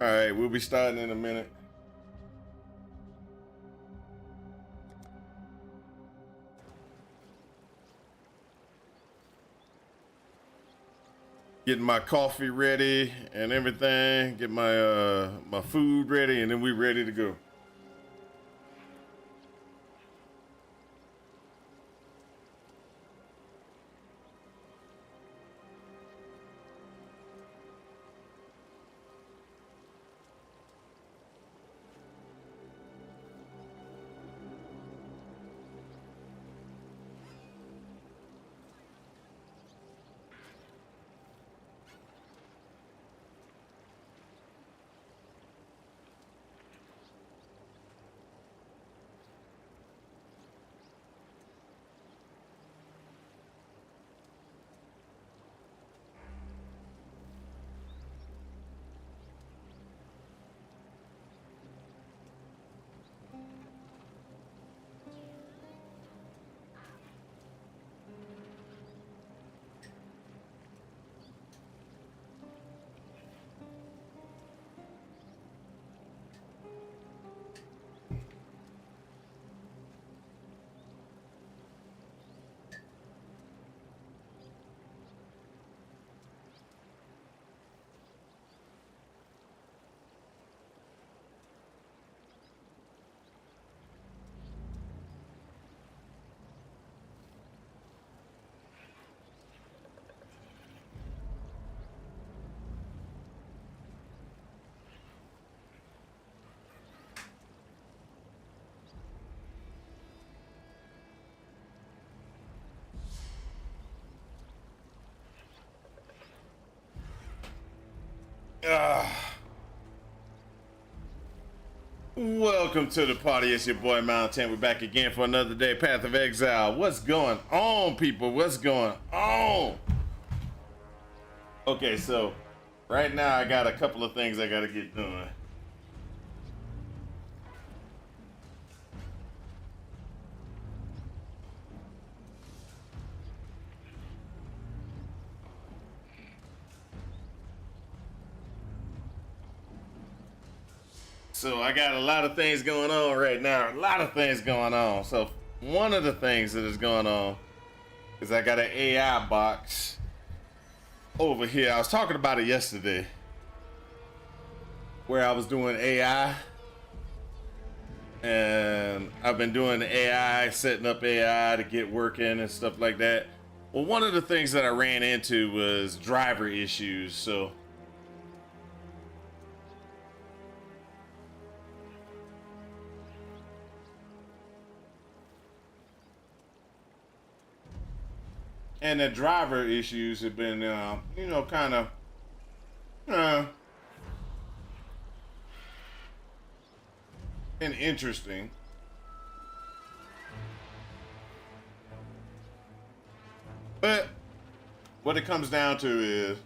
All right, we'll be starting in a minute. Getting my coffee ready and everything. Get my my food ready, and then we ready to go. Welcome to the party. It's your boy Mountain. We're back again for another day. Path of Exile. What's going on, people? What's going on? Okay, so right now I got a couple of things I gotta get done. So I got a lot of things going on right now. A lot of things going on. So one of the things that is going on is I got an AI box over here. I was talking about it yesterday, where I was doing AI, and I've been doing AI, setting up AI to get working and stuff like that. Well, one of the things that I ran into was driver issues. So and the driver issues have been, kind of, uh, been interesting. But what it comes down to is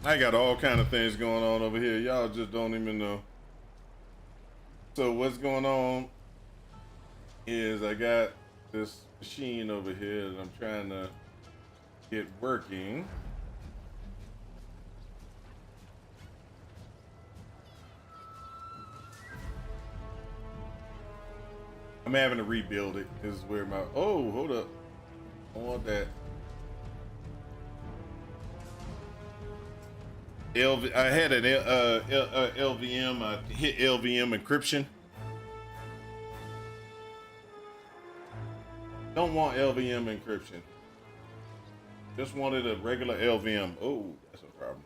I got all kind of things going on over here. Y'all just don't even know. So what's going on is I got this machine over here that I'm trying to get working. I'm having to rebuild it. This is where my, oh, hold up. I want that. I had an LVM, I hit LVM encryption. Don't want LVM encryption. Just wanted a regular LVM. Oh, that's a problem.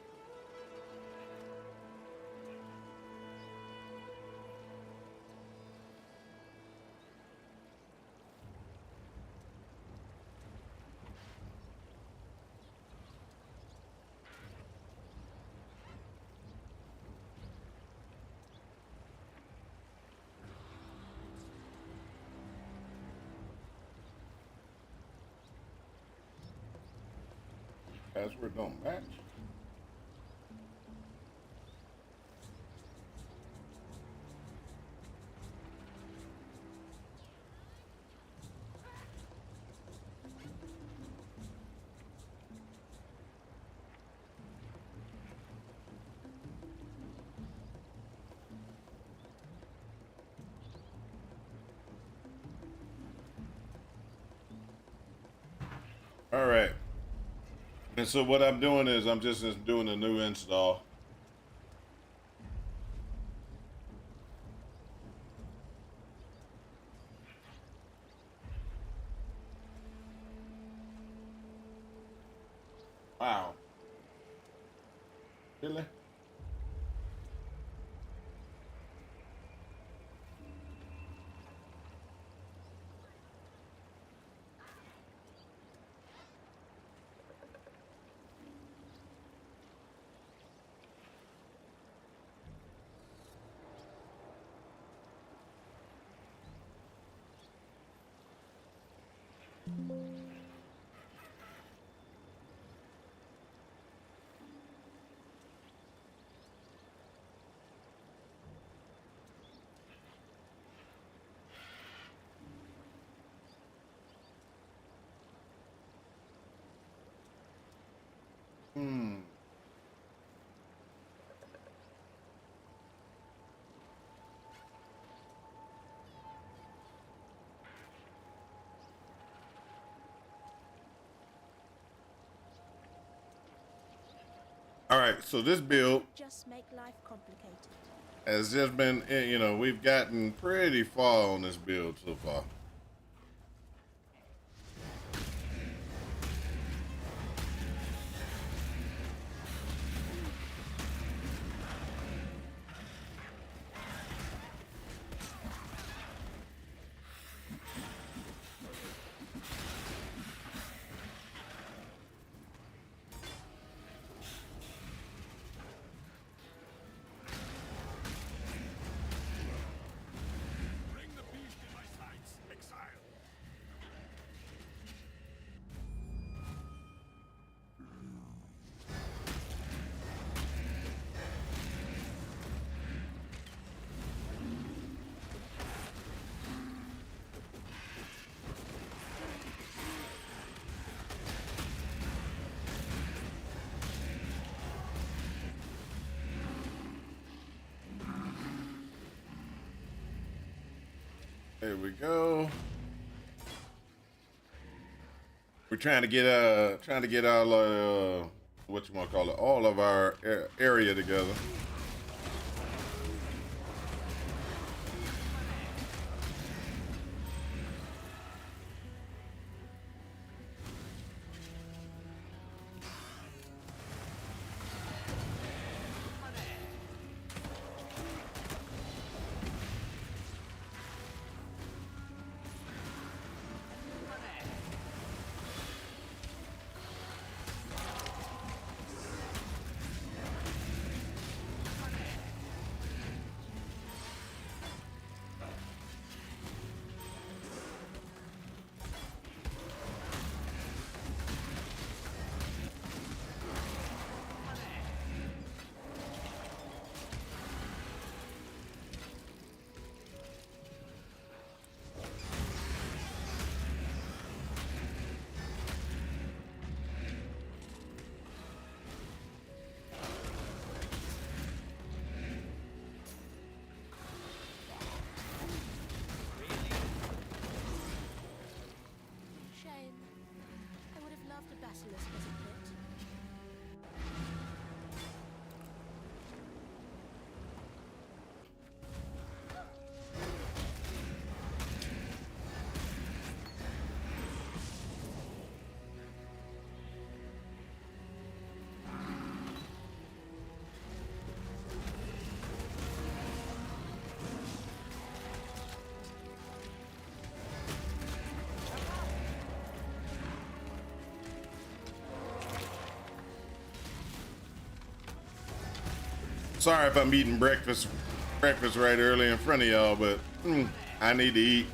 Password don't match. All right. And so what I'm doing is I'm just doing a new install. Wow. Really? Hmm. All right, so this build just make life complicated. has just been, you know, we've gotten pretty far on this build so far. Bring the beast in my sights, Exile. There we go. We're trying to get all what you want to call it, all of our area together. loved a basilisk as a pet. Sorry if I'm eating breakfast right early in front of y'all, but I need to eat.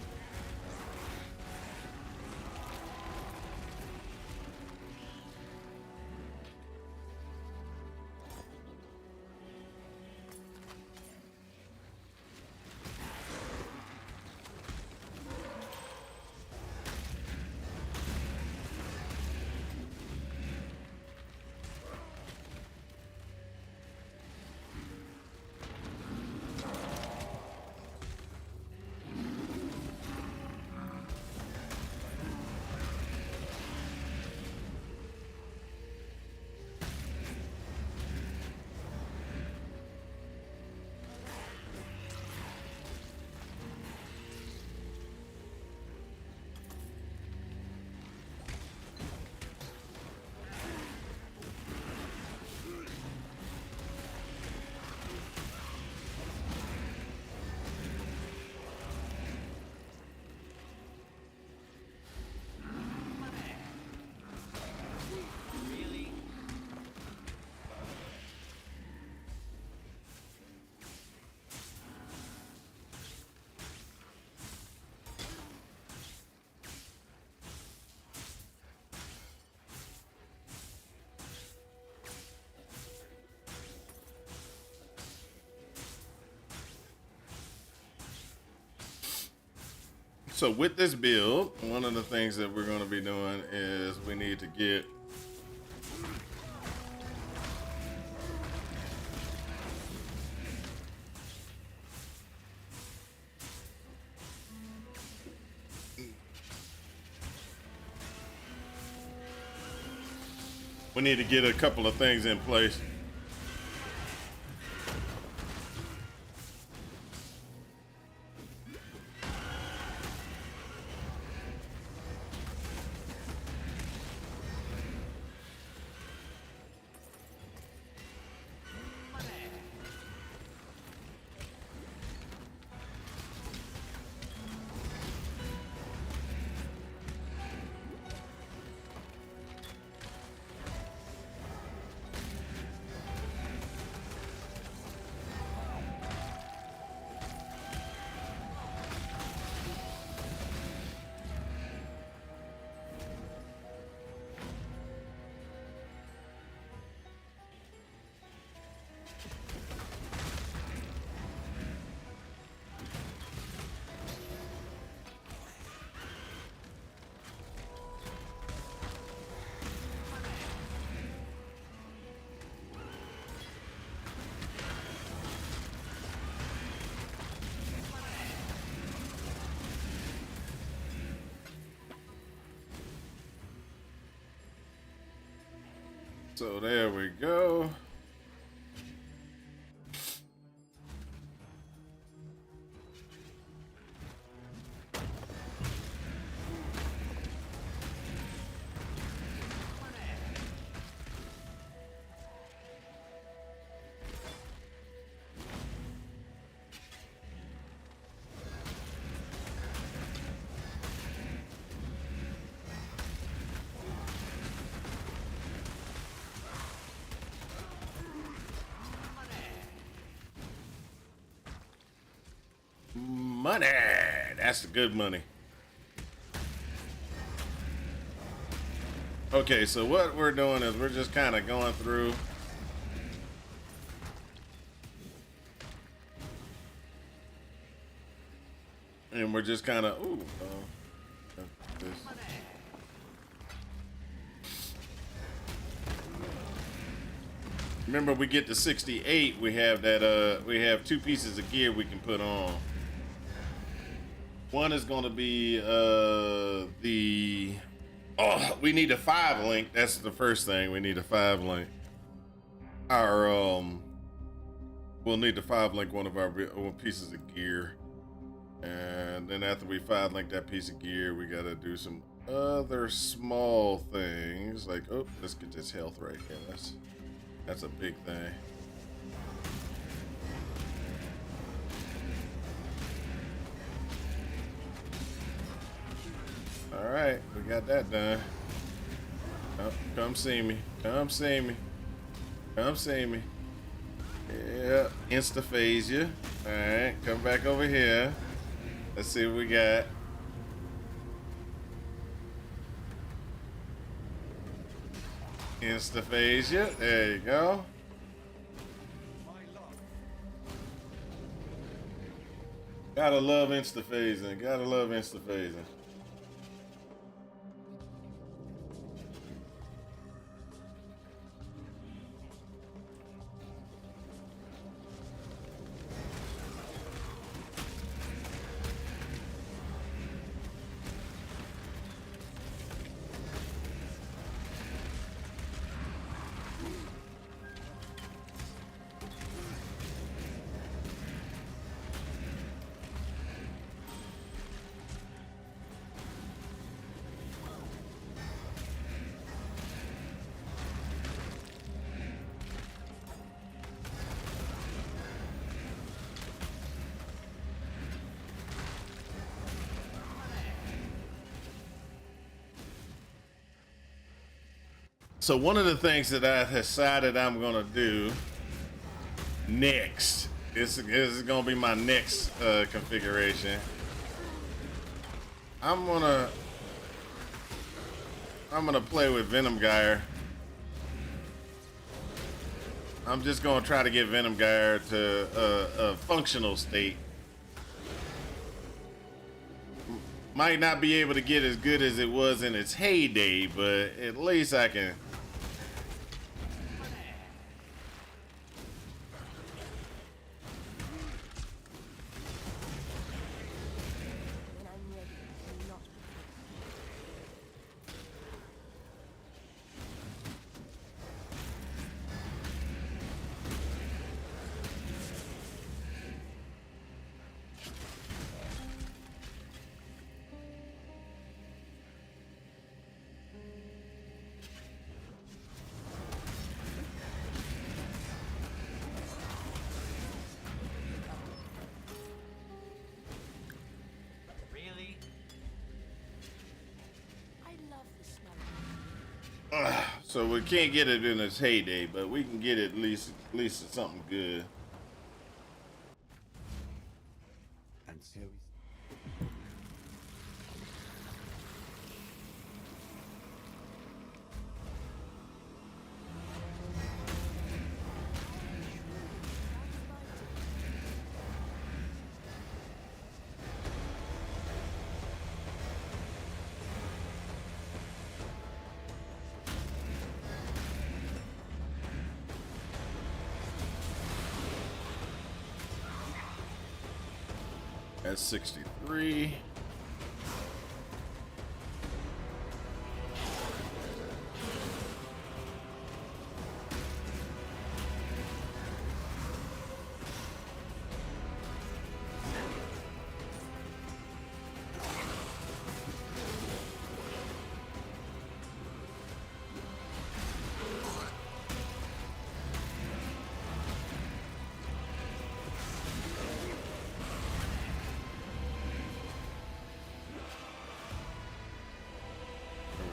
So with this build, one of the things that we're going to be doing is we need to get a couple of things in place. So there we go. Money. That's the good money. Okay, so what we're doing is we're just kind of going through. And we're just kind of, this. Remember, we get to 68, we have that, we have 2 pieces of gear we can put on. One is going to be, the Oh, we need a 5 link. That's the first thing. We need a 5 link. Our we'll need to 5 link one of our pieces of gear, and then after we 5 link that piece of gear, we gotta do some other small things like, oh, let's get this health right here. That's a big thing. All right, we got that done. Oh, come see me. Come see me. Come see me. Yeah, insta-phase. All right, come back over here. Let's see what we got. Insta-phase. There you go. Gotta love insta-phasing. Gotta love insta-phasing. So one of the things that I decided I'm gonna do next, this is gonna be my next configuration. I'm gonna play with Venom Gyre. I'm just gonna try to get Venom Gyre to a functional state. Might not be able to get as good as it was in its heyday, but at least I can. When I'm ready, do not Really? I love the smell. So we can't get it in its heyday, but we can get it at least something good. And so is That's 63.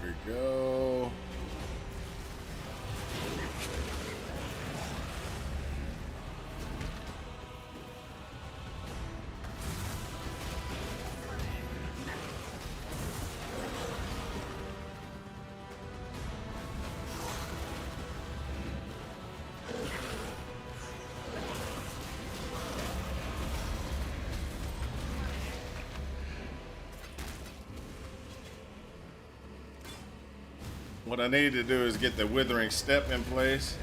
There we go. What I need to do is get the withering step in place.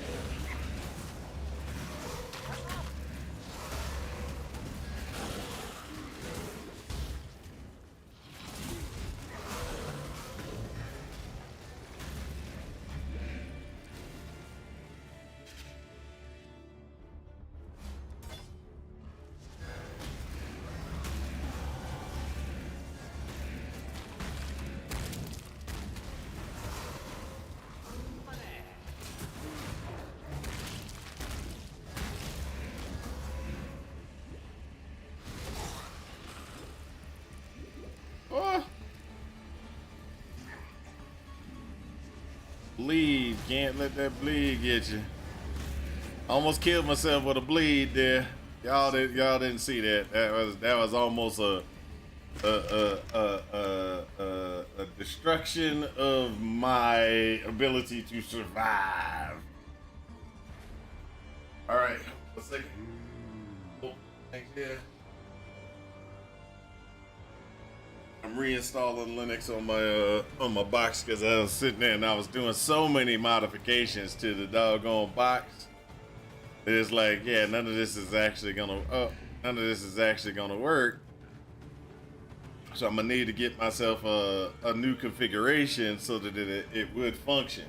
Bleed. Can't let that bleed get you. Almost killed myself with a bleed there. Y'all didn't see that. That was almost a destruction of my ability to survive. All right, a second. Oh, thanks, yeah. I'm reinstalling Linux on my box because I was sitting there and I was doing so many modifications to the doggone box. It's like, yeah, none of this is actually gonna work. So I'm gonna need to get myself a new configuration so that it would function.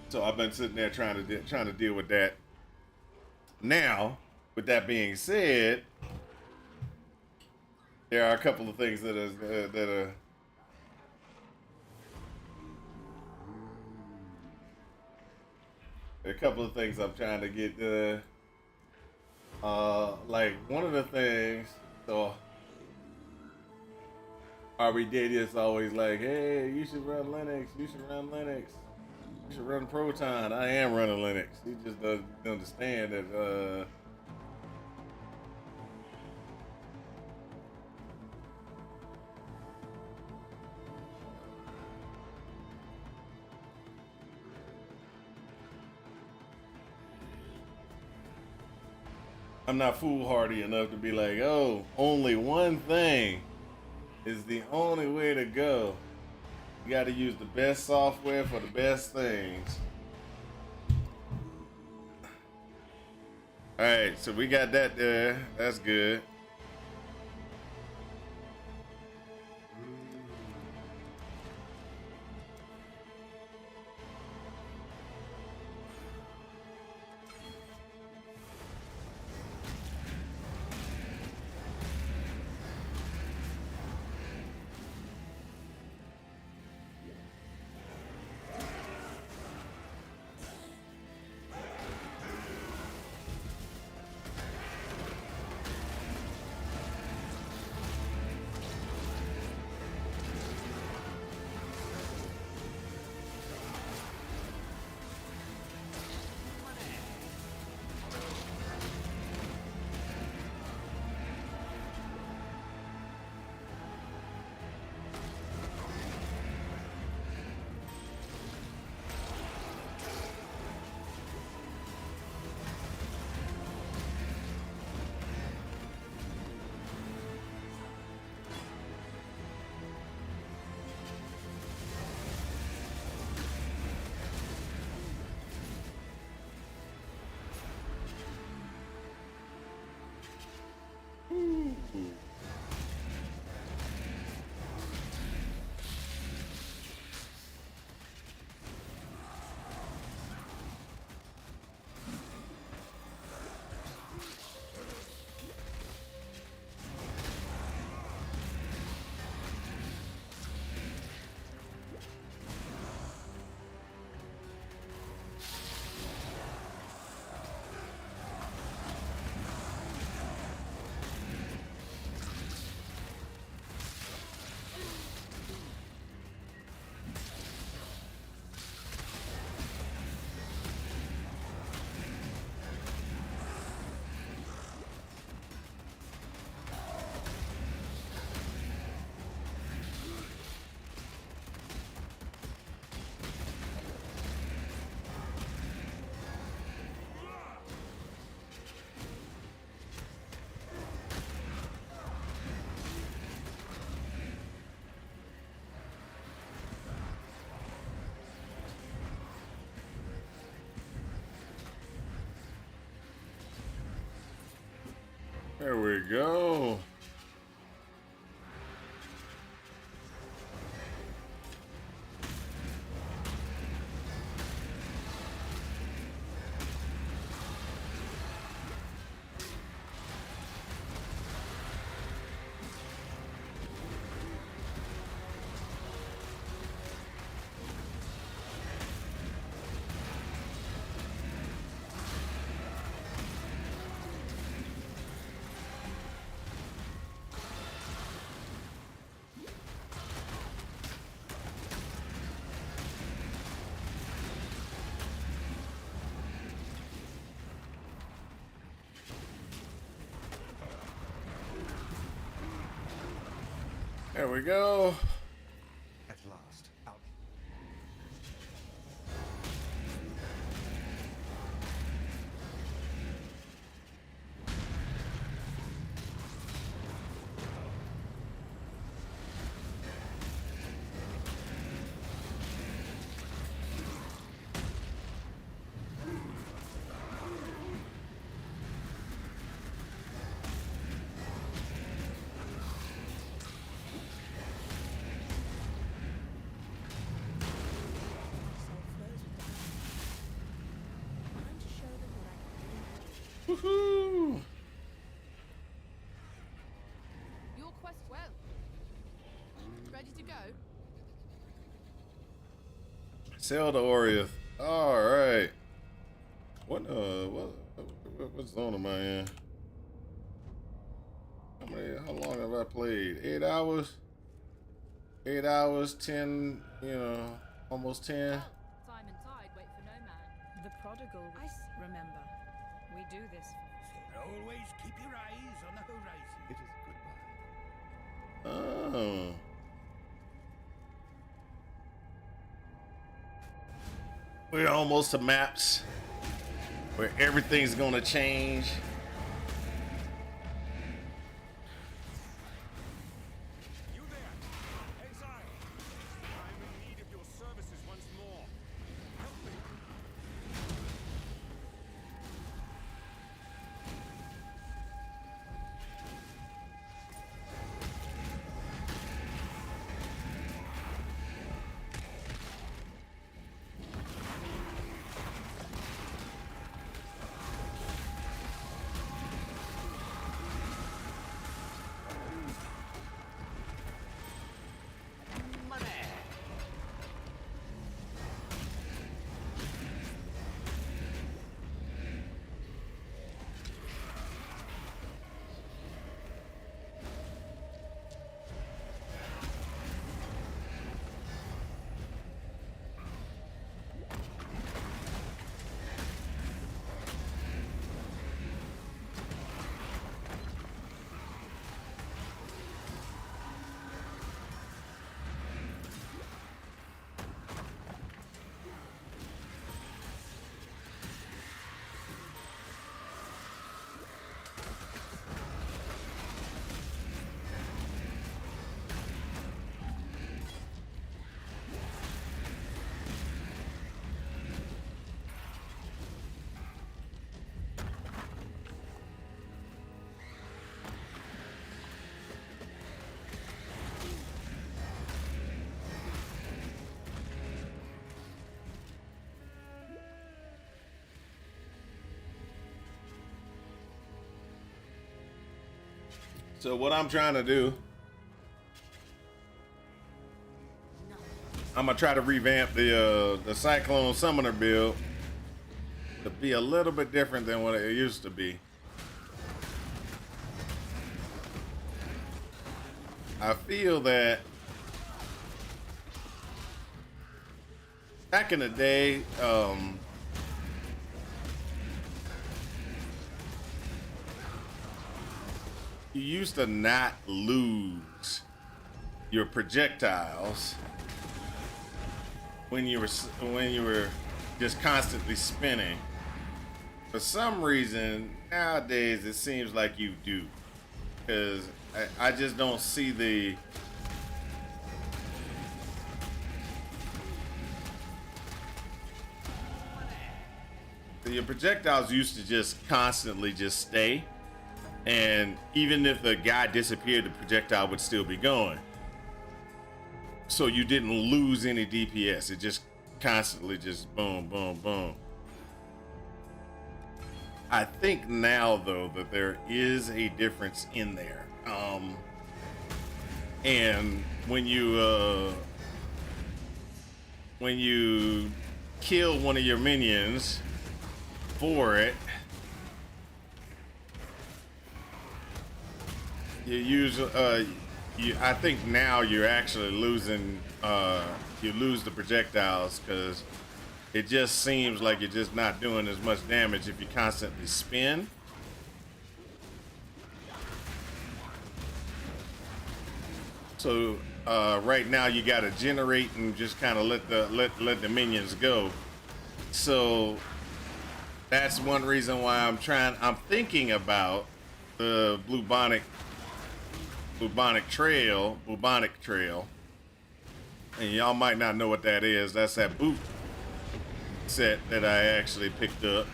So I've been sitting there trying to deal with that. Now, with that being said, there are a couple of things that are a couple of things I'm trying to get. Like one of the things. So, RB Daddy is always like, "Hey, you should run Linux. You should run Linux. You should run Proton." I am running Linux. He just doesn't understand that. I'm not foolhardy enough to be like, oh, only one thing is the only way to go. You got to use the best software for the best things. All right, so we got that there. That's good. There we go. There we go. At last, out. Time to show them what I can do. Woohoo! Your quest well. Ready to go? Sell to Oriath. All right. What zone am I in? How long have I played? 8 hours. 8 hours. 10. Almost 10. Well, time and tide wait for no man. The prodigal, I see. remember. We do this. Always keep your eyes on the horizon. It is goodbye. Oh. We're almost to maps where everything's gonna change. You there, Exile. I'm in need of your services once more. Help me. So what I'm trying to do, I'm gonna try to revamp the Cyclone Summoner build to be a little bit different than what it used to be. I feel that back in the day, you used to not lose your projectiles when you were just constantly spinning. For some reason nowadays it seems like you do, because I just don't see the your projectiles used to just constantly just stay. And even if the guy disappeared, the projectile would still be going. So you didn't lose any DPS. It just constantly just boom, boom, boom. I think now, though, that there is a difference in there. And when you kill one of your minions for it, you use I think now you're actually losing you lose the projectiles, because it just seems like you're just not doing as much damage if you constantly spin. So right now you got to generate and just kind of let the minions go. So that's one reason why I'm thinking about the bubonic trail, and y'all might not know what that is. That's that boot set that I actually picked up.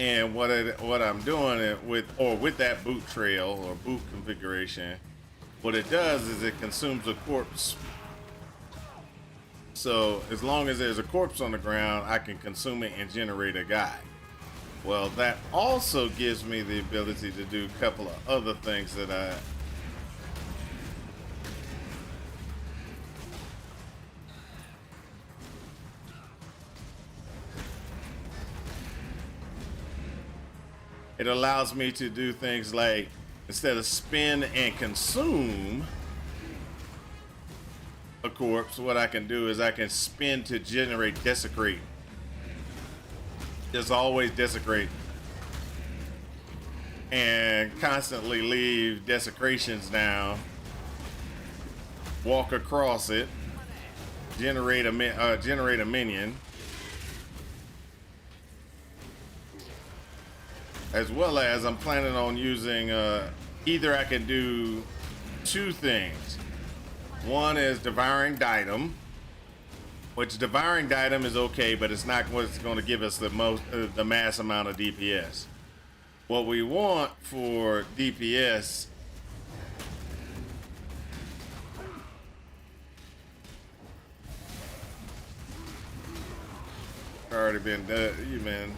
And what I'm doing it with that boot trail or boot configuration, what it does is it consumes a corpse. So as long as there's a corpse on the ground, I can consume it and generate a guy. Well, that also gives me the ability to do a couple of other things that it allows me to do things like, instead of spin and consume a corpse, what I can do is I can spin to generate desecrate. Just always desecrate. And constantly leave desecrations down. Walk across it. Generate a minion. As well as I'm planning on using, either I can do two things. One is Devouring Diadem, which Devouring Diadem is okay, but it's not what's going to give us the mass amount of DPS. What we want for DPS already been done, you man.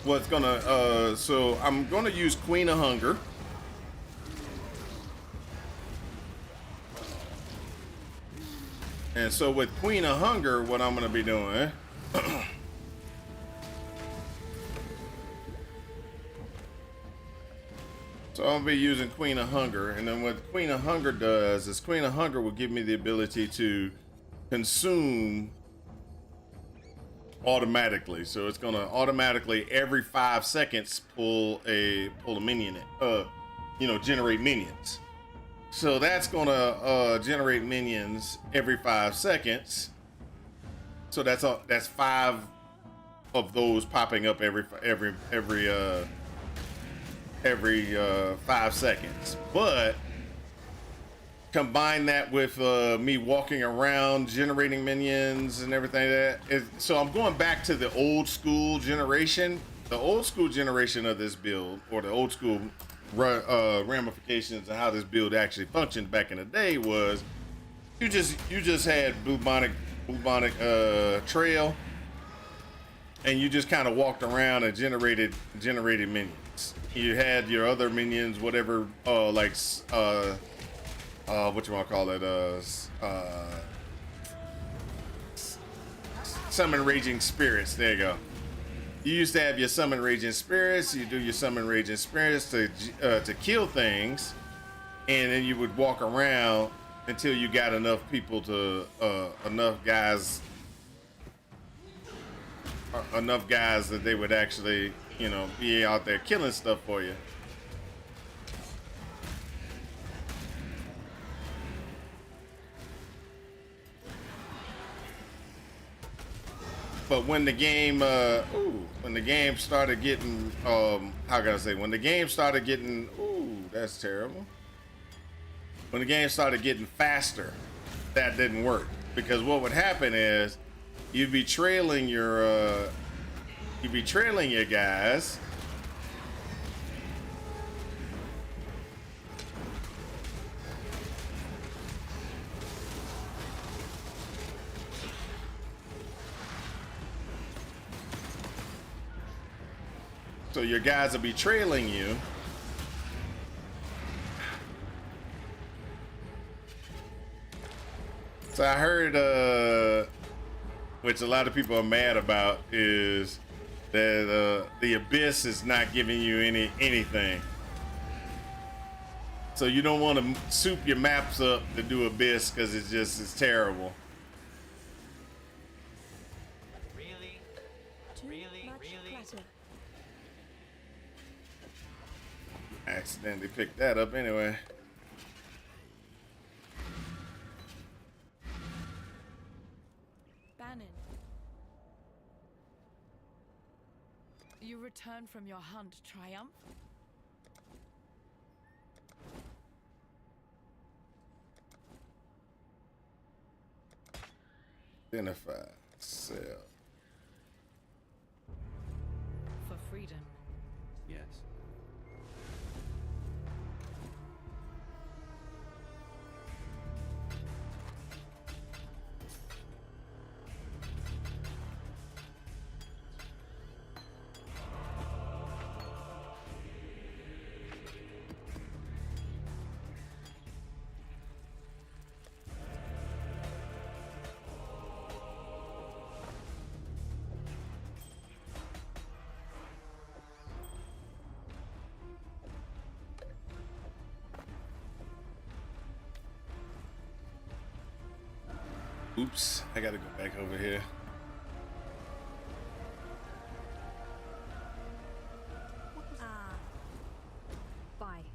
What's gonna so I'm gonna use Queen of Hunger. And so with Queen of Hunger, what I'm gonna be doing so I'm gonna be using Queen of Hunger, and then what Queen of Hunger does is Queen of Hunger will give me the ability to consume automatically. So it's gonna automatically every 5 seconds pull a minion, generate minions. So that's gonna generate minions every 5 seconds. So that's 5 of those popping up every 5 seconds. But combine that with me walking around generating minions and everything so I'm going back to the old school generation. The old school generation of this build, or the old school ramifications of how this build actually functioned back in the day, was you just had bubonic trail, and you just kind of walked around and generated minions. You had your other minions, whatever, what you want to call it, summon raging spirits. There you go. You used to have your summon raging spirits. You do your summon raging spirits to kill things, and then you would walk around until you got enough people enough guys that they would actually, be out there killing stuff for you. But when the game, started getting, that's terrible. When the game started getting faster, that didn't work, because what would happen is you'd be trailing your guys. So your guys will be trailing you, So I heard, which a lot of people are mad about, is that the Abyss is not giving you anything. So you don't want to soup your maps up to do Abyss because it's terrible. Really? Too much clutter. Accidentally picked that up anyway. Bannon. You return from your hunt triumphant. Identify. Sell. For freedom. Yes. Oops, I gotta go back over here. Ah. Bye.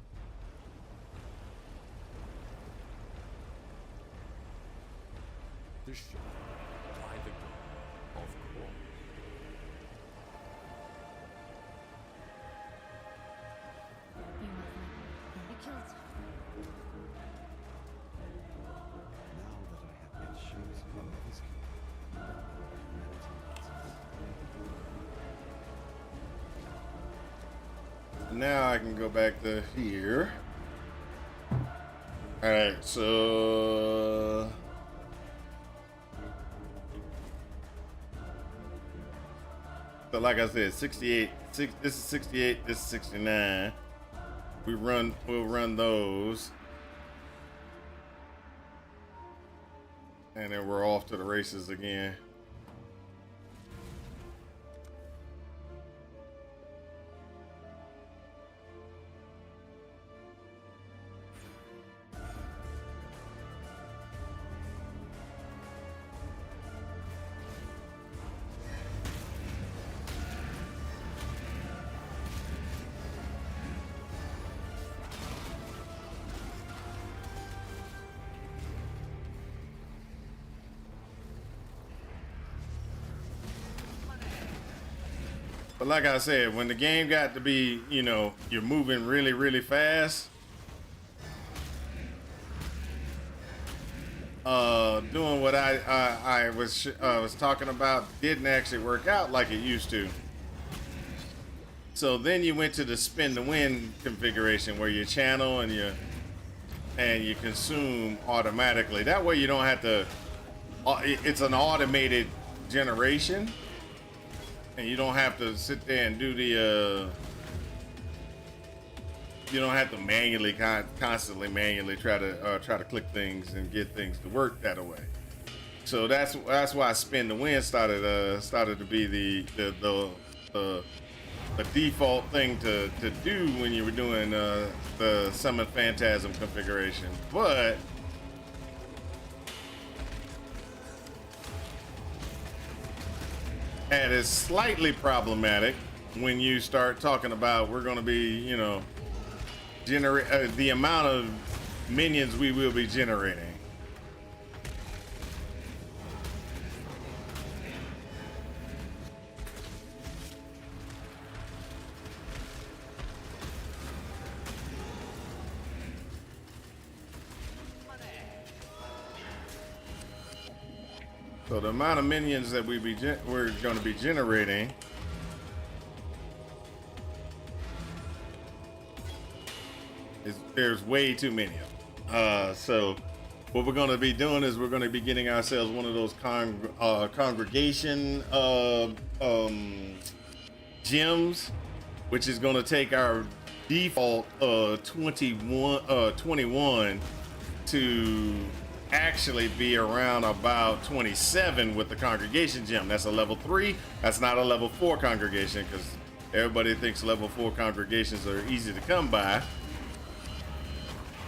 The ship by the god of Kron. You killed. Now that I have been shoes from his Now I can go back to here. All right, so like I said, 68. This is 68. This is 69. We'll run those, and then we're off to the races again. But like I said, when the game got to be, you know, you're moving really, really fast, doing what I was talking about didn't actually work out like it used to. So then you went to the spin to win configuration where you channel and you consume automatically. That way you don't have to. It's an automated generation. And you don't have to sit there and do the, you don't have to manually, constantly manually try to click things and get things to work that way. So that's why spin to win started to be the default thing to do when you were doing the Summon Phantasm configuration. But that is slightly problematic when you start talking about we're going to be, you know, generate the amount of minions we will be generating. So the amount of minions that we're going to be generating there's way too many of them. So what we're going to be doing is we're going to be getting ourselves one of those congregation gems, which is going to take our default 21 to actually be around about 27 with the congregation gem. That's a level 3. That's not a level 4 congregation because everybody thinks level 4 congregations are easy to come by.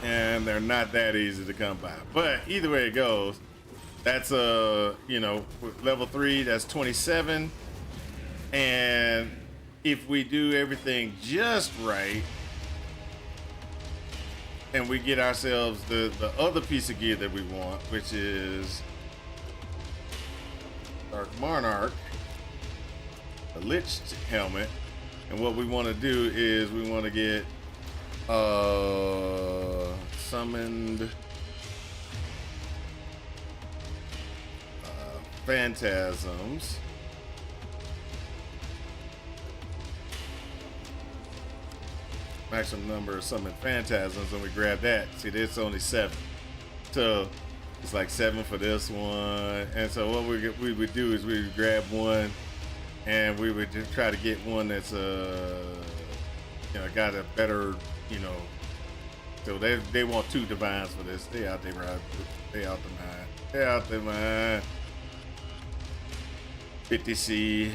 And they're not that easy to come by. But either way it goes, that's you know, level 3, that's 27. And if we do everything just right, and we get ourselves the other piece of gear that we want, which is Dark Monarch, the Lich helmet. And what we want to do is we want to get summoned phantasms. Maximum number of summoned phantasms, and we grab that. See, there's only 7, so it's like 7 for this one. And so what we would do is we would grab one, and we would just try to get one that's you know, got a better, you know. So they want 2 divines for this. They out there, right? They out the mind. They out the mind. 50C,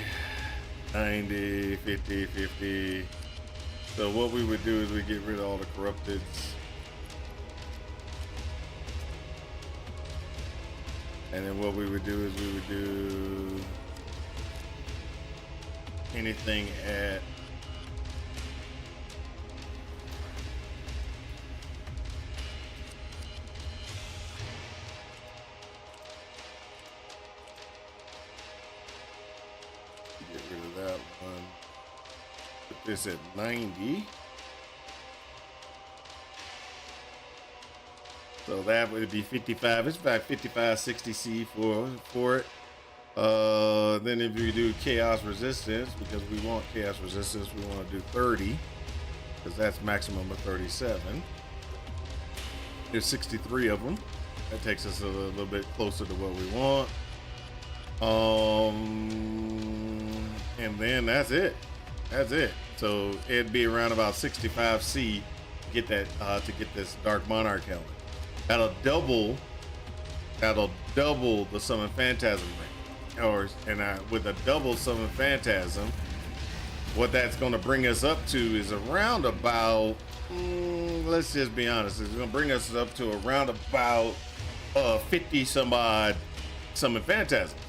90, 50, 50. So what we would do is we get rid of all the corrupteds. And then what we would do is we would do anything at get rid of that one. Put this at 90. So that would be 55. It's about 55, 60C for it. Then if you do chaos resistance, because we want chaos resistance, we want to do 30, because that's maximum of 37. There's 63 of them. That takes us a little bit closer to what we want. And then that's it. That's it. So it'd be around about 65C to get that to get this Dark Monarch helmet. That'll double the Summon Phantasm rank. With a double Summon Phantasm, what that's going to bring us up to is around about, let's just be honest, it's going to bring us up to around about 50 some odd Summon Phantasms.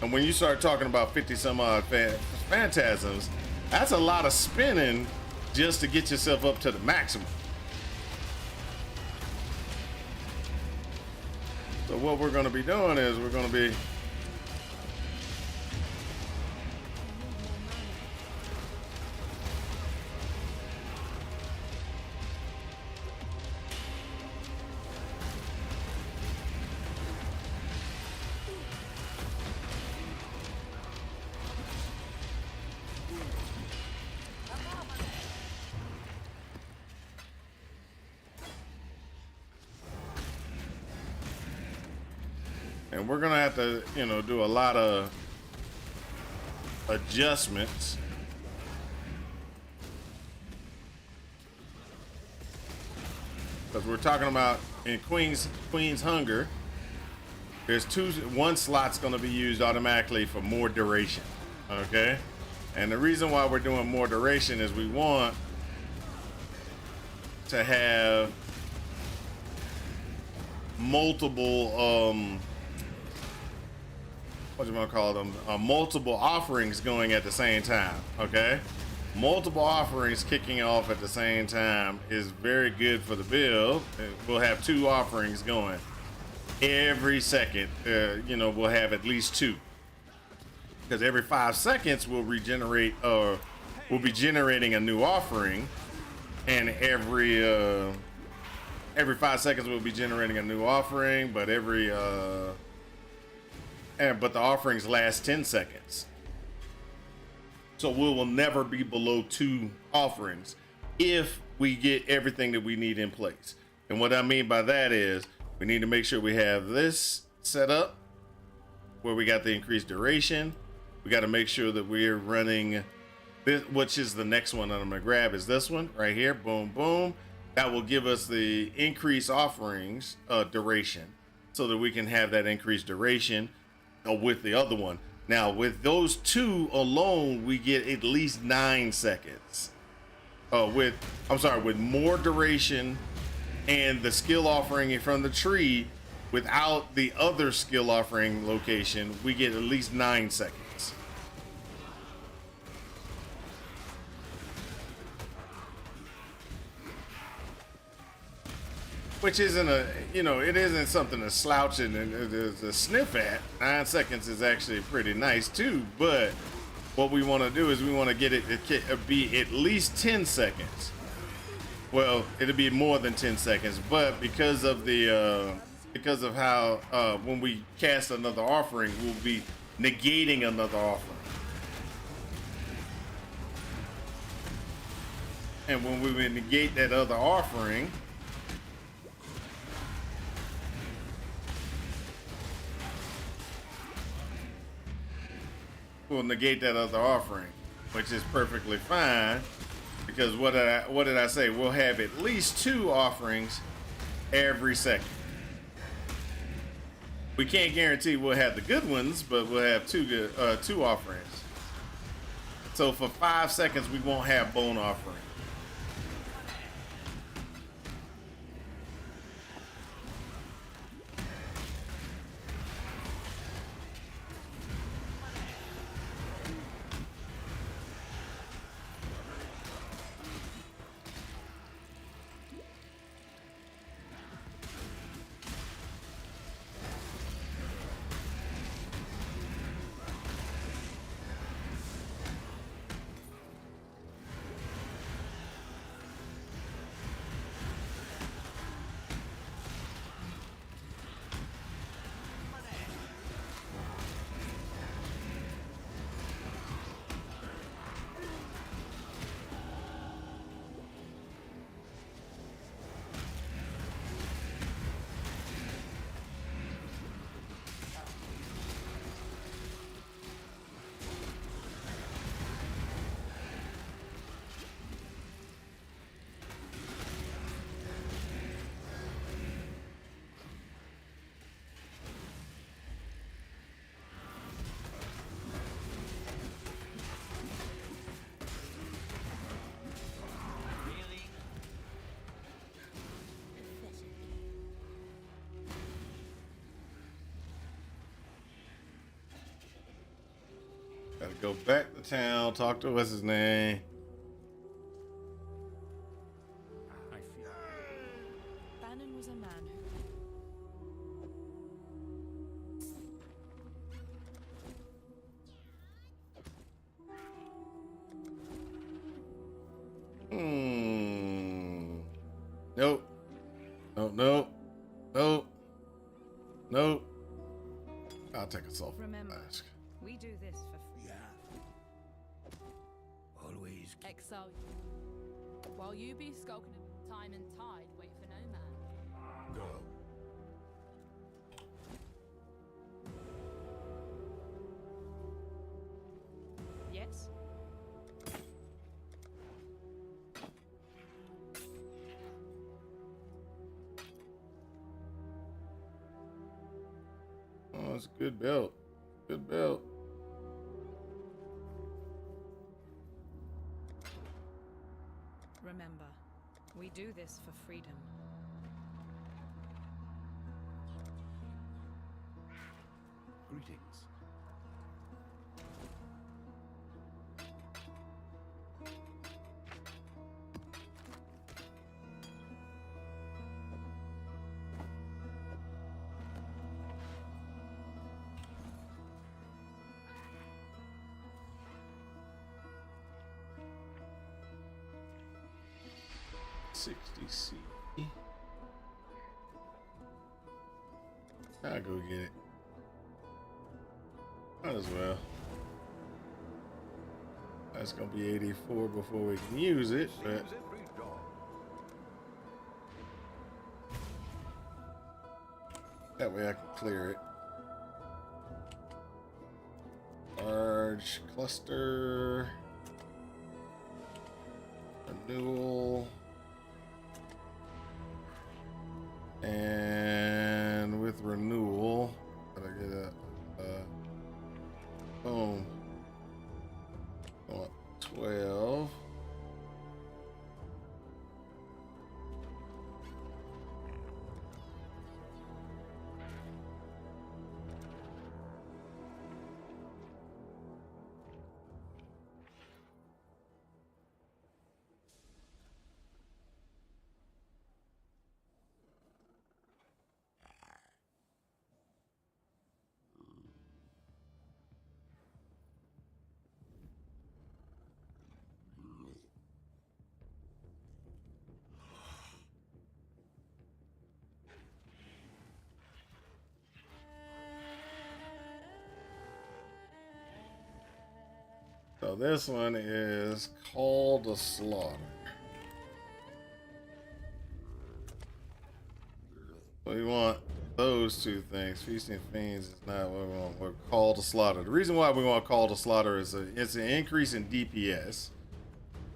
And when you start talking about 50 some odd Phantasms, that's a lot of spinning just to get yourself up to the maximum. So what we're going to be doing is we're going to be and we're gonna have to, you know, do a lot of adjustments. Because we're talking about in Queen's Hunger, there's one slot's gonna be used automatically for more duration. Okay? And the reason why we're doing more duration is we want to have multiple what you want to call them, multiple offerings going at the same time. Okay, multiple offerings kicking off at the same time is very good for the build. We'll have 2 offerings going every second. You know, we'll have at least 2, because every 5 seconds we'll regenerate, or we'll be generating a new offering, and every 5 seconds we'll be generating a new offering, but but the offerings last 10 seconds. So we will never be below 2 offerings if we get everything that we need in place. And what I mean by that is we need to make sure we have this set up where we got the increased duration. We got to make sure that we're running this, which is the next one that I'm going to grab, is this one right here. Boom, boom. that will give us the increased offerings duration, so that we can have that increased duration with the other one. Now, with those two alone, we get at least 9 seconds. With more duration and the skill offering from the tree, without the other skill offering location, we get at least 9 seconds. Which isn't it isn't something to slouch and to sniff at. 9 seconds is actually pretty nice too, but what we want to do is we want to get it to be at least 10 seconds. Well, it'll be more than 10 seconds, but because of how when we cast another offering, we'll be negating another offering. And when we negate that other offering, we'll negate that other offering, which is perfectly fine, because what did I say? We'll have at least 2 offerings every second. We can't guarantee we'll have the good ones, but we'll have 2 offerings. So for 5 seconds, we won't have bone offering. Really? Gotta go back to town, talk to what's his name. I feel. Bannon was a man who Nope. Nope. Nope. I'll take a sulfur Remember, mask. we do this for free. Always. Exile. While you be skulking time and tide, wait for no man. Go. Yes? Oh, it's a good belt. Good belt. Remember, we do this for freedom. Greetings. $60C. I'll go get it. Might as well. That's gonna be 84 before we can use it, but that way I can clear it. Large cluster. Renewal. And with renewal, gotta get a boom. 12. So this one is called a slaughter. We want those two things. Feasting Fiends is not what we want. We're called a slaughter. The reason why we want called a slaughter is it's an increase in DPS.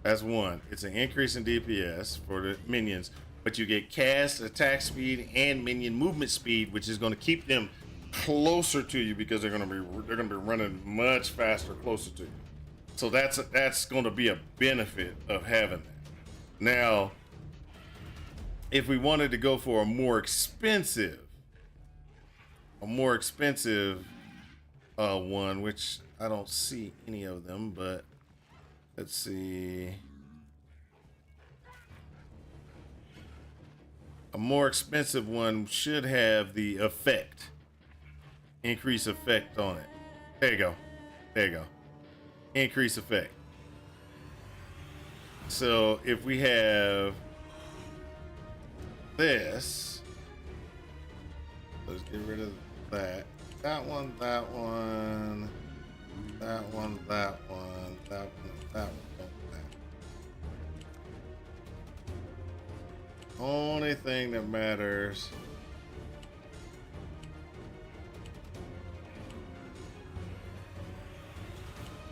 That's one. It's an increase in DPS for the minions, but you get cast attack speed and minion movement speed, which is going to keep them closer to you because they're going to be running much faster closer to you. So that's going to be a benefit of having that. Now, if we wanted to go for a more expensive one, which I don't see any of them, but let's see. A more expensive one should have the effect, increase effect on it. There you go. There you go. Increase effect. So if we have this, let's get rid of that. That one, that one, that one, that one, that one, that one, that. Only thing that matters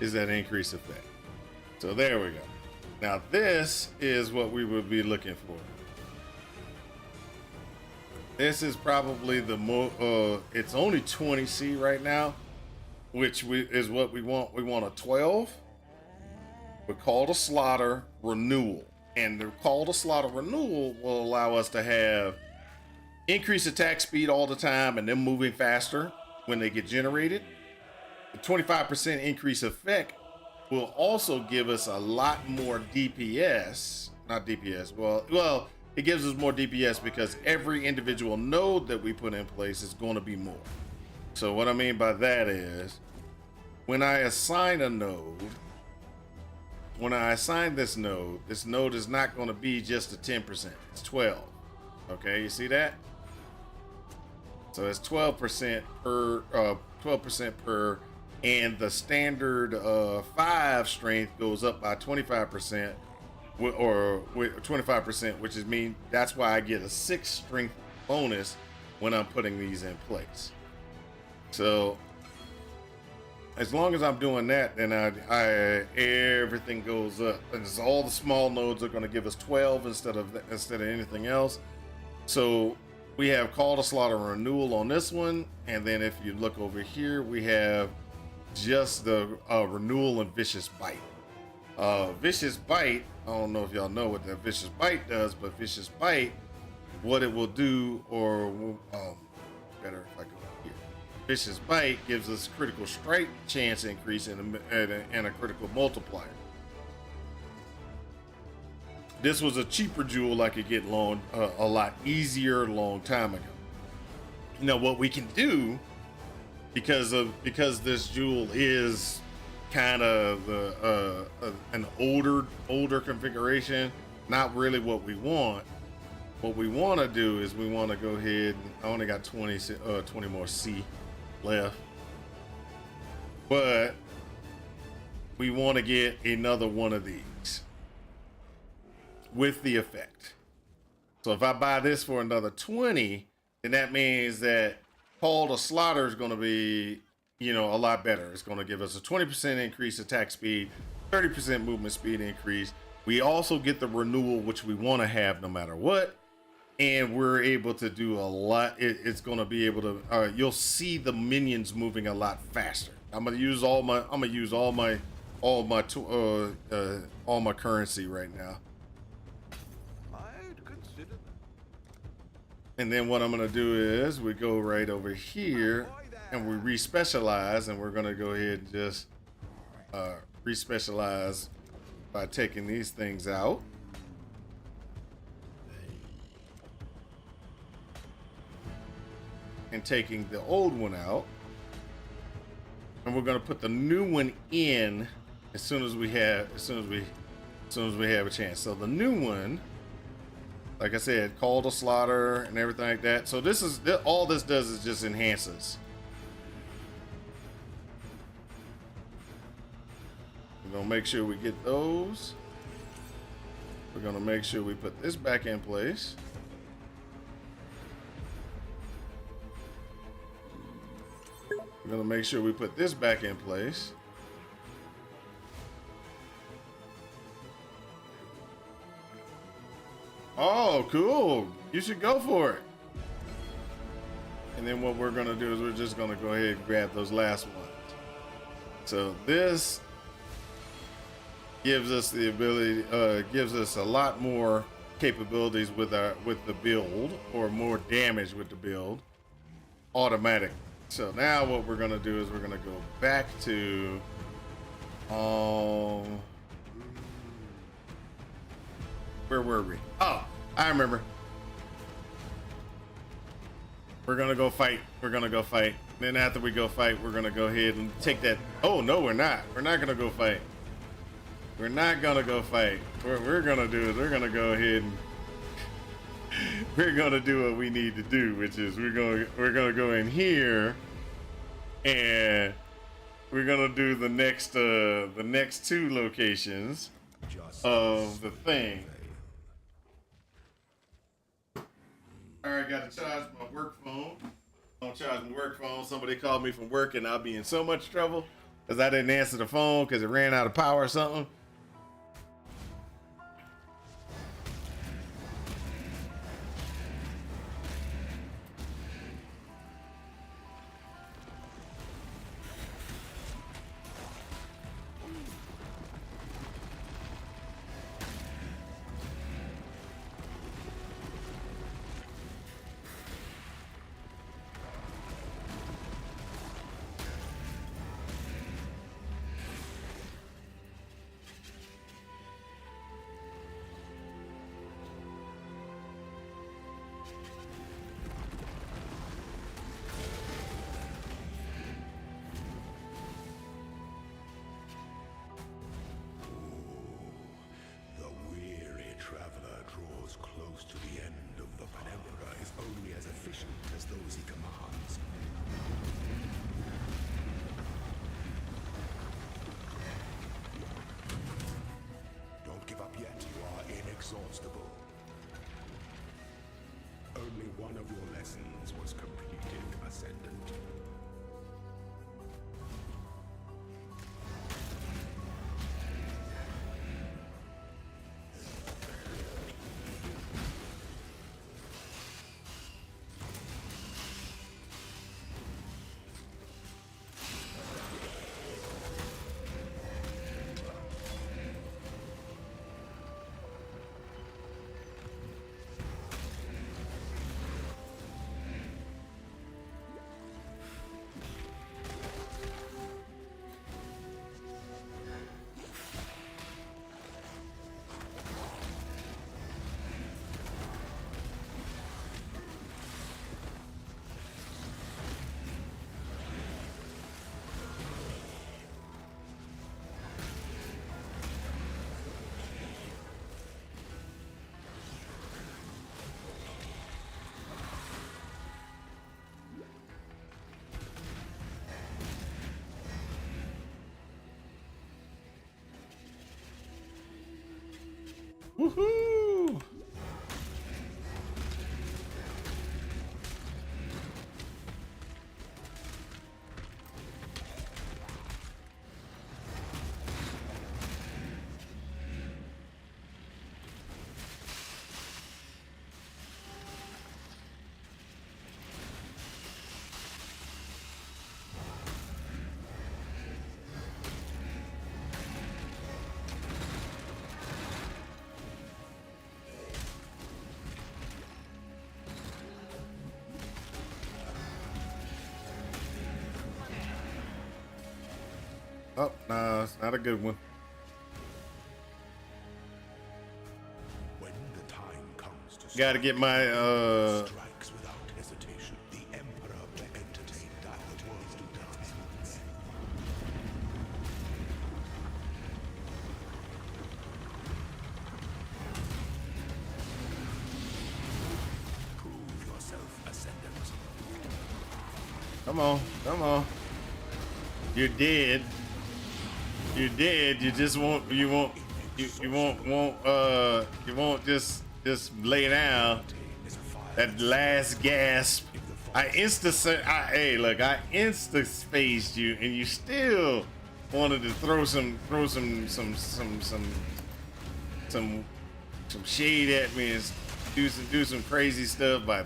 is that increase effect. So there we go. Now this is what we would be looking for. This is probably the more, it's only 20C right now, which is what we want. We want a 12. We're called a slaughter renewal. And the call to slaughter renewal will allow us to have increased attack speed all the time and them moving faster when they get generated. The 25% increase effect will also give us a lot more DPS. Not DPS. Well, it gives us more DPS because every individual node that we put in place is going to be more. So what I mean by that is when I assign a node, when I assign this node is not going to be just a 10%. It's 12. Okay, you see that? So it's 12% per 12% per, and the standard 5 strength goes up by 25%, or with 25%, which is mean that's why I get a 6 strength bonus when I'm putting these in place. So as long as I'm doing that, then I everything goes up, and all the small nodes are going to give us 12 instead of anything else. So we have Call to Slaughter renewal on this one, and then if you look over here, we have just the renewal and Vicious Bite. Vicious Bite, I don't know if y'all know what that Vicious Bite does, but Vicious Bite, what it will do, or better if I go here. Vicious Bite gives us critical strike chance increase and a critical multiplier. This was a cheaper jewel I could get a lot easier long time ago. Now what we can do, because this jewel is kind of an older configuration, not really what we want. What we want to do is we want to go ahead. I only got 20 more C left, but we want to get another one of these with the effect. So if I buy this for another 20, then that means that Call to Slaughter is going to be, a lot better. It's going to give us a 20% increase attack speed, 30% movement speed increase. We also get the renewal, which we want to have no matter what. and we're able to do a lot. It's going to be able to. You'll see the minions moving a lot faster. I'm gonna use all my. I'm gonna use all my currency right now. I'd consider that. And then what I'm gonna do is we go right over here and we respecialize, and we're gonna go ahead and just respecialize by taking these things out. And taking the old one out. And we're gonna put the new one in as soon as we have a chance. So the new one, like I said, call to slaughter and everything like that. So this is all this does is just enhances. We're gonna make sure we get those. We're gonna make sure we put this back in place. We're gonna make sure we put this back in place. Oh, cool. You should go for it. And then what we're gonna do is we're just gonna go ahead and grab those last ones. So this gives us the ability, gives us a lot more capabilities with the build, or more damage with the build, automatic. So now what we're gonna do is we're gonna go back to where were we? Oh, I remember. We're gonna go fight. We're gonna go fight. Then after we go fight, we're gonna go ahead and take that. Oh no, we're not. We're not gonna go fight. We're not gonna go fight. What we're gonna do is we're gonna go ahead and we're gonna do what we need to do, which is we're gonna go in here and we're gonna do the next two locations of the thing. All right, gotta charge my work phone. Don't charge my work phone. Somebody called me from work and I'll be in so much trouble because I didn't answer the phone because it ran out of power or something. The weary traveler draws close to the end of the Emperor is only as efficient as those he commands. Don't give up yet, you are inexhaustible. Only one of your lessons was completed, Ascendant. Woohoo! Oh, no, it's not a good one. When the time comes to Gotta get my, strikes without hesitation, the Emperor will entertain that the world does. Prove yourself, Ascendant. come on, come on. You're dead. You're dead. You just won't. You won't. You won't just lay down. That last gasp. I insta-spaced you, and you still wanted to throw some shade at me and do some crazy stuff, but.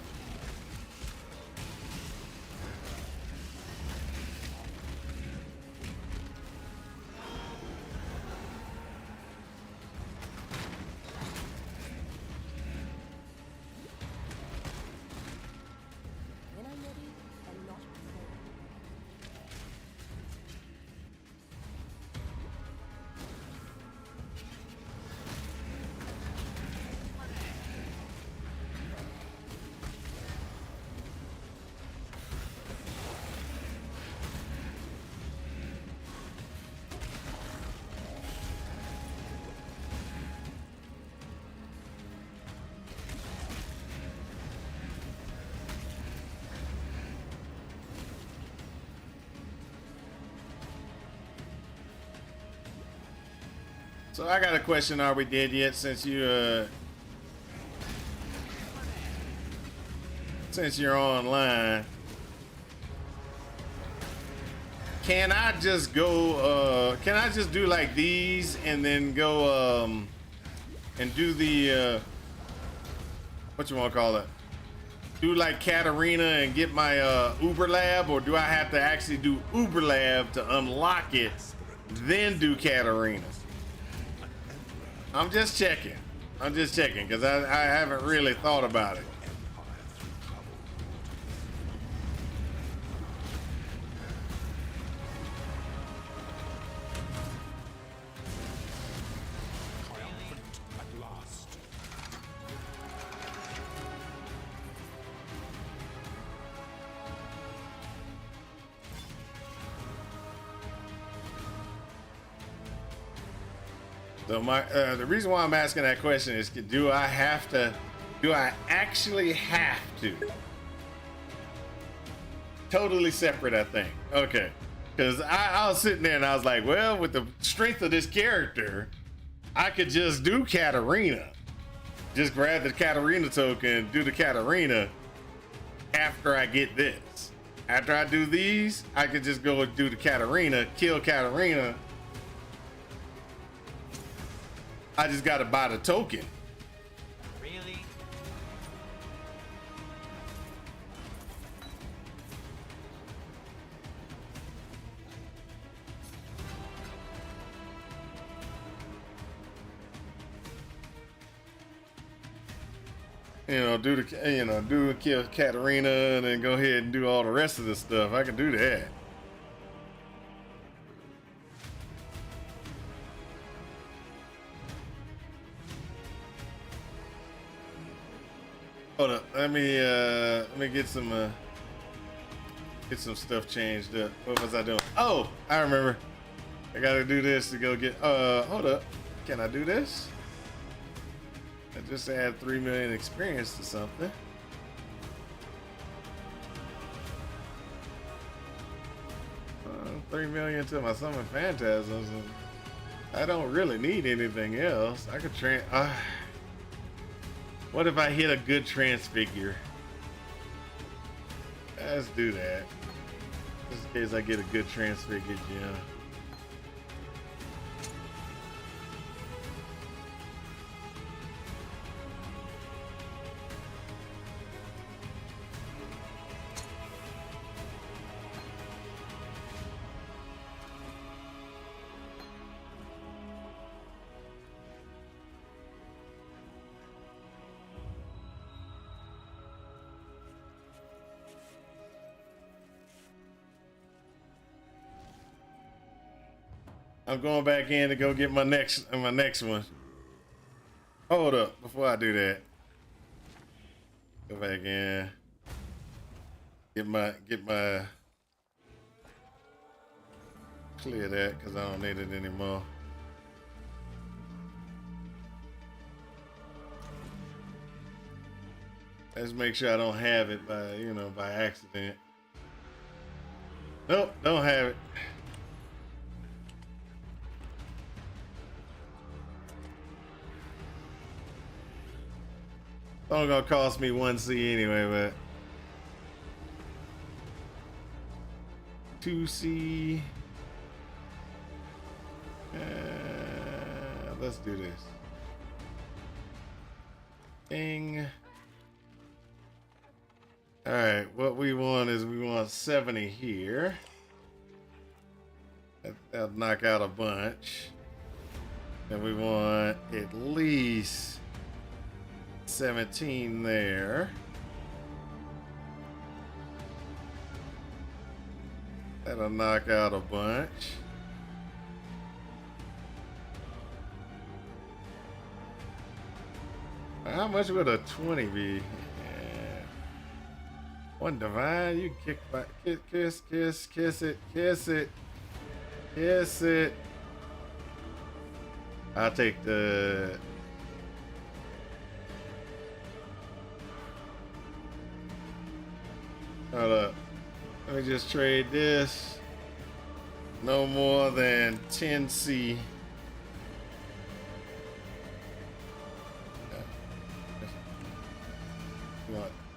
When I'm ready, and not before. So I got a question. Are we dead yet? Since you're online, can I just go? Can I just do like these and then go and do the what you want to call it? Do like Katarina and get my Uber Lab, or do I have to actually do Uber Lab to unlock it, then do Katarina? I'm just checking. I'm just checking because I haven't really thought about it. Triumphant at last. So my the reason why I'm asking that question is, do I actually have to? Totally separate, I think. Okay. Because I was sitting there and I was like, well, with the strength of this character, I could just do Katarina. Just grab the Katarina token, do the Katarina after I get this. After I do these, I could just go and do the Katarina, kill Katarina. I just gotta buy the token. Really? Do kill Katarina and then go ahead and do all the rest of the stuff. I can do that. Hold up. Let me get some stuff changed up. What was I doing? Oh, I remember. I gotta do this to go get hold up. Can I do this? I just add 3 million experience to something. Uh, 3 million to my summon phantasms. I don't really need anything else. I could what if I hit a good transfigure? Let's do that. Just in case I get a good transfigure gem. I'm going back in to go get my next one. Hold up before I do that. Go back in. Get my clear that because I don't need it anymore. Let's make sure I don't have it by accident. Nope, don't have it. It's only gonna cost me 1C anyway, but 2C. Let's do this. Ding. All right, what we want is we want 70 here. That'll knock out a bunch. And we want at least 17 there. That'll knock out a bunch. How much would a 20 be? Yeah. One divine, you kick back, kiss it. I'll take the. Hold up. Let me just trade this. No more than 10C.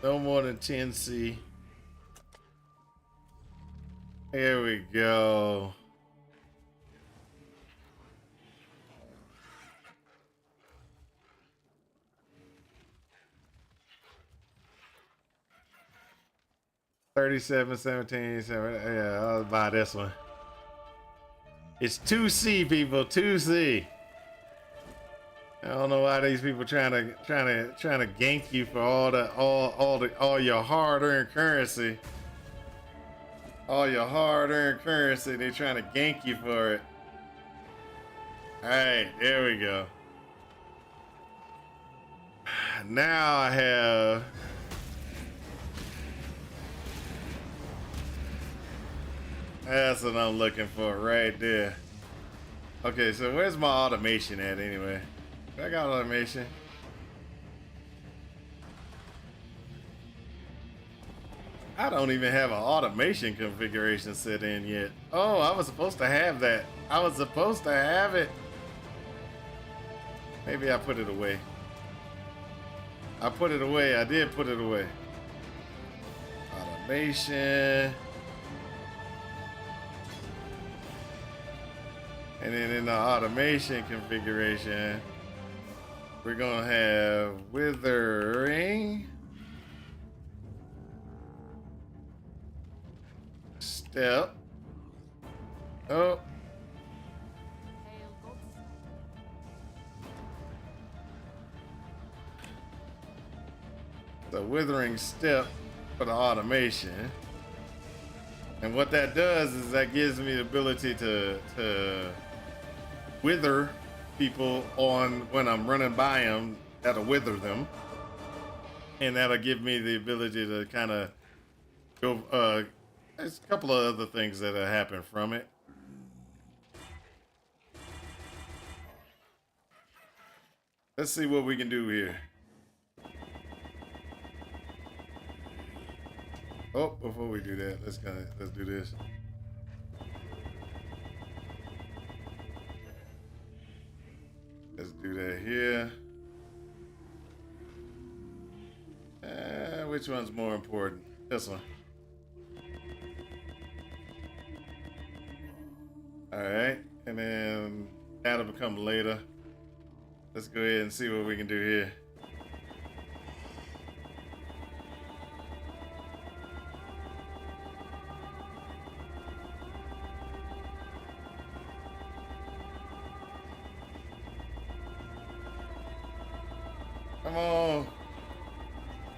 No more than 10C. Here we go. $37, $17, yeah, I'll buy this one. It's 2C, people, 2C. I don't know why these people trying to gank you for all your hard-earned currency. All your hard-earned currency, they trying to gank you for it. All right, there we go. Now I have. That's what I'm looking for right there. Okay, so where's my automation at anyway? I got automation. I don't even have an automation configuration set in yet. Oh, I was supposed to have that. I was supposed to have it. Maybe I put it away. I put it away. I did put it away. Automation. And then in the automation configuration, we're gonna have withering, step. Oh. The withering step for the automation. And what that does is that gives me the ability to wither people on when I'm running by them. That'll wither them, and that'll give me the ability to kind of go. There's a couple of other things that happen from it. Let's see what we can do here. Oh, before we do that, let's do this. Let's do that here. Which one's more important? This one. All right, and then that'll become later. Let's go ahead and see what we can do here. Come on.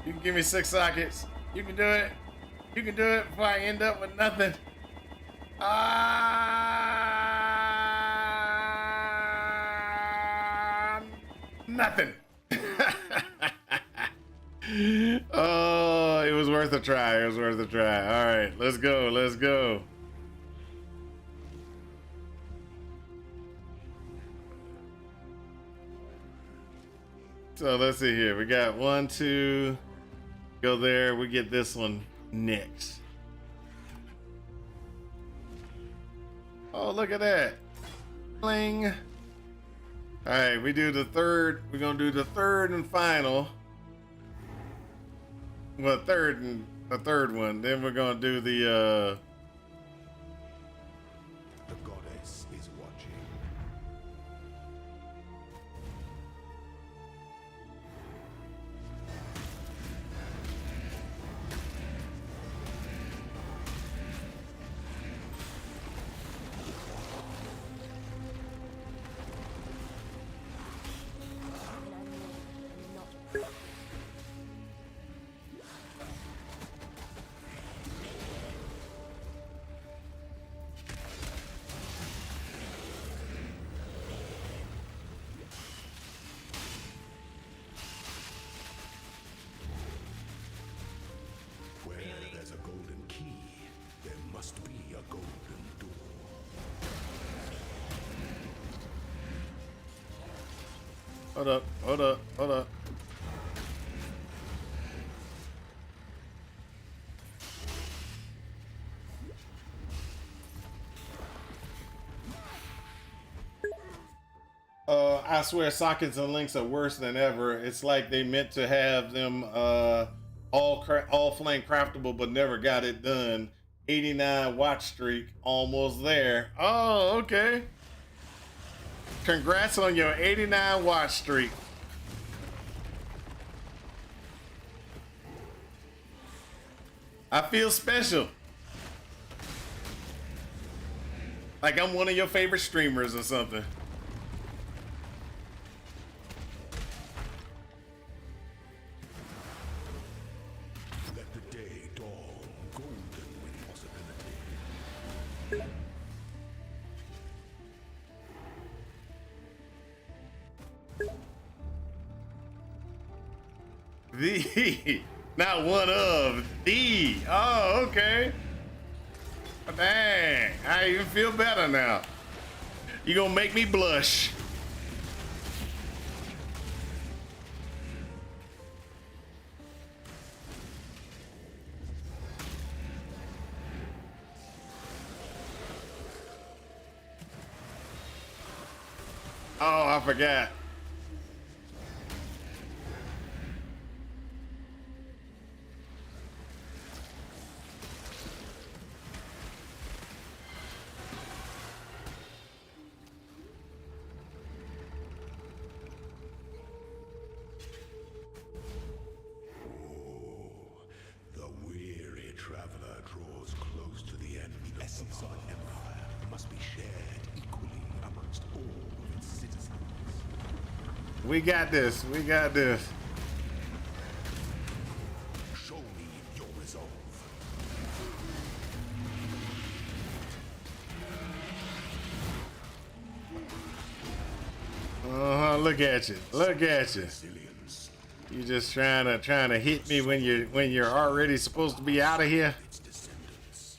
You can give me 6 sockets. You can do it. You can do it before I end up with nothing. Ah! Nothing. Oh, it was worth a try. It was worth a try. All right, let's go. Let's go. So let's see here. We got 1, 2. Go there. We get this one next. Oh, look at that. Bling. All right, we do the third. We're going to do the third and final. Well, the third one. Then we're going to do the The goddess is watching. When I'm near you, I'm not present. Where there's a golden key, there must be a golden door. hold up, hold up, hold up. I swear sockets and links are worse than ever. It's like they meant to have them all flame craftable, but never got it done. 89 watch streak, almost there. Oh, okay. Congrats on your 89 watch streak. I feel special. Like I'm one of your favorite streamers or something. Let the day dawn, golden with possibility. The, not one of, the. Oh, okay. Dang, I even feel better now. You gonna make me blush. Oh, I forgot. The weary traveler draws close to the end. The essence of an empire must be shared equally amongst all of its citizens. We got this. We got this. Show me your resolve. Look at you. Look at you. Resilience. You just trying to hit me when you're already supposed to be out of here. Its descendants.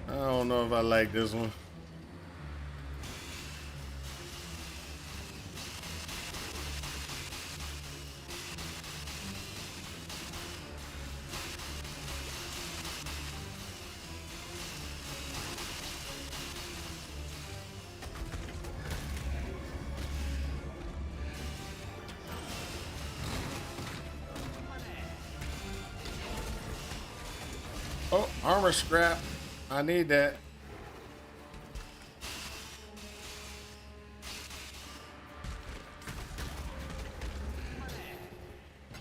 I don't know if I like this one. Oh, armor scrap. I need that.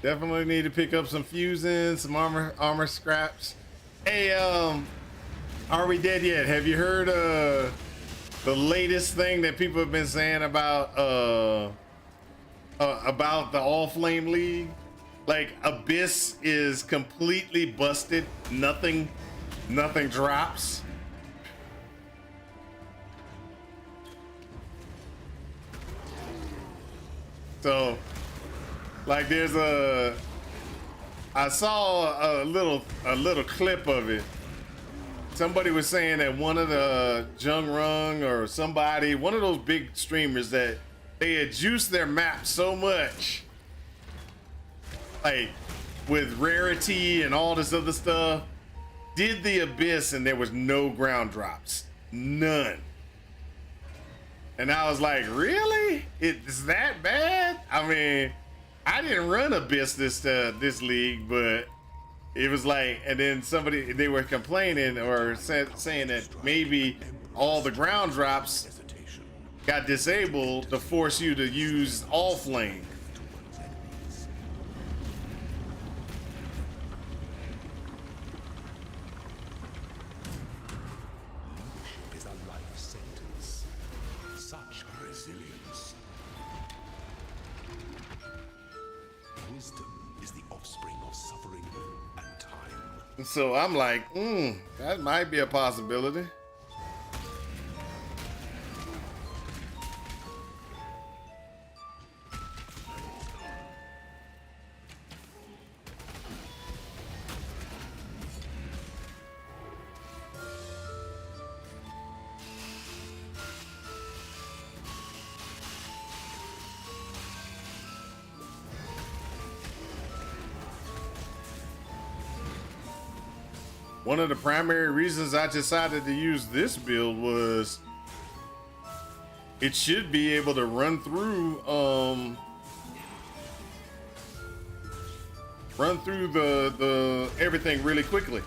Definitely need to pick up some fusions, some armor scraps. Hey, are we dead yet? Have you heard the latest thing that people have been saying about the All Flame League? Like Abyss is completely busted. Nothing drops. So, like, I saw a little clip of it. Somebody was saying that one of the Jung Rung or somebody, one of those big streamers, that they had juiced their map so much, like with rarity and all this other stuff, did the Abyss and there was no ground drops, none. And I was like, really? It's that bad? I mean, I didn't run Abyss this league, but it was like, and then they were complaining or saying that maybe all the ground drops got disabled to force you to use All Flame. Is a life sentence. Such resilience. Wisdom is the offspring of suffering and time. So I'm like, that might be a possibility. One of the primary reasons I decided to use this build was it should be able to run through the everything really quickly.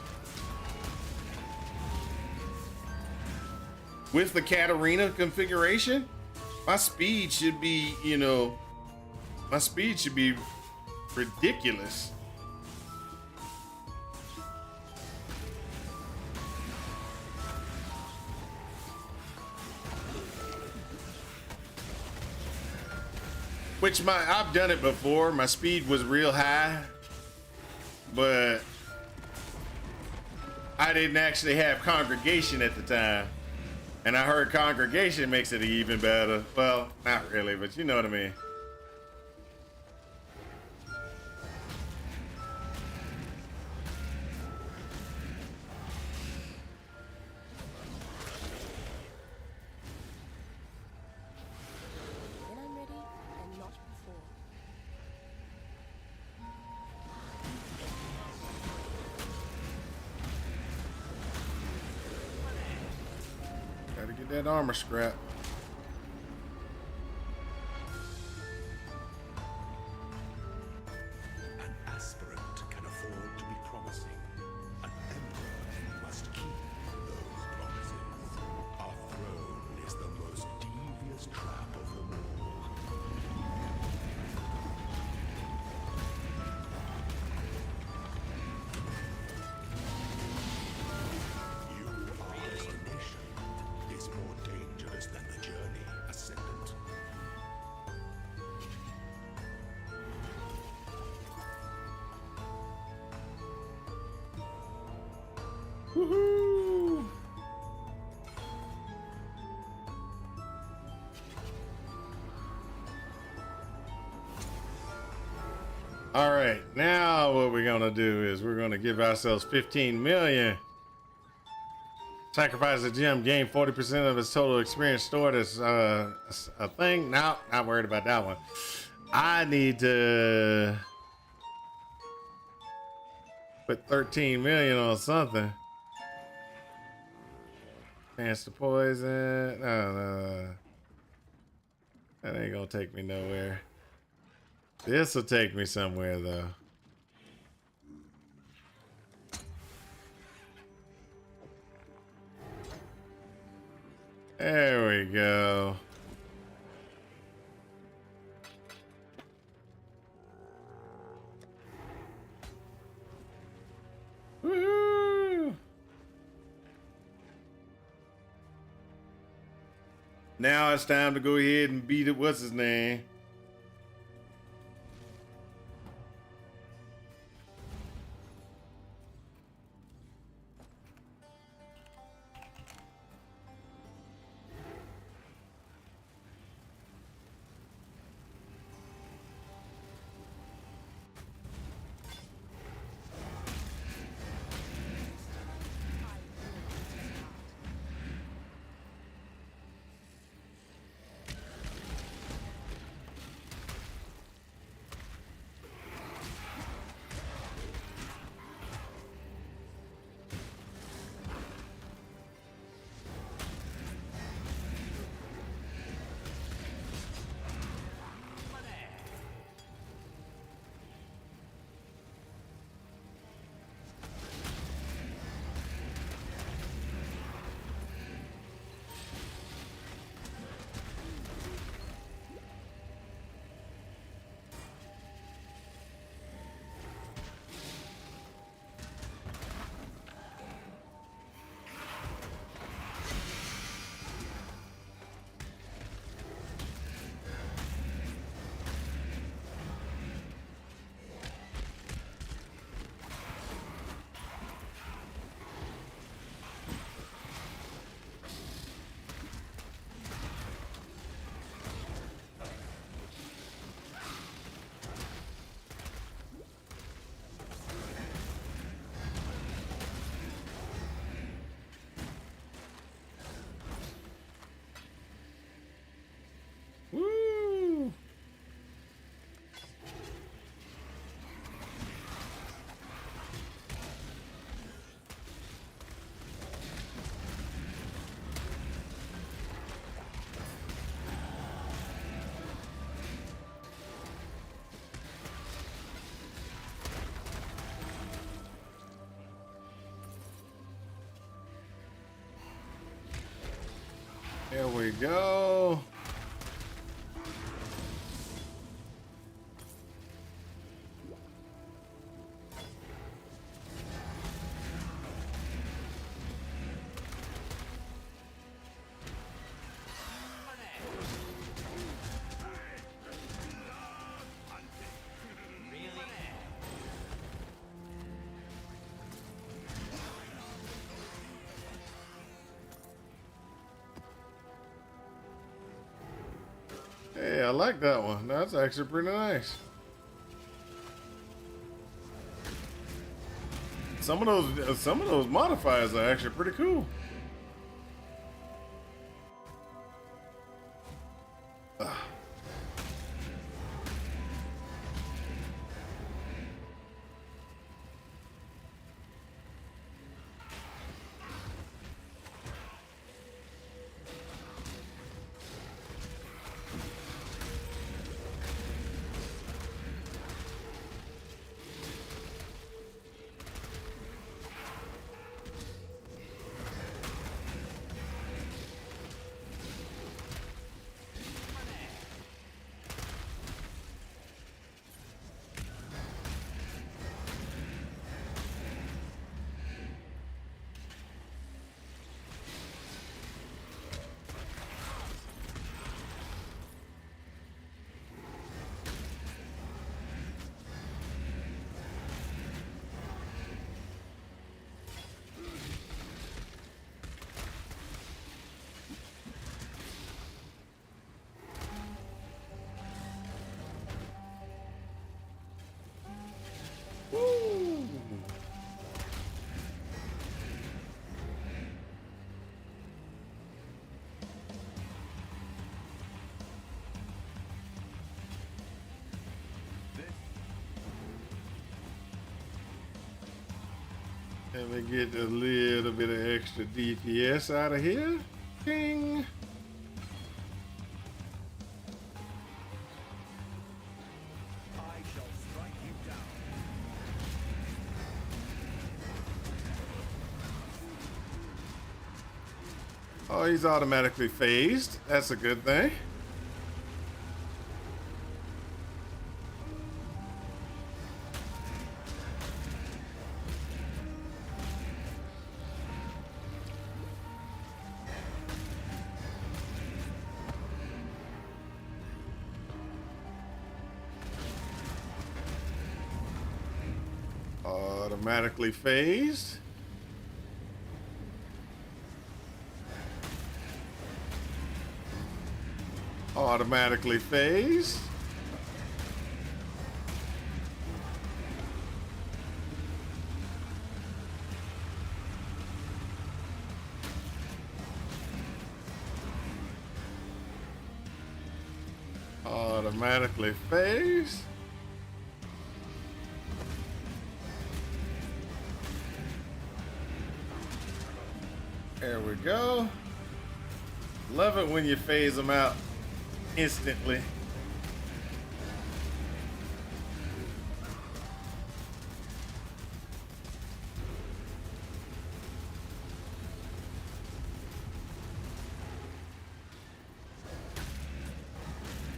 With the Katarina configuration, my speed should be, ridiculous. Which I've done it before. My speed was real high, but I didn't actually have congregation at the time. And I heard congregation makes it even better. Well, not really, but you know what I mean. When I'm ready, and not before. Gotta get that armor scrap. An aspirant can afford to be promising. An emperor must keep those promises. Our throne is the most devious trap of them all. Your destination is more dangerous than the journey, Ascendant. Woohoo! All right, now what we're gonna do is we're gonna give ourselves 15 million. Sacrifice a gem, gain 40% of its total experience stored as a thing. No, not worried about that one. I need to put 13 million on something. Chance to poison. No. That ain't gonna take me nowhere. This will take me somewhere though. There we go. Woohoo! Now it's time to go ahead and beat it. What's his name? Woo! There we go. Really? Hey, I like that one. That's actually pretty nice. Some of those modifiers are actually pretty cool. Woo! Let me get a little bit of extra DPS out of here. Ding. I shall strike you down. Oh, he's automatically phased. That's a good thing. Automatically phased. Automatically phased. Automatically phased. There we go. Love it when you phase them out instantly.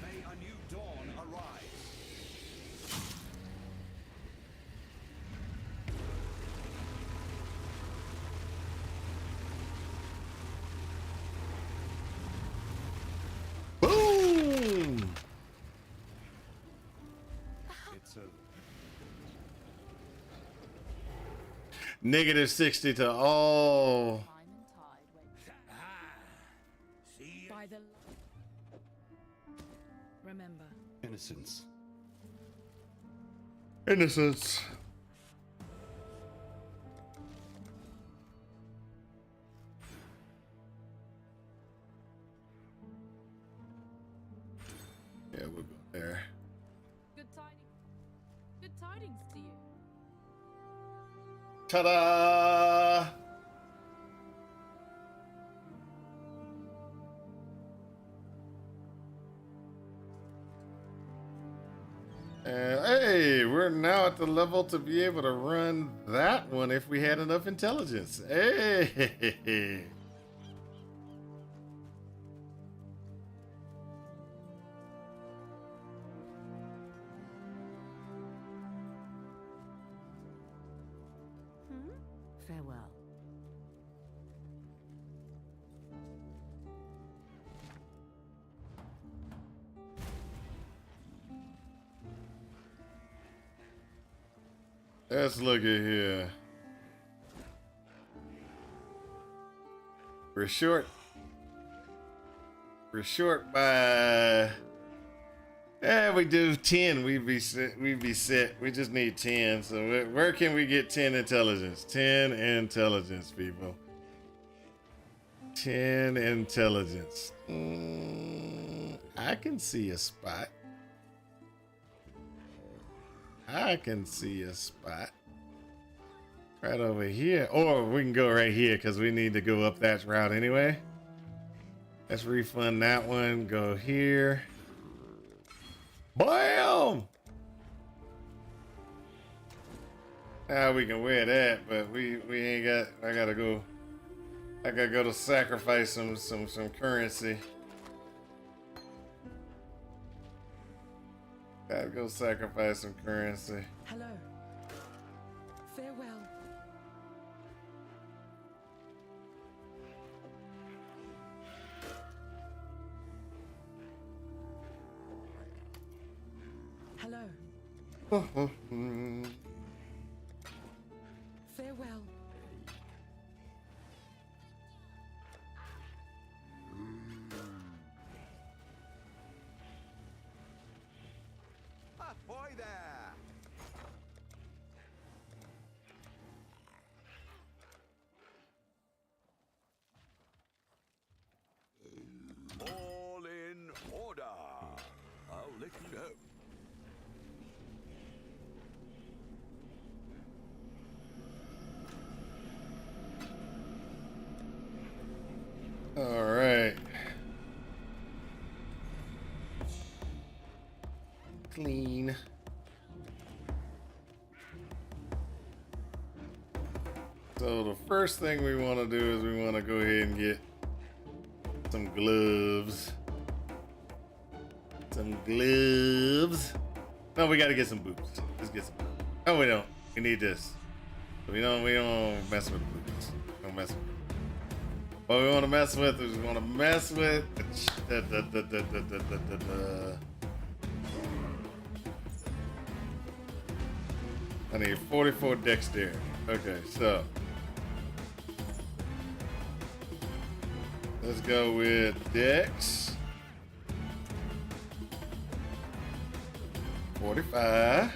May a new dawn arise. Boom! It's a Negative 60 to all. Time and tide wait. By the remember, innocence. Innocence. Yeah, we'll go there. Good tidings to you. Ta-da! And hey, we're now at the level to be able to run that one if we had enough intelligence. Hey! Farewell. Let's look at here. We're short. We're short by. Yeah, we do 10. We'd be set. We just need 10. So where can we get 10 intelligence? 10 intelligence, people. 10 intelligence. I can see a spot. I can see a spot. Right over here. Or we can go right here because we need to go up that route anyway. Let's refund that one. Go here. Bam! Now we can wear that, but we ain't got. I gotta go to sacrifice some currency. Gotta go sacrifice some currency. Hello. Farewell. Hello. Farewell. Ahoy there! All in order. I'll let you know. All right. Clean. So the first thing we want to do is we want to go ahead and get some gloves. Some gloves. No, we got to get some boots. Let's get some boots. No, we don't. We need this. We don't mess with the boots. We don't mess with them. What we want to mess with is we want to mess with I need 44 dexterity. Okay, so let's go with dex. 45.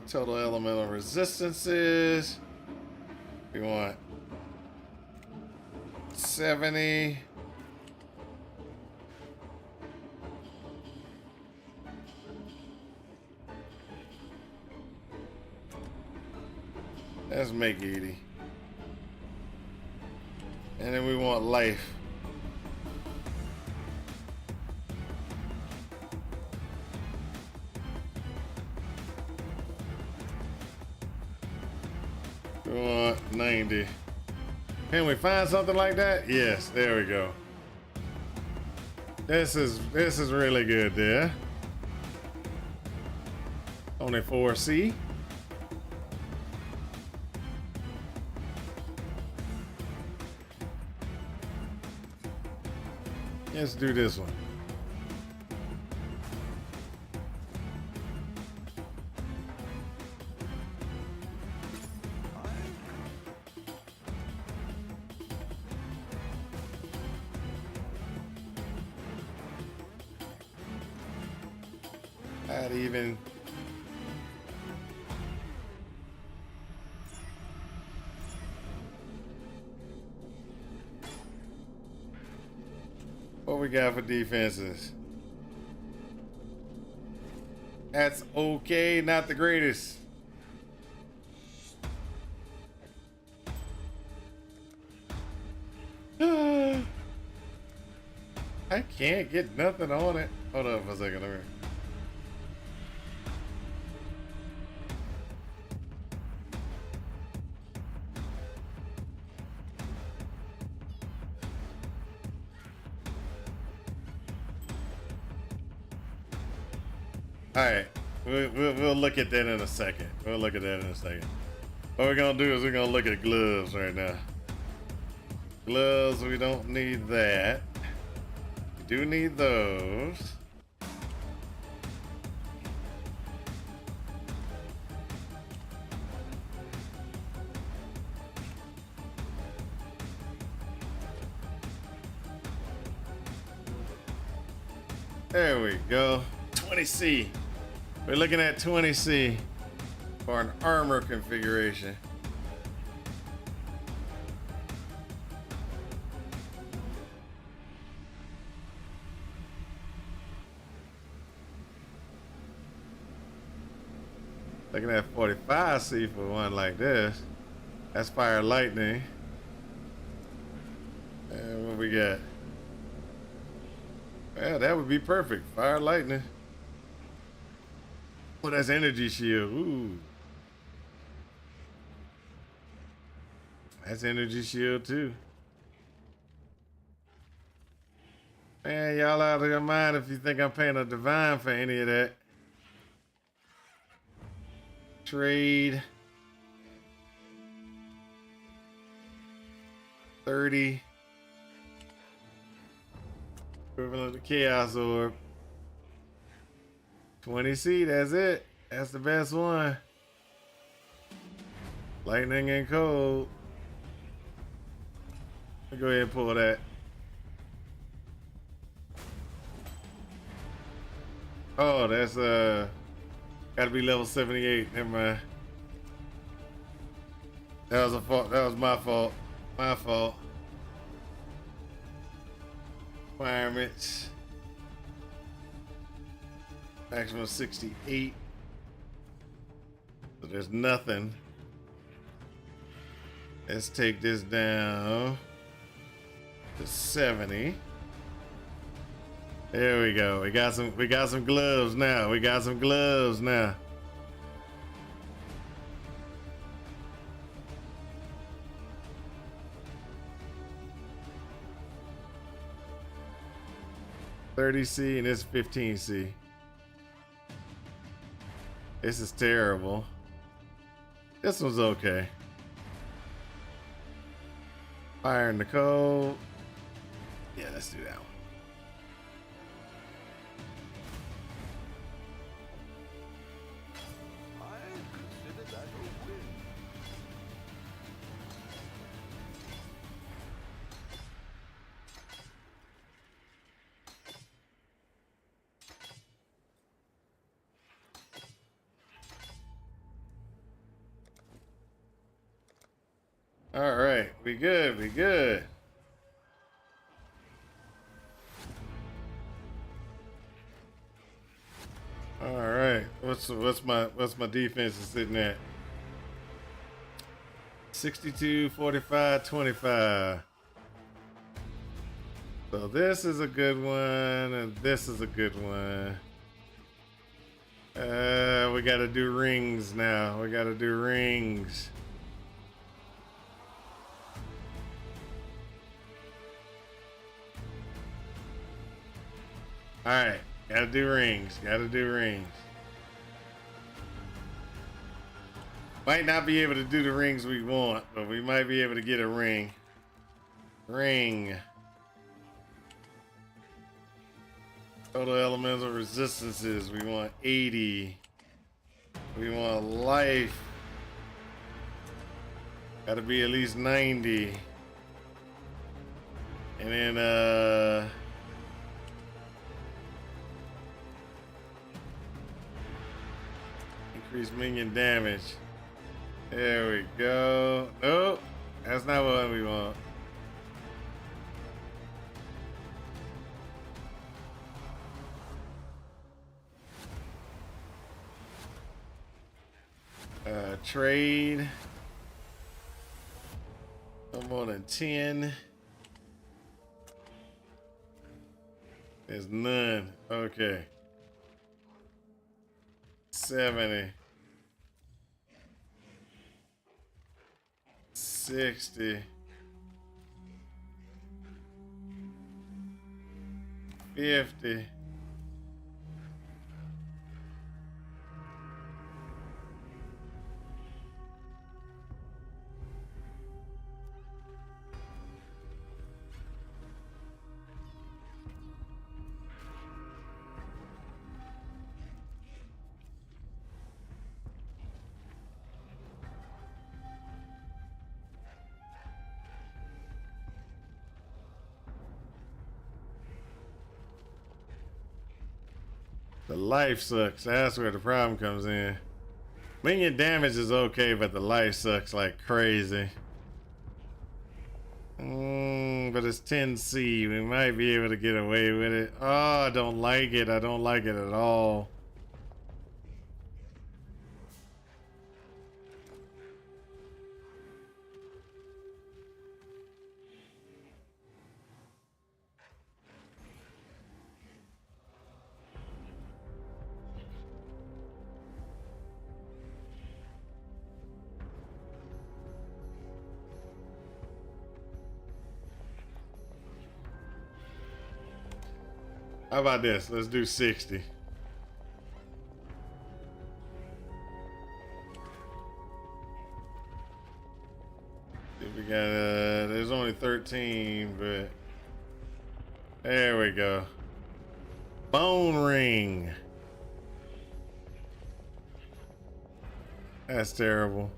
Total elemental resistances. We want 70. Let's make 80. And then we want life. We want 90. Can we find something like that? Yes, there we go. This is really good there. Only 4C. Let's do this one. Not even. What we got for defenses? That's okay, not the greatest. I can't get nothing on it. Hold on for a second. Let me. All right, we'll look at that in a second. We'll look at that in a second. What we're gonna do is we're gonna look at gloves right now. Gloves, we don't need that. We do need those. There we go. 20C. We're looking at 20C for an armor configuration. Looking at 45C for one like this. That's fire lightning. And what we got? Yeah, that would be perfect. Fire lightning. Oh, that's energy shield. Ooh. That's energy shield too. Man, y'all out of your mind if you think I'm paying a divine for any of that. Trade. 30. Equivalent to Chaos Orb. 20C, that's it. That's the best one. Lightning and cold. Let me go ahead and pull that. Oh, that's gotta be level 78. Never mind. That was a fault. That was my fault. My fault. Requirements. Maximum 68. So there's nothing. Let's take this down to 70. There we go. We got some gloves now. We got some gloves now. $30C and it's 15C. This is terrible. This one's okay. Fire in the cold. Yeah, let's do that one. right, we good, we good. All right, what's my defense is sitting at? 62, 45, 25. So this is a good one, and this is a good one. We gotta do rings now. We gotta do rings. All right, gotta do rings. Gotta do rings. Might not be able to do the rings we want, but we might be able to get a ring. Ring. Total elemental resistances. We want 80. We want life. Gotta be at least 90. And then increase minion damage. There we go. Nope, that's not what we want. Trade. No more than 10. There's none. Okay. 70. 60. 50. The life sucks. That's where the problem comes in. Minion damage is okay, but the life sucks like crazy. But it's 10C. We might be able to get away with it. Oh, I don't like it. I don't like it at all. How about this? Let's do 60. We got there's only 13, but there we go. Bone ring. That's terrible.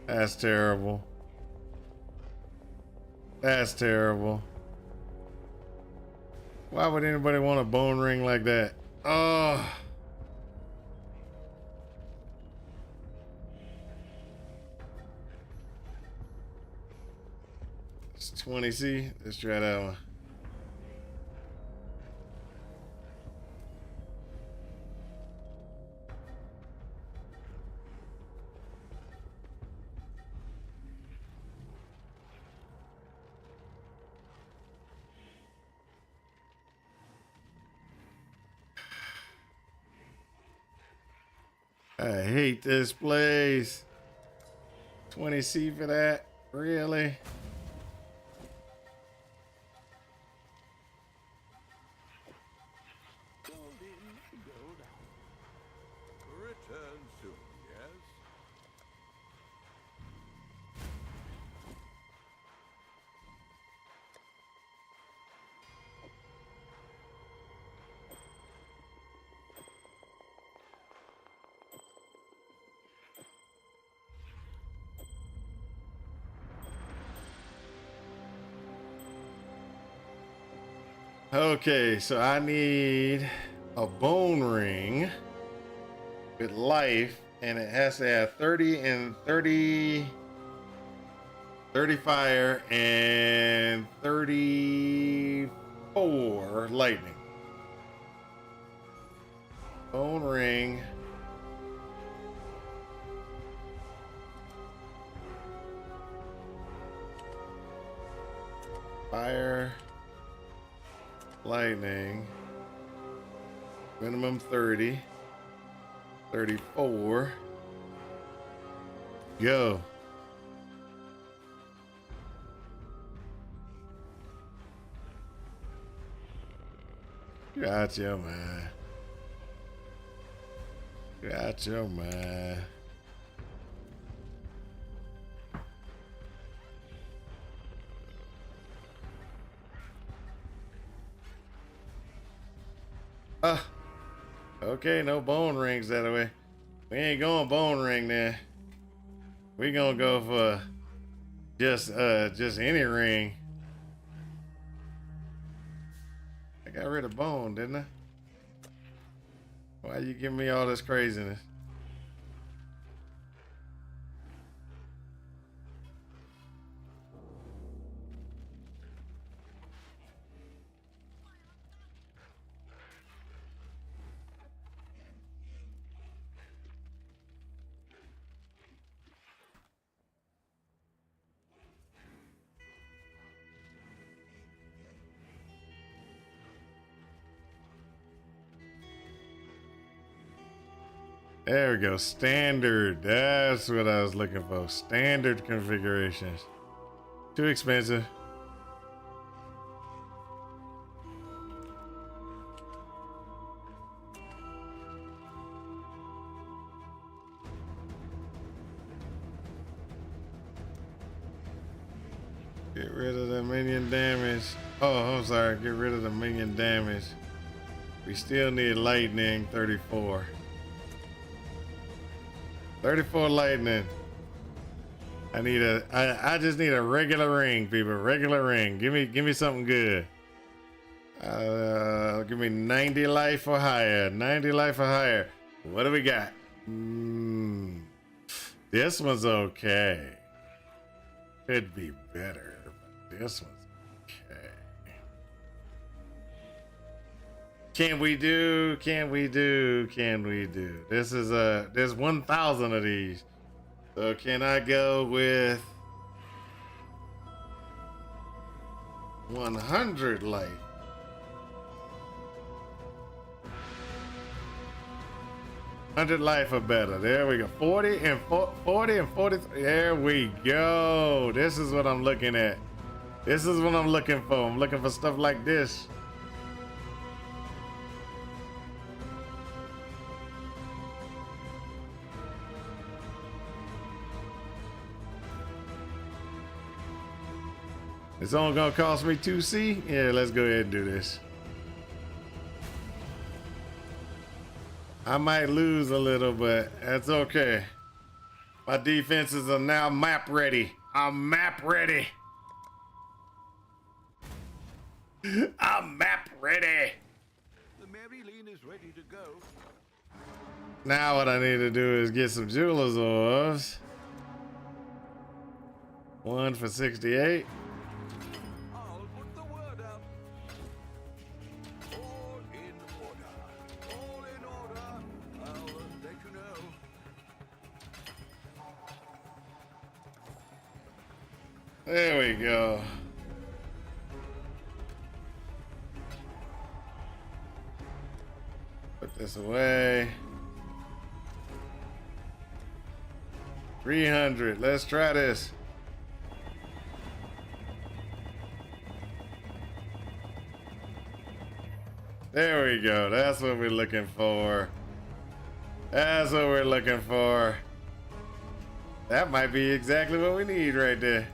That's terrible. That's terrible. Why would anybody want a bone ring like that? Oh. It's 20C. Let's try that one. I hate this place. 20C for that? Really? Return soon, yes? Okay, so I need a bone ring with life, and it has to have 30 and 30, 30 fire and 34 lightning. Bone ring. Fire. Lightning. Minimum 30. 34. Go. Gotcha, man. Gotcha, man. Okay, no bone rings that way. We ain't going bone ring then. We gonna go for just any ring. I got rid of bone, didn't I? Why you giving me all this craziness? There we go. Standard. That's what I was looking for. Standard configurations. Too expensive. Get rid of the minion damage. Oh, I'm sorry. Get rid of the minion damage. We still need lightning 34. 34 lightning. I just need a regular ring, people. Regular ring. Give me something good. Give me 90 life or higher. 90 life or higher. What do we got? This one's okay. Could be better, but this one's okay. Can we do? This is there's 1,000 of these. So can I go with 100 life? $100 life or better. There we go. 40 and 43. There we go. This is what I'm looking at. This is what I'm looking for. I'm looking for stuff like this. It's only gonna cost me 2C? Yeah, let's go ahead and do this. I might lose a little, but that's okay. My defenses are now map ready. I'm map ready. I'm map ready. The Marilyn is ready to go. Now what I need to do is get some jeweler's orbs. One for 68. I'll put the word out. All in order. All in order. I'll let you know. There we go. Put this away. 300. Let's try this. There we go. That's what we're looking for. That's what we're looking for. That might be exactly what we need right there.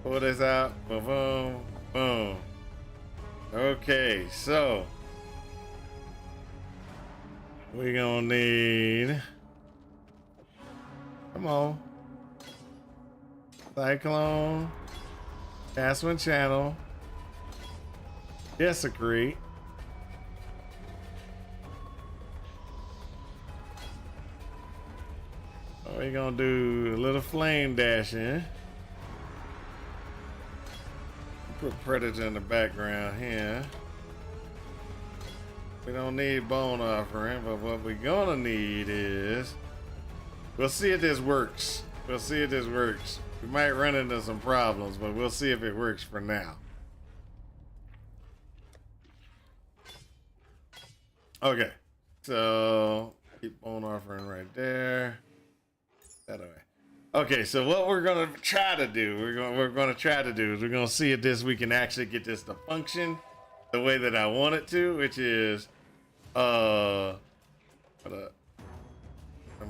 Pull this out. Boom, boom, boom. Okay, so we're gonna need, come on, Cyclone, Caswin Channel, Desecrate, we're gonna do a little flame dashing. Put Predator in the background here. We don't need bone offering, but what we're gonna need is, we'll see if this works. We'll see if this works. We might run into some problems, but we'll see if it works for now. Okay, so keep bone offering right there. That way. Okay, so what we're gonna try to do, we're gonna see if we can actually get this to function the way that I want it to, which is, am I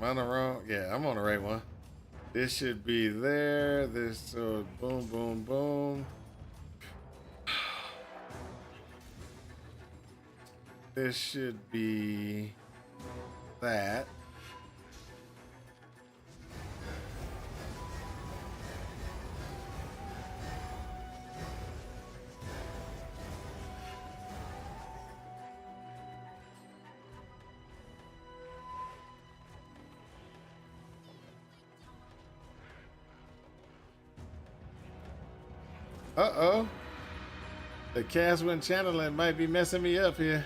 on the wrong? Yeah, I'm on the right one. This should be there. This, so boom, boom, boom. This should be that. Uh-oh. The Caswin channeling might be messing me up here.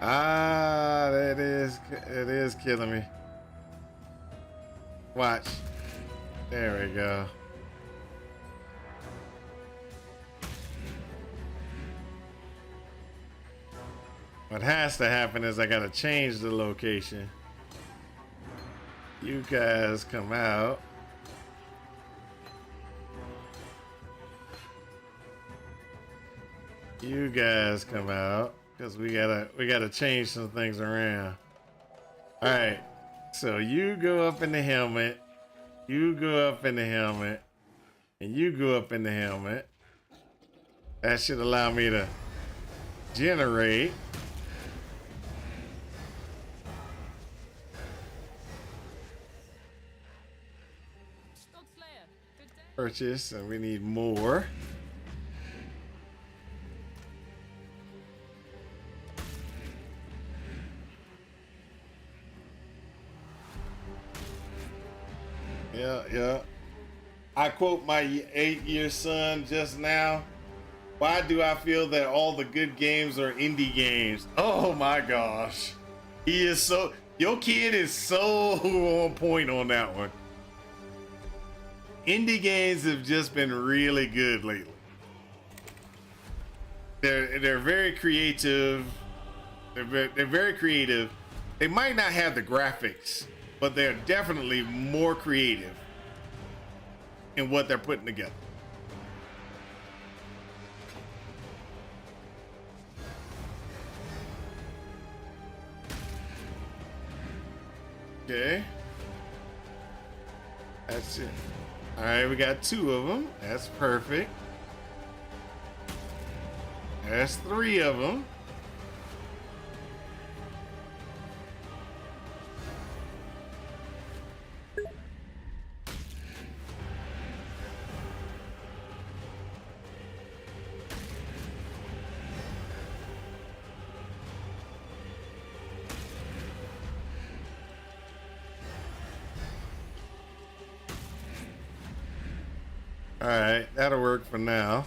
Ah, it is killing me. Watch. There we go. What has to happen is I gotta change the location. You guys come out. You guys come out. Because we gotta change some things around. Alright. So you go up in the helmet. You go up in the helmet. And you go up in the helmet. That should allow me to generate. Slog Slayer, good day. Purchase, and we need more. Yeah. I quote my 8-year son just now. Why do I feel that all the good games are indie games? Oh my gosh. Your kid is so on point on that one. Indie games have just been really good lately. They're very creative. They're very creative. They might not have the graphics, but they're definitely more creative in what they're putting together. Okay. That's it. All right, we got 2 of them. That's perfect. That's 3 of them. All right, that'll work for now.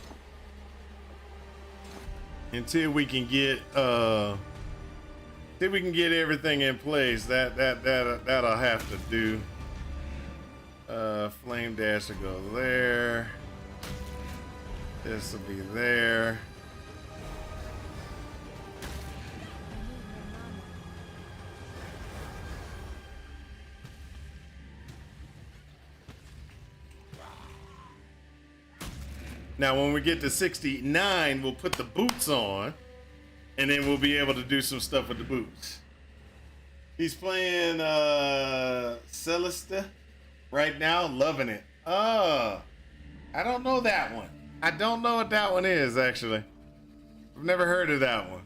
Until we can get everything in place, that'll have to do. Flame dash will go there. This will be there. Now, when we get to 69, we'll put the boots on, and then we'll be able to do some stuff with the boots. He's playing Celeste right now, loving it. I don't know that one. I don't know what that one is, actually. I've never heard of that one.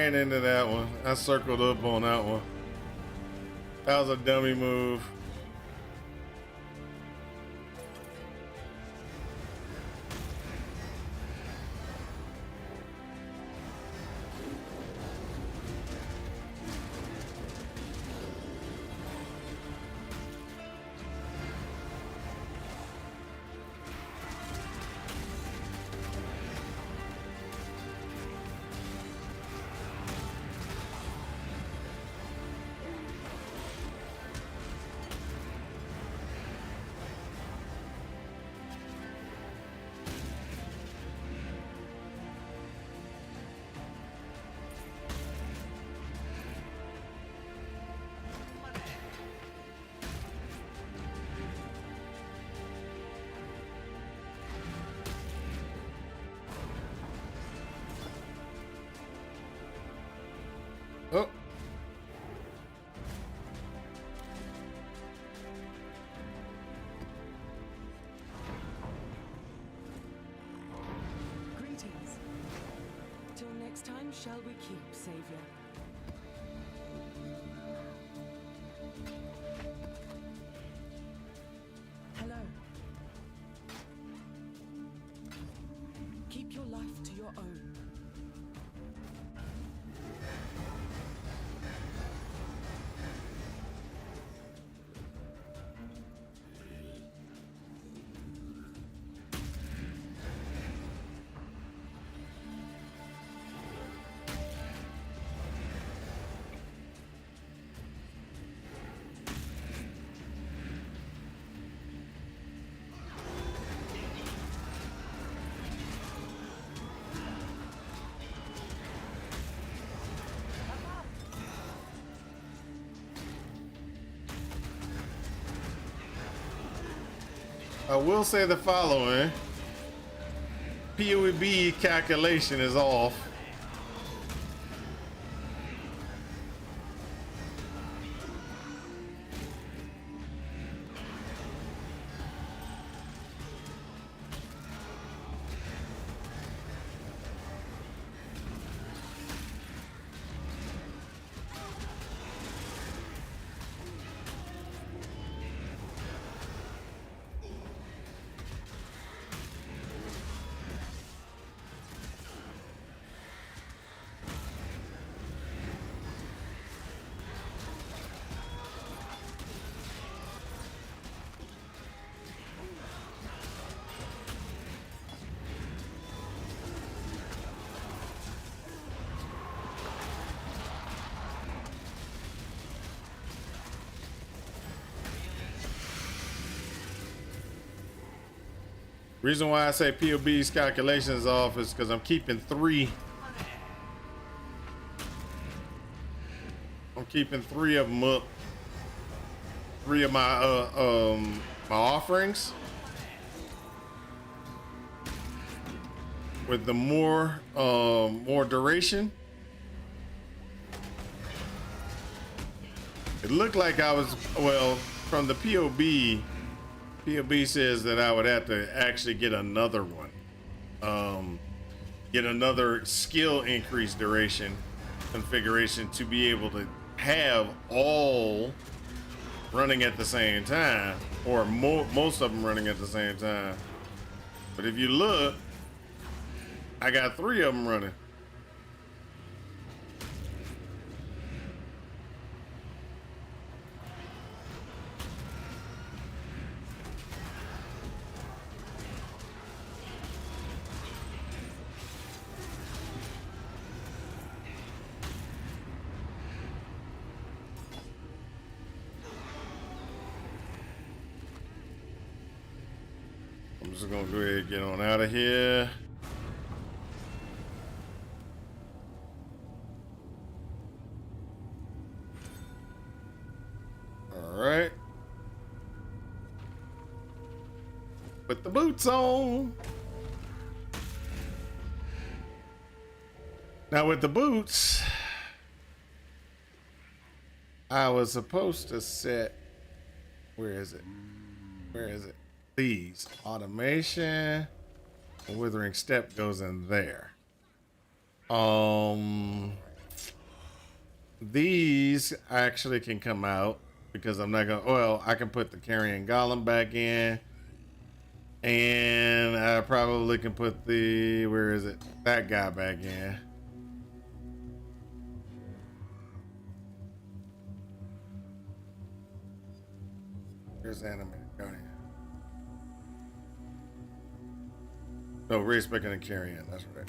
ran into that one. I circled up on that one. That was a dummy move. Oh. Greetings. Till next time, shall we keep, Savior? Hello. Keep your life to your own. I will say the following. POB calculation is off. Reason why I say POB's calculations off is because I'm keeping three. I'm keeping three of them up. Three of my my offerings. With the more duration. It looked like I was, well, from the POB says that I would have to actually get another one. Get another skill increase duration configuration to be able to have all running at the same time, or most of them running at the same time. But if you look, I got three of them running. I'm just gonna go ahead and get on out of here. All right. Put the boots on. Now with the boots, I was supposed to set, where is it? Where is it? These automation, the withering step goes in there. these actually can come out because I'm not gonna. Well, I can put the carrying golem back in, and I probably can put the where is it? That guy back in. Here's animated guardian. No, race back in the carrying. That's right.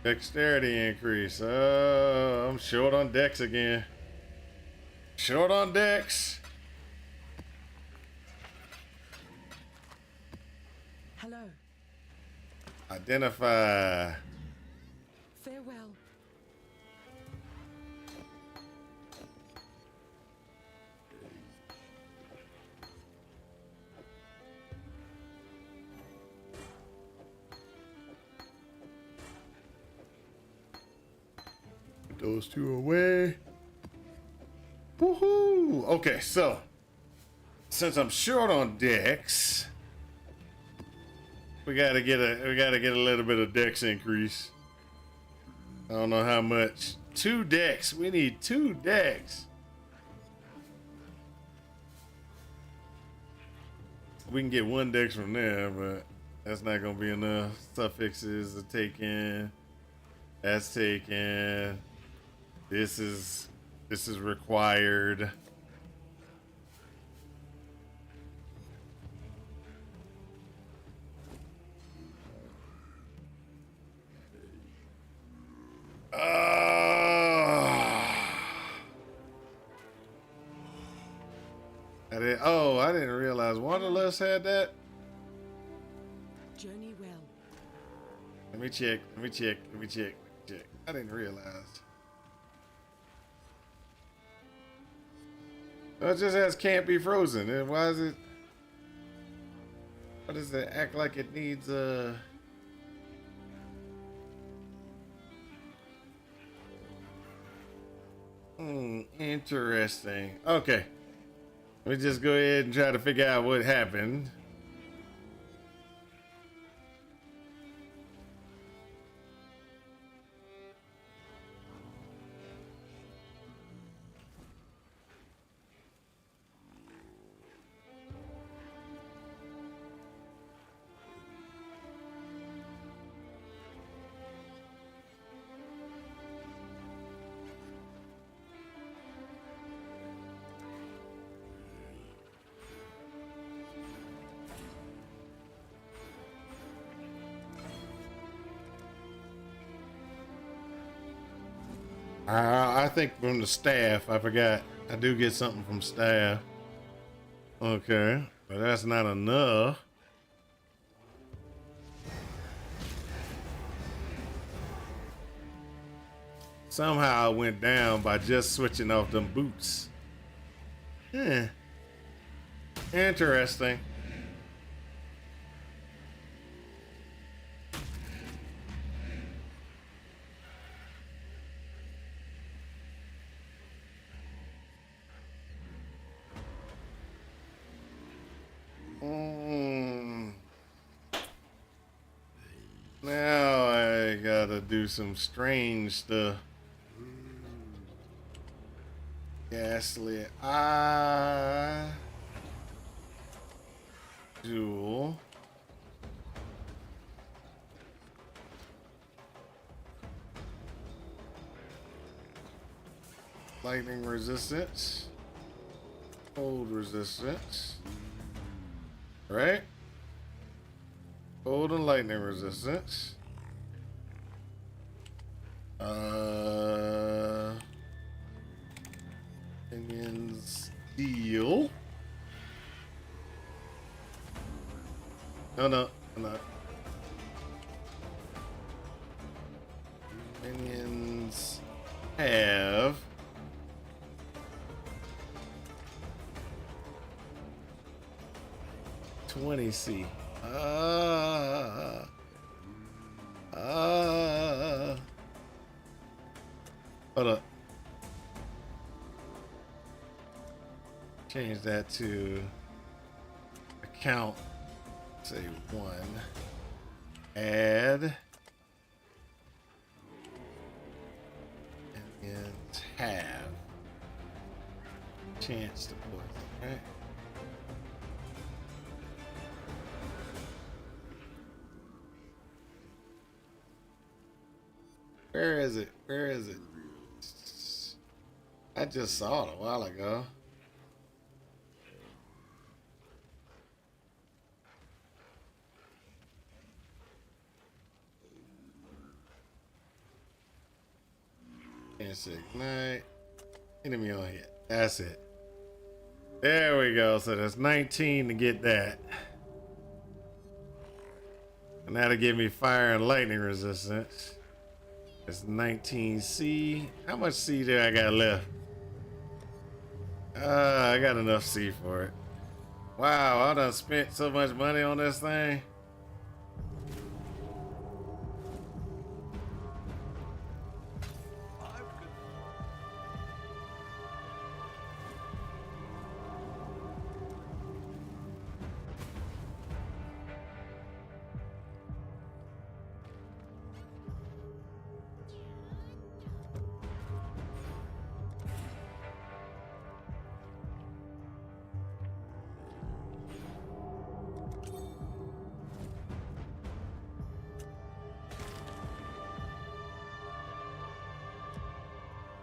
Dexterity increase. I'm short on dex again. Short on dex. Hello. Identify. Farewell. Put those two away. Woohoo! Okay, so since I'm short on dex, we gotta get a little bit of dex increase. I don't know how much. 2 dex. We need 2 dex. We can get 1 dex from there, but that's not gonna be enough. Suffixes are taken. That's taken. This is required. I didn't realize Wanderlust had that. Journey well. Let me check. I didn't realize. It just has can't be frozen. And why is it? Why does it act like it needs a? Interesting. Okay. Let me just go ahead and try to figure out what happened. I think from the staff, I forgot. I do get something from staff. Okay, but that's not enough. Somehow I went down by just switching off them boots. Interesting. Now I gotta do some strange stuff. Ghastly eye. Jewel. Lightning resistance. Cold resistance. Right? Cold and lightning resistance. Minions deal. No. Minions have 20C. Hold up. Change that to account. Say 1. Add. And have. Chance to poison, right? Where is it? Where is it? I just saw it a while ago. Chance to ignite. Enemy on hit. That's it. There we go. So that's 19 to get that. And that'll give me fire and lightning resistance. It's 19C. How much C do I got left? I got enough C for it. Wow, I done spent so much money on this thing.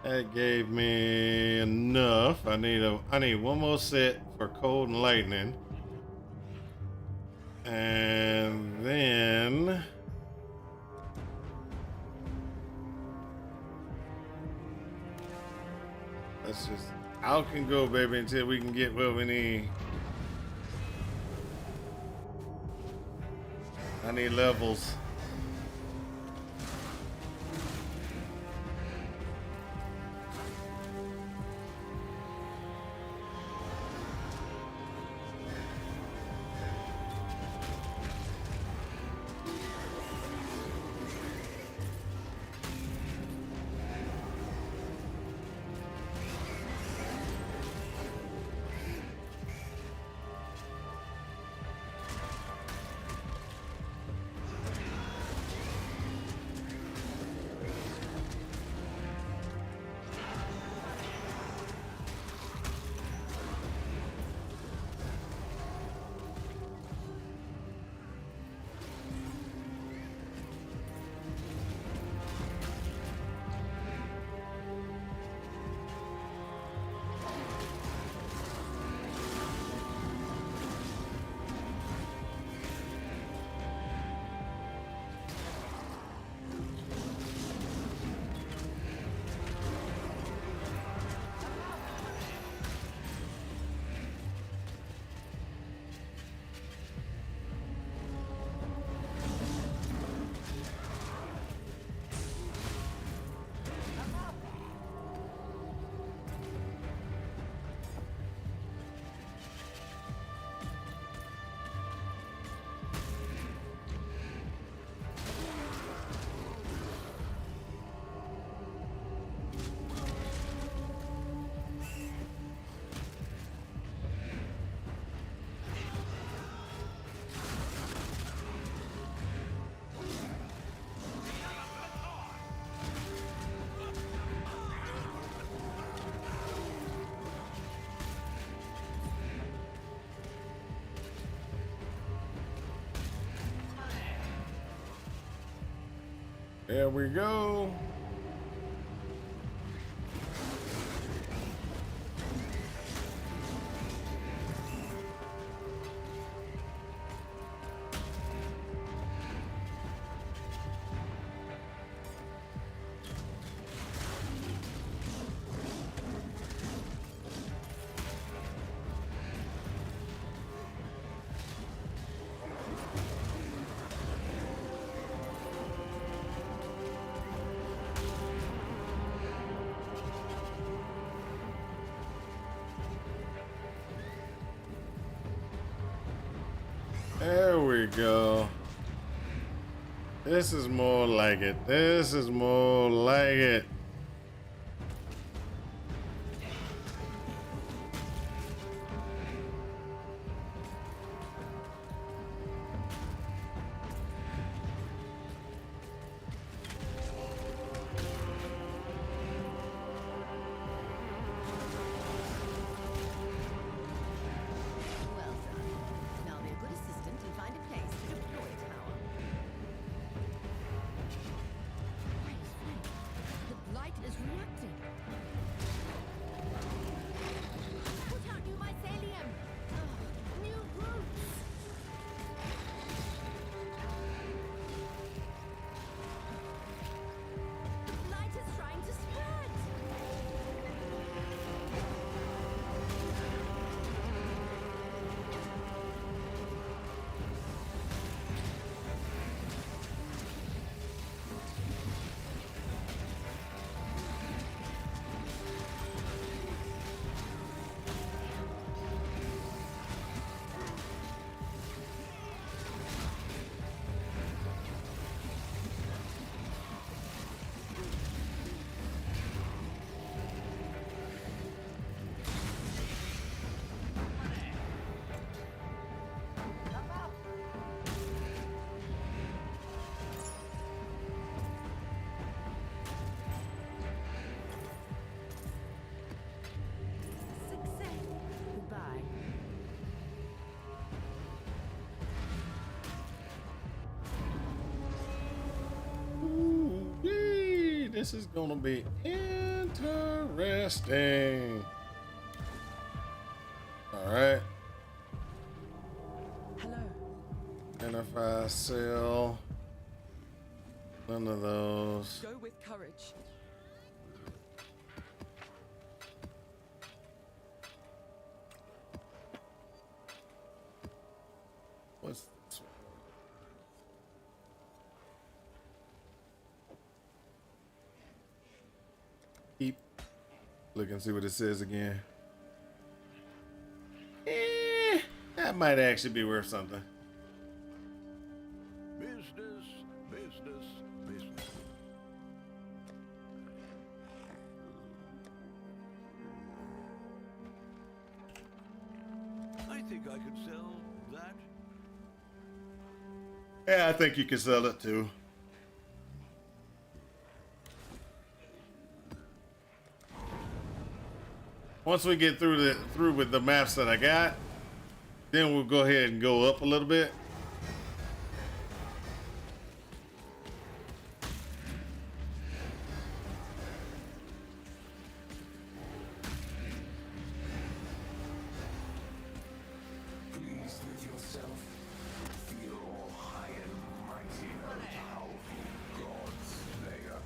That gave me enough. I need one more set for cold and lightning. And then let's just out can go, baby, until we can get what we need. I need levels. There we go. we go. This is more like it. This is more like it. Well done. Now be a good assistant and find a place to deploy a tower. Wait, wait. The blight is reacting. Put out new mycelium. New roots. The blight is trying to spread. Success. Goodbye. Ooh-wee, this is gonna be interesting. All right. Hello. Identify cell. None of those. Go with courage. What's this one? Keep looking, see what it says again. That might actually be worth something. Business, business, business. I think I could sell that. Yeah, I think you can sell it too. Once we get through with the maps that I got, then we'll go ahead and go up a little bit. Pleased with yourself. Feel all high and mighty and powerful, God Slayer.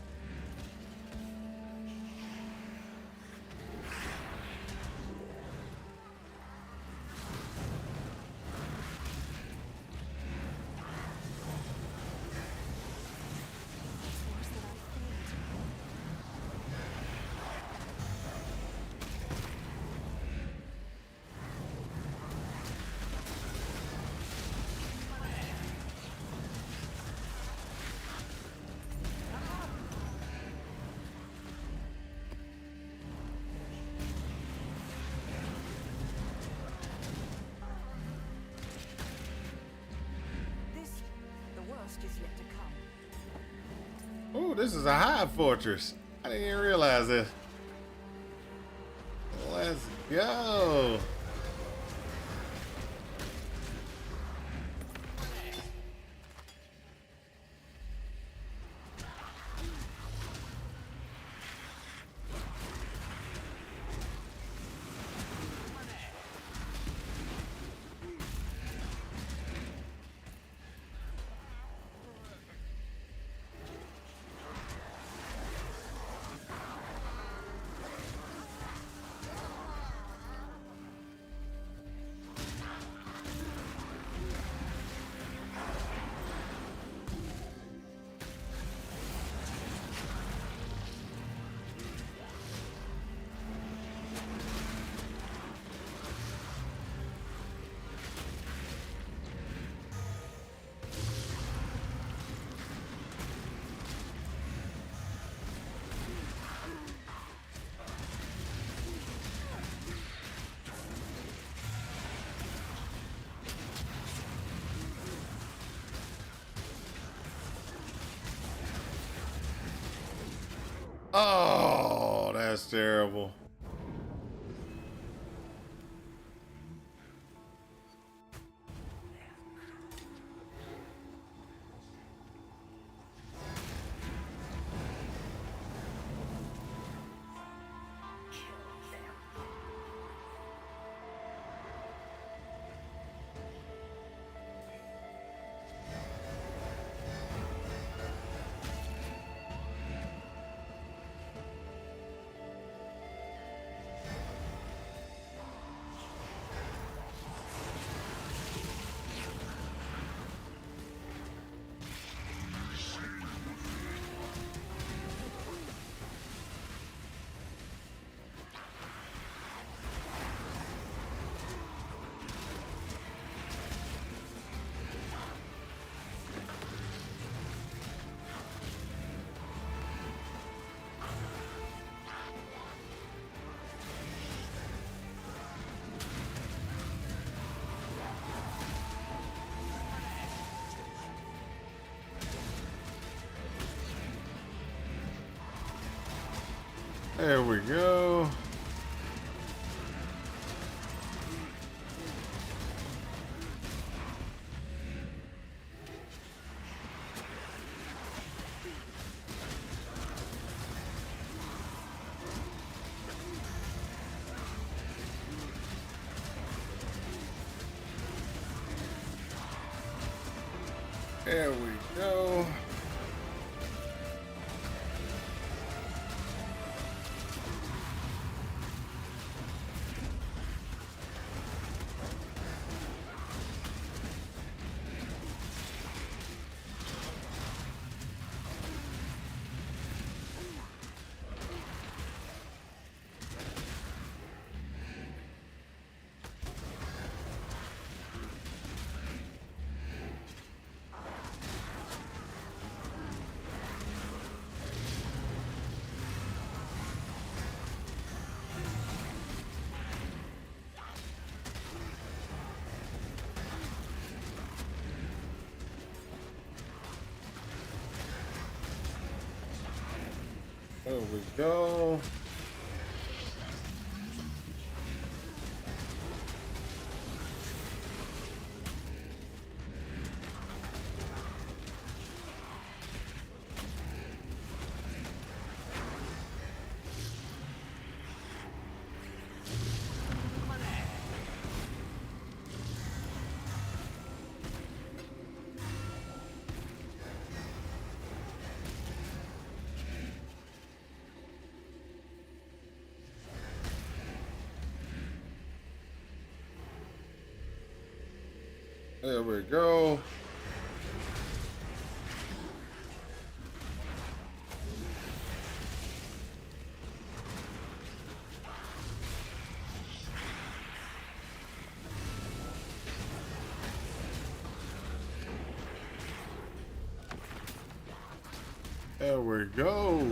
The worst is yet to come. Oh, this is a hive fortress. I didn't even realize this. Let's go. Oh, that's terrible. There we go. There we go. There we go. There we go. There we go.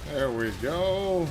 There we go.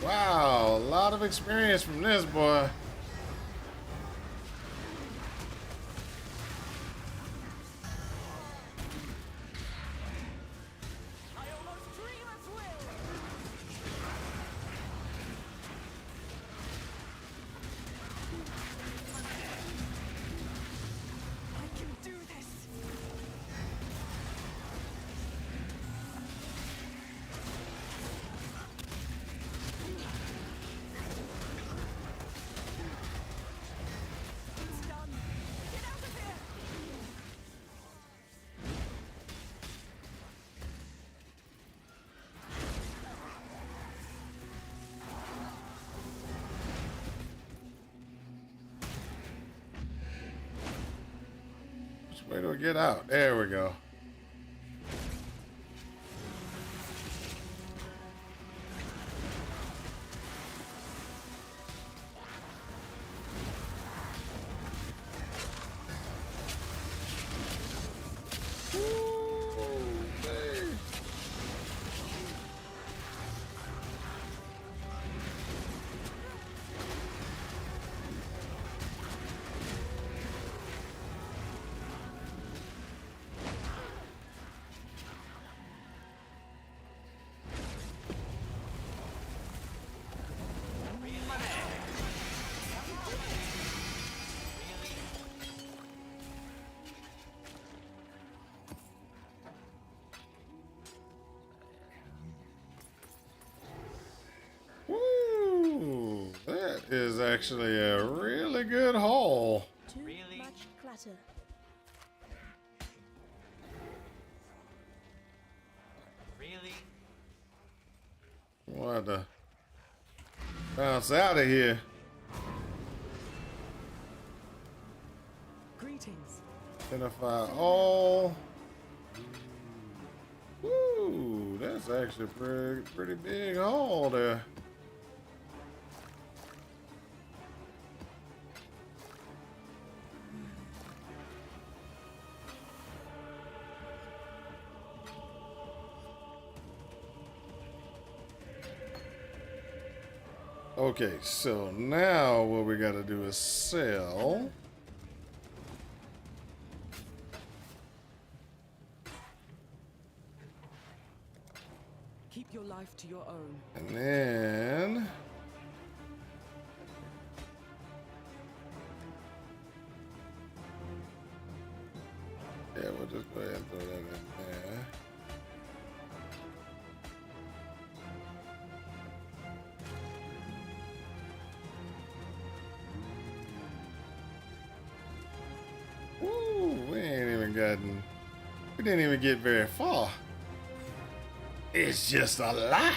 Wow, a lot of experience from this boy. Which way do we get out? There we go. Woo! That is actually a really good haul. Too Really? much clutter. Really? What to bounce out of here. Greetings. Identify all. Woo! That's actually a pretty big haul there. Okay, so now what we got to do is sell. Keep your life to your own. And then yeah, we'll just go ahead and throw that in there. Woo, we didn't even get very far. It's just a lot.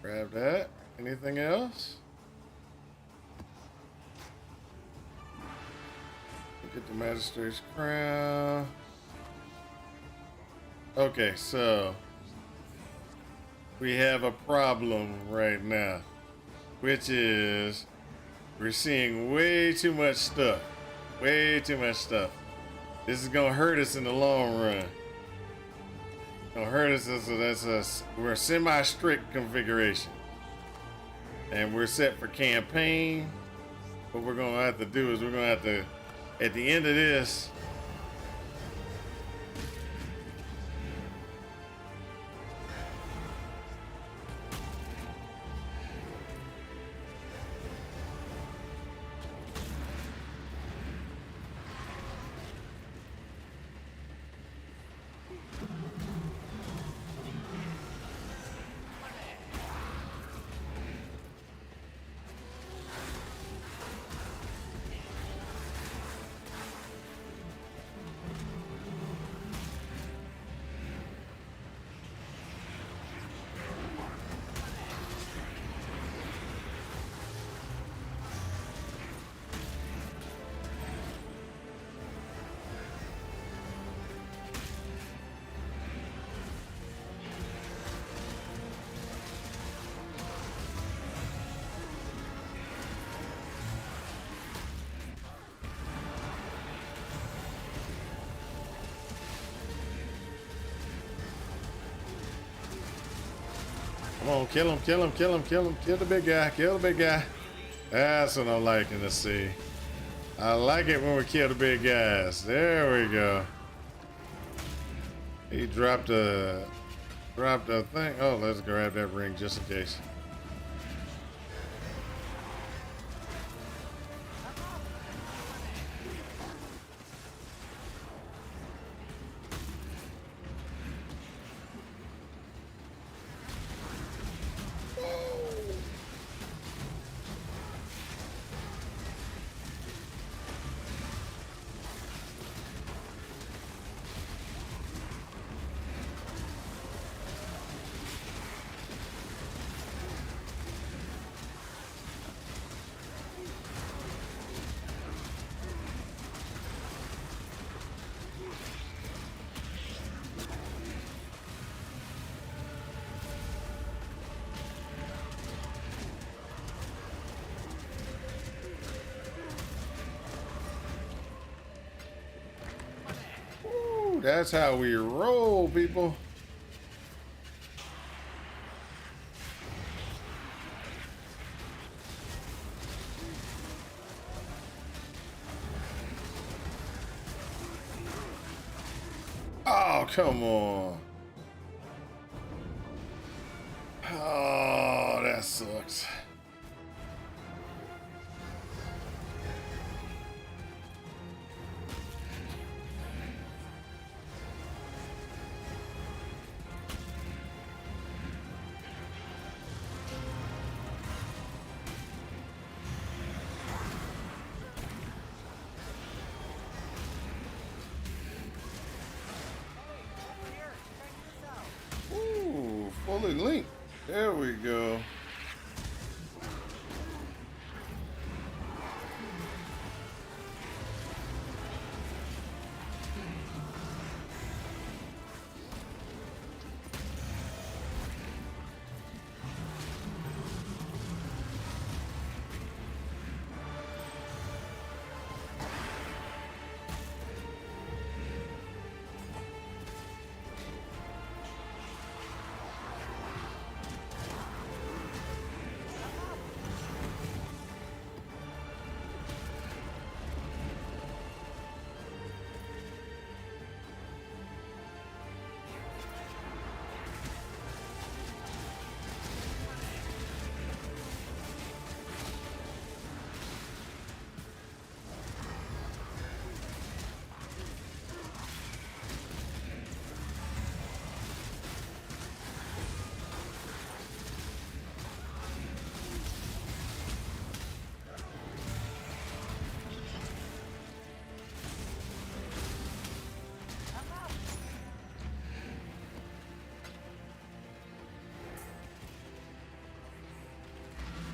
Grab that. Anything else? Get the Magistrate's Crown. Okay, so we have a problem right now, which is we're seeing way too much stuff. Way too much stuff. This is gonna hurt us in the long run. Gonna hurt us, so that's us. We're a semi-strict configuration. And we're set for campaign. What we're gonna have to do is we're gonna have to, at the end of this, come on, kill him, kill him, kill him, kill him, kill the big guy, kill the big guy. That's what I'm liking to see. I like it when we kill the big guys. There we go. He dropped a thing. Oh, let's grab that ring just in case. That's how we roll, people. Oh, come on. Oh, that sucks. Ooh, fully linked. There we go.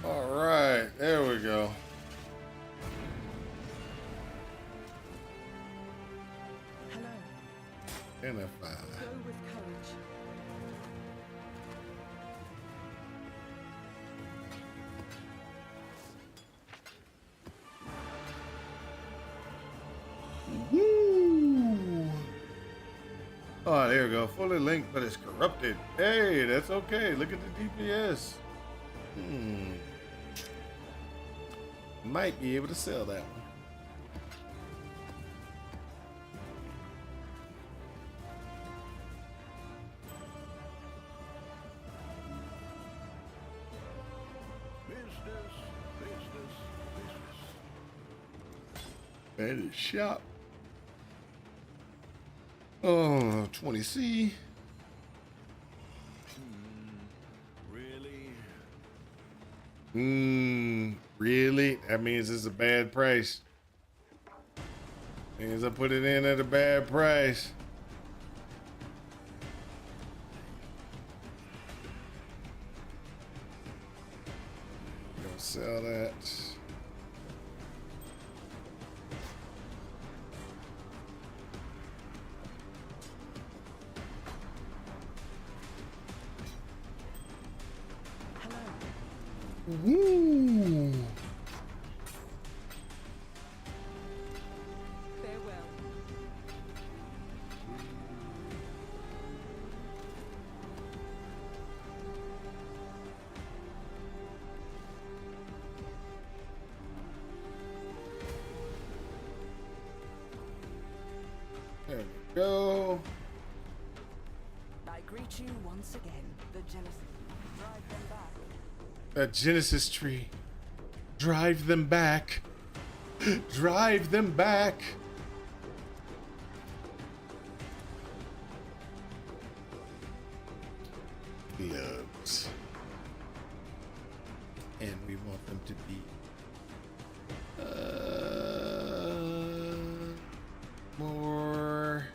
All right, there we go. Hello. NFI. Go with courage. Oh, there we go. Fully linked, but it's corrupted. Hey, that's okay. Look at the DPS. Might be able to sell that one. Business, business, business. That is shop. Oh, 20C. Really? Really? That means it's a bad price. Means I put it in at a bad price. Gonna sell that. Woo! Farewell. There we go. I greet you once again. The jealousy. Drive them back. That Genesis tree. Drive them back. Drive them back. Gloves. And we want them to be more.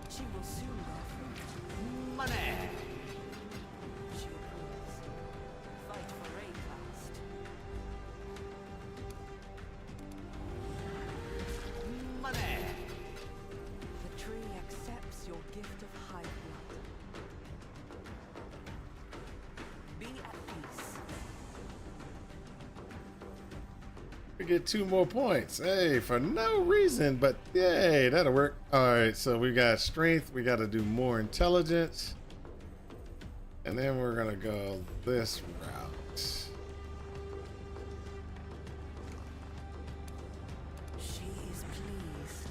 She will soon bear fruit. Money! She approves. Fight for a last. Money! The tree accepts your gift of high blood. Be at peace. We get 2 more points. Hey, for no reason, but yay, that'll work. All right, so we got strength. We got to do more intelligence. And then we're going to go this route. She is pleased.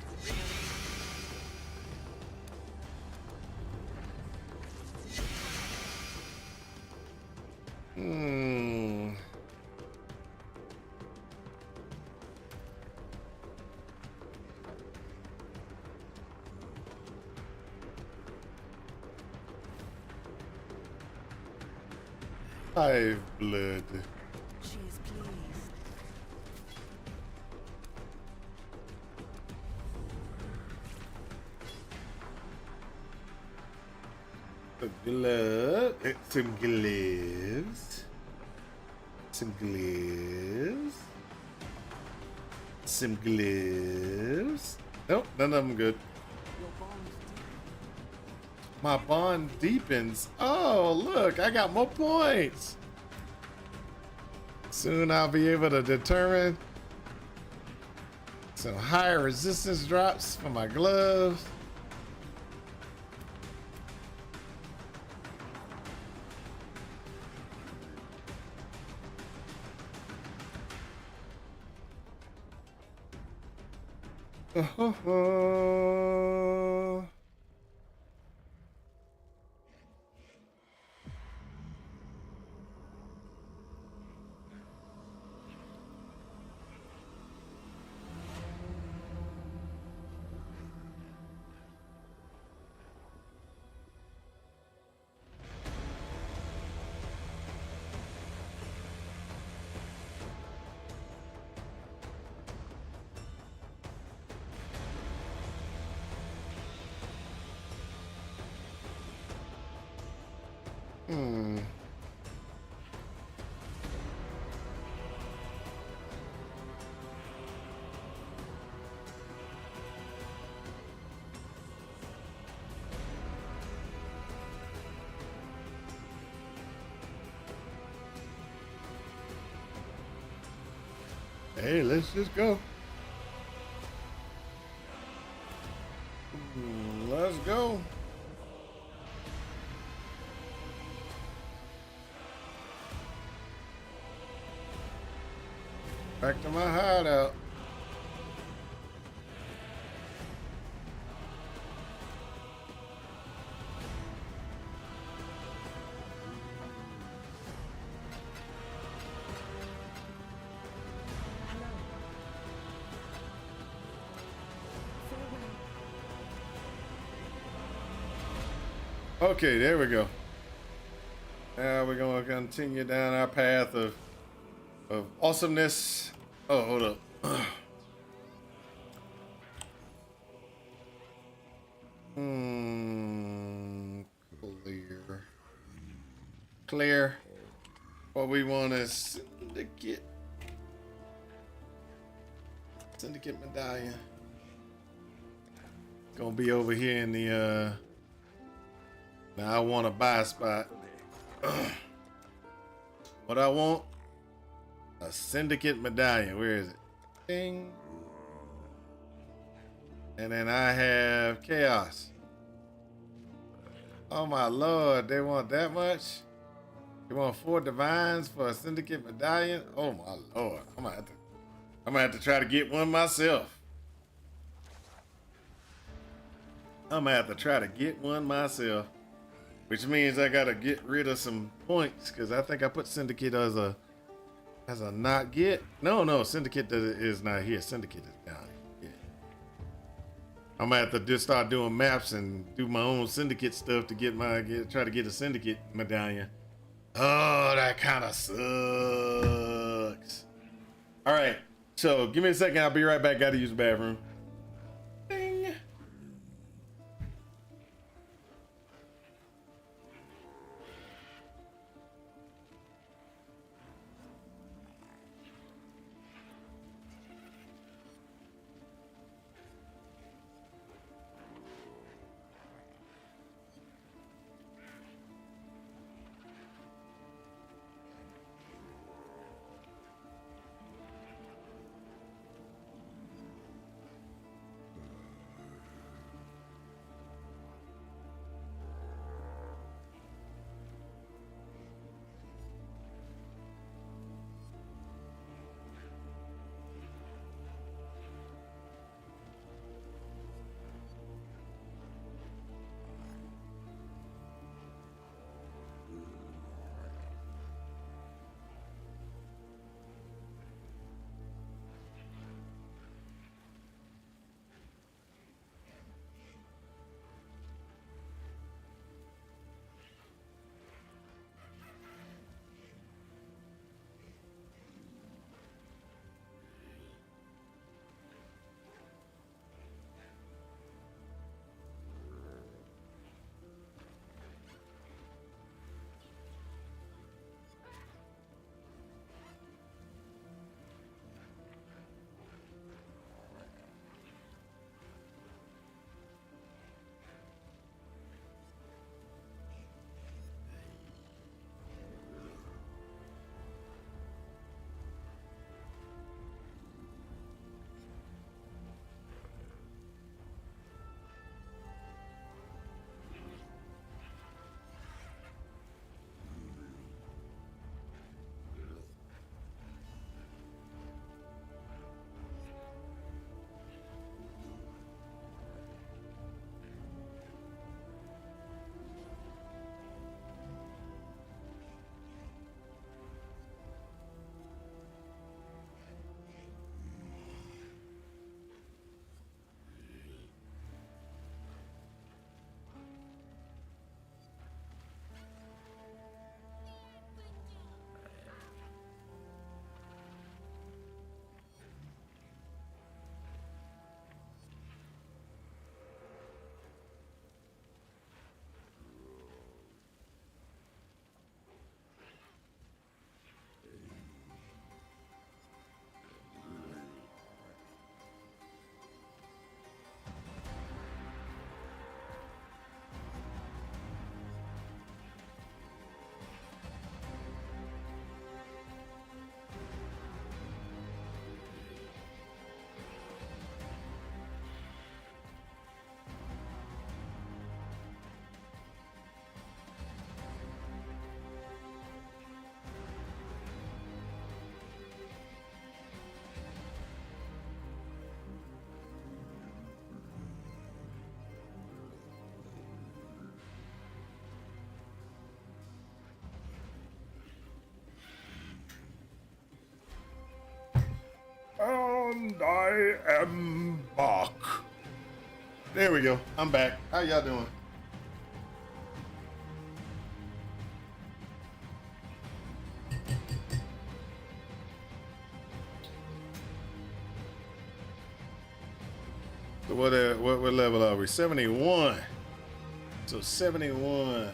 Hive blood. She is pleased. A glove. Some gloves. Some gloves. Some gloves. Nope, none of them good. Your bond My bond deepens. Oh, look, I got more points. Soon I'll be able to determine some higher resistance drops for my gloves. Hey, let's just go. Let's go. Back to my hideout. Okay, there we go. Now we're gonna continue down our path of awesomeness. Oh, hold up. Clear. Clear. What we want is Syndicate medallion. Gonna be over here in the now I want to buy a spot. What I want? A syndicate medallion. Where is it? Ding. And then I have chaos. Oh my lord, they want that much? They want 4 divines for a syndicate medallion? Oh my lord. I'm gonna have to try to get one myself. I'm gonna have to try to get one myself. Which means I gotta get rid of some points because I think I put Syndicate as a not get. No, Syndicate is not here. Syndicate is down here. Yeah. I'm gonna have to just start doing maps and do my own Syndicate stuff to try to get a Syndicate medallion. Oh, that kind of sucks. All right, so give me a second. I'll be right back. Gotta use the bathroom. Ding. I am back. There we go. I'm back. How y'all doing? So what level are we? 71. So 71.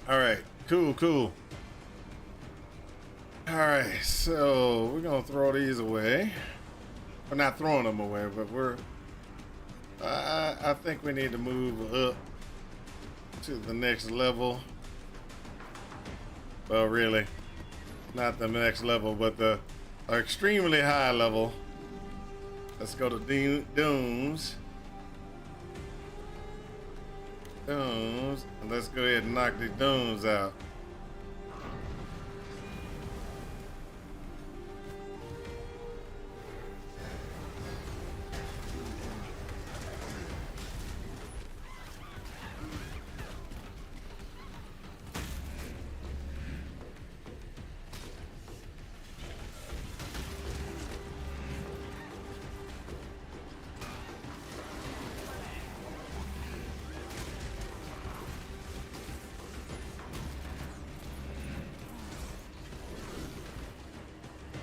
All right, cool. All right, so we're gonna throw these away. We're not throwing them away, but I think we need to move up to the next level. Well, really, not the next level, but the extremely high level. Let's go to Dooms. And let's go ahead and knock the Dooms out.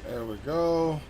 There we go.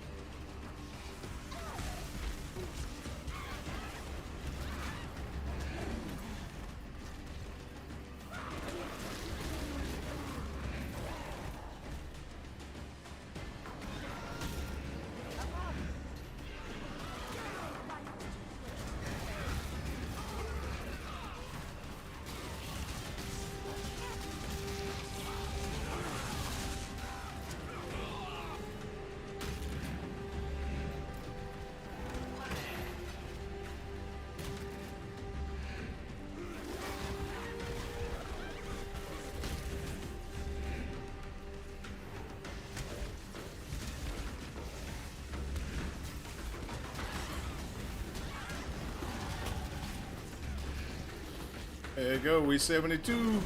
There you go, we 72.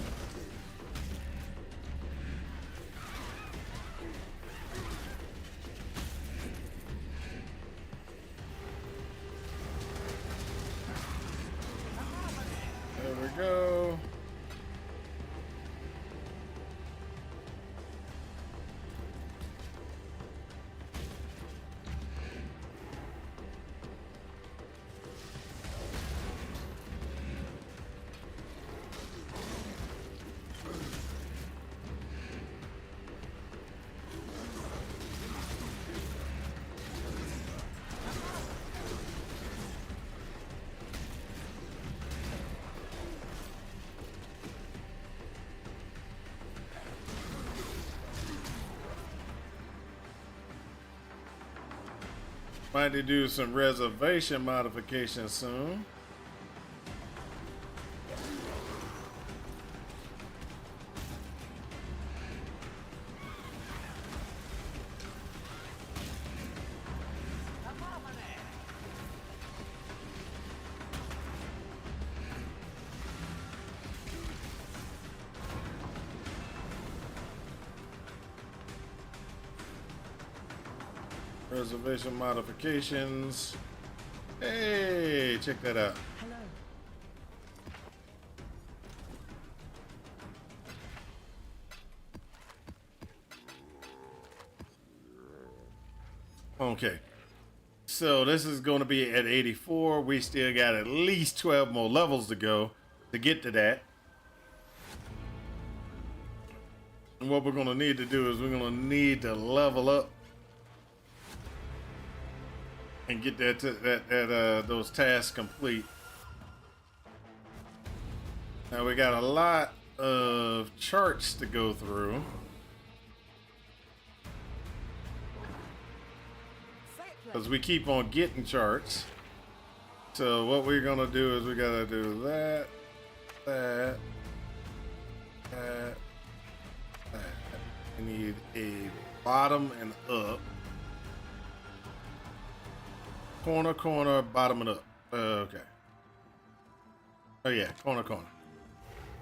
There we go. Might to do some reservation modifications soon. Reservation modifications. Hey, check that out. Hello. Okay. So this is going to be at 84. We still got at least 12 more levels to go to get to that. And what we're going to need to do is we're going to need to level up and get those tasks complete. Now we got a lot of charts to go through. Set because we keep on getting charts. So what we're gonna do is we gotta do that, that, that, that. We need a bottom and up. Corner, corner, bottom and up. Okay. Oh yeah, corner, corner.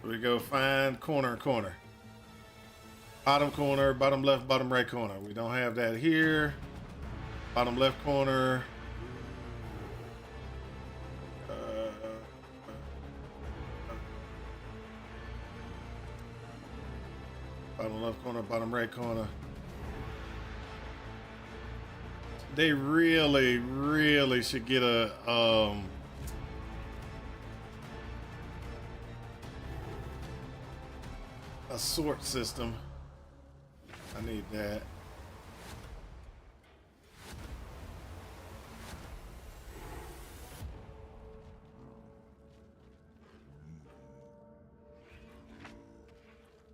We go find corner, corner. Bottom corner, bottom left, bottom right corner. We don't have that here. Bottom left corner. Bottom left corner, bottom right corner. They really, really should get a sort system. I need that.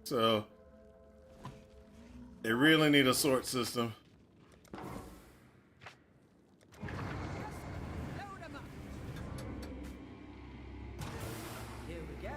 So they really need a sort system. Here we go.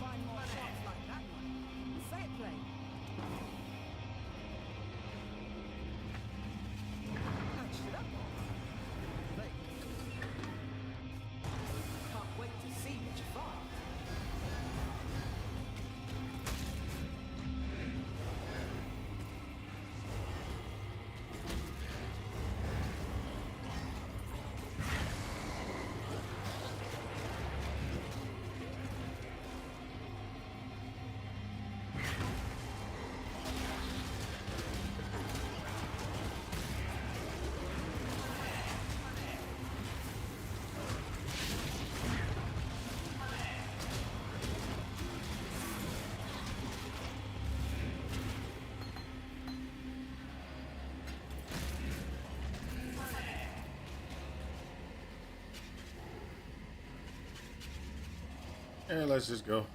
Find more shots like that one. Say it plain. Patched it up. Thanks. Can't wait to see what you find. Yeah, let's just go.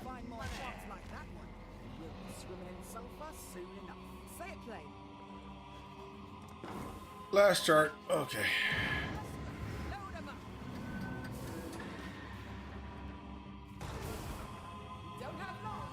Find more shots like that one. You'll be swimming in sulfur soon enough. Say it plain. Last chart. Okay. Load 'em up. Don't have long.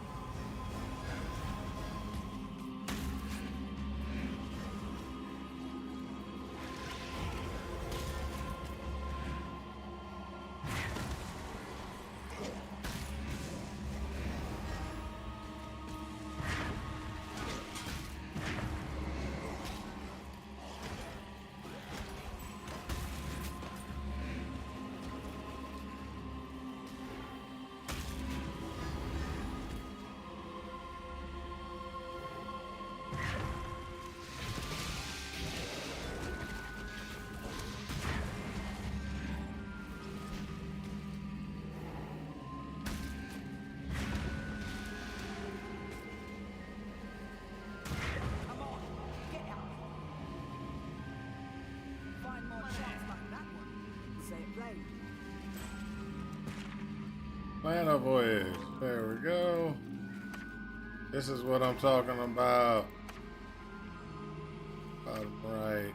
my voyage. There we go. This is what I'm talking about. Bottom right.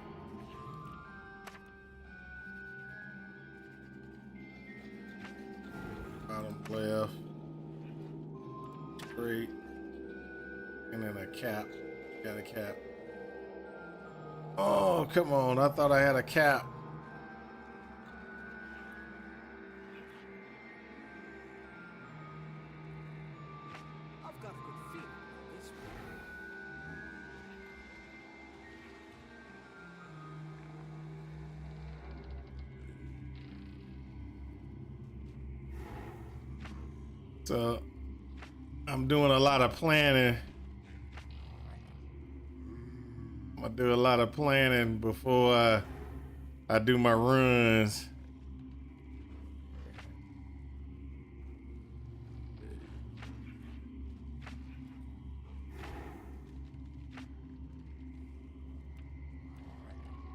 Bottom left. Straight. And then a cap. Got a cap. Oh, come on. I thought I had a cap. I've got a good feeling about this one. So I'm doing a lot of planning. I'm gonna do a lot of planning before I do my runs.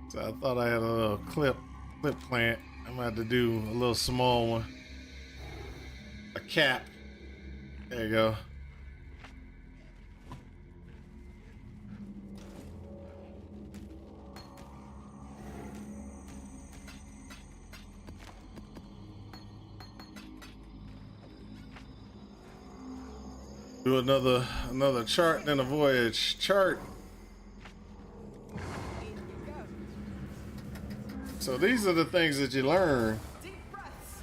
So I thought I had a little clip plant. I'm gonna have to do a little small one. A cap. There you go. Do another chart, then a voyage chart. In you go. So these are the things that you learn. Deep breaths.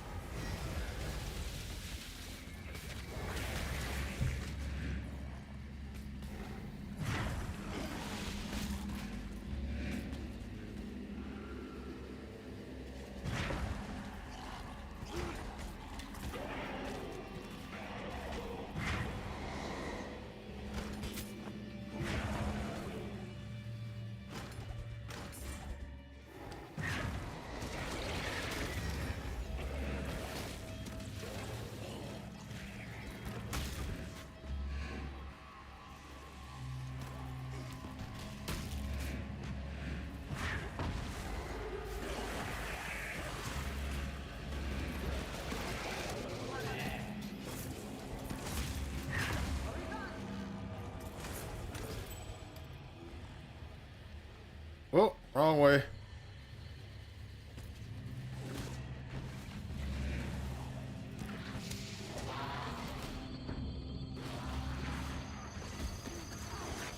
Oh, wrong way.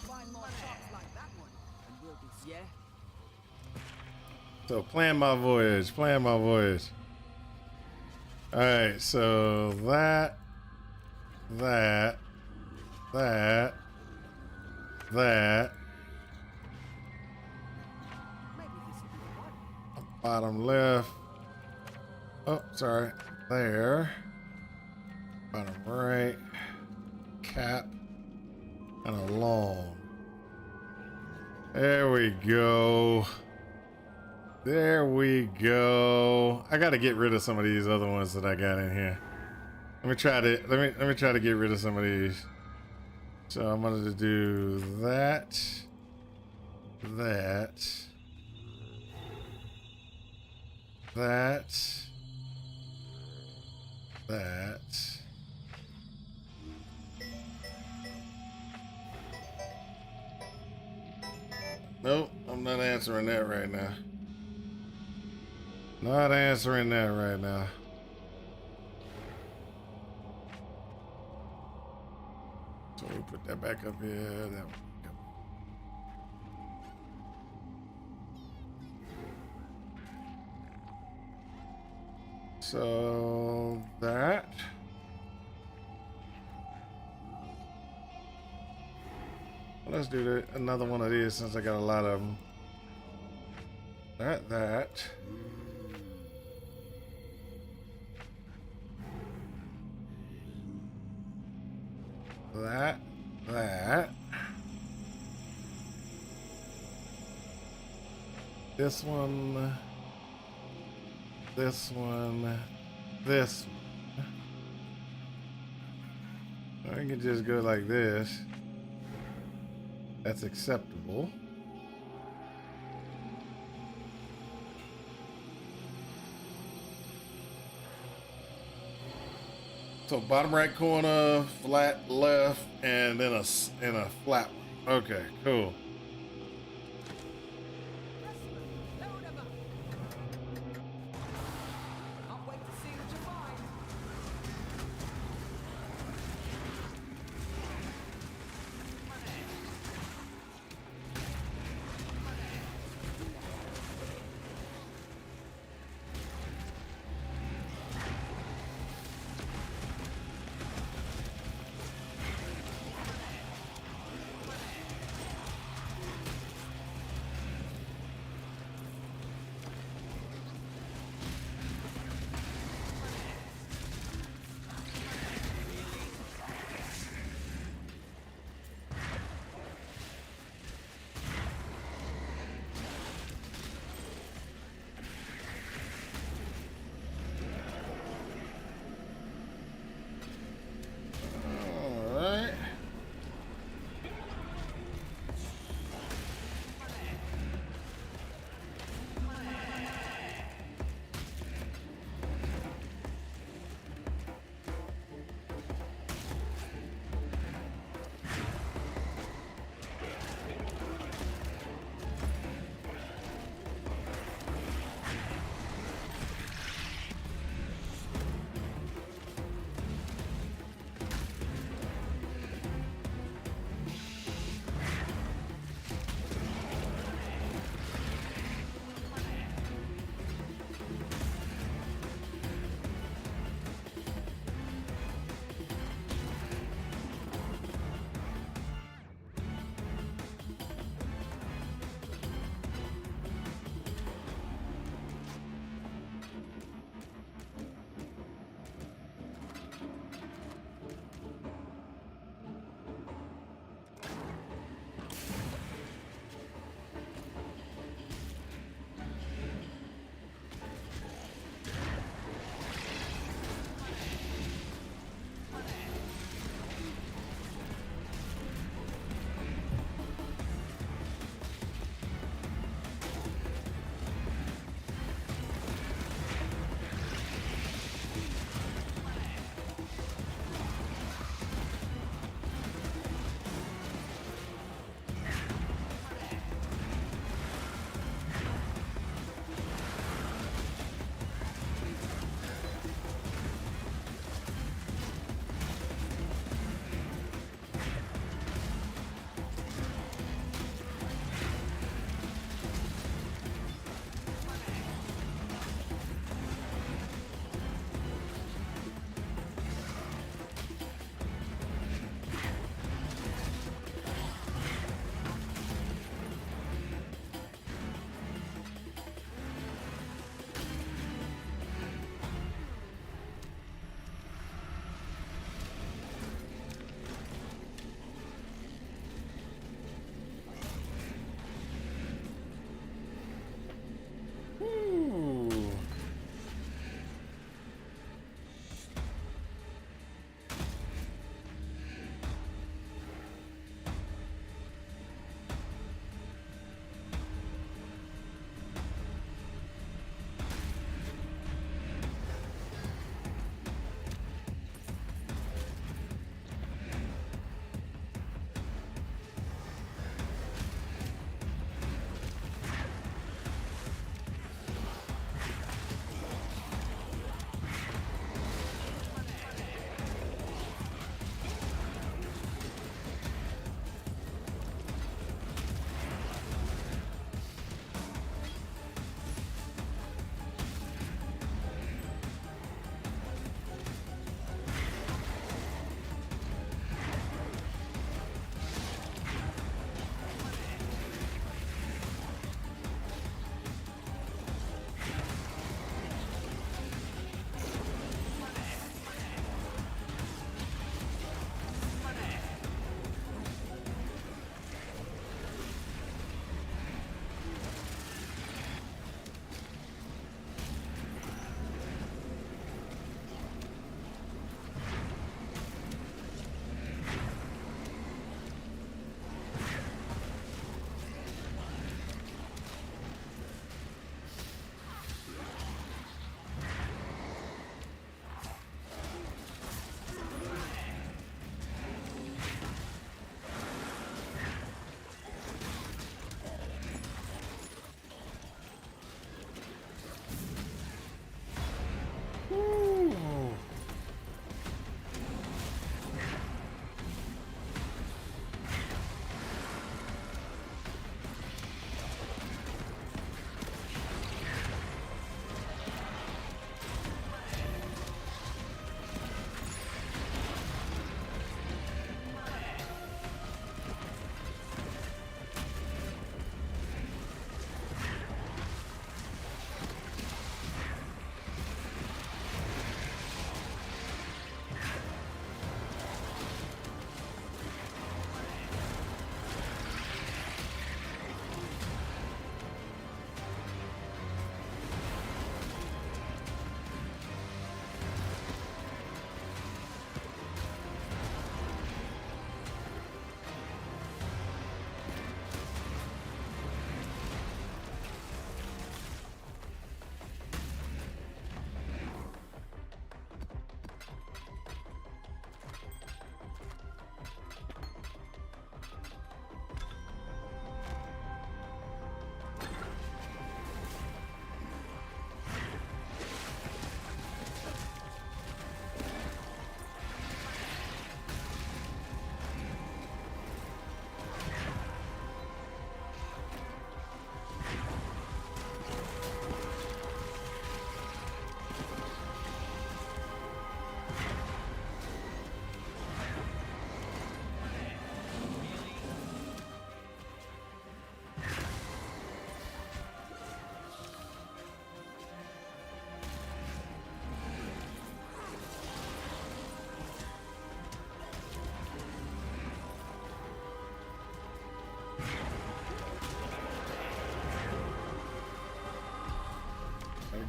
Find more shots like that one, and we'll be yeah. So plan my voyage, plan my voyage. All right, so that. Maybe this will be the one. Bottom left. Oh, sorry. There. Bottom right. Cap. And a long. There we go. There we go. I gotta get rid of some of these other ones that I got in here. Let me try to get rid of some of these. So I'm gonna do that. Nope, I'm not answering that right now. Not answering that right now. So we put that back up here. That one. Yep. So that. Well, let's do another one of these since I got a lot of them. That. That. This one. This one. I can just go like this. That's acceptable. So bottom right corner, flat left, and then a flat one. Okay, cool. Can't wait to see what you find.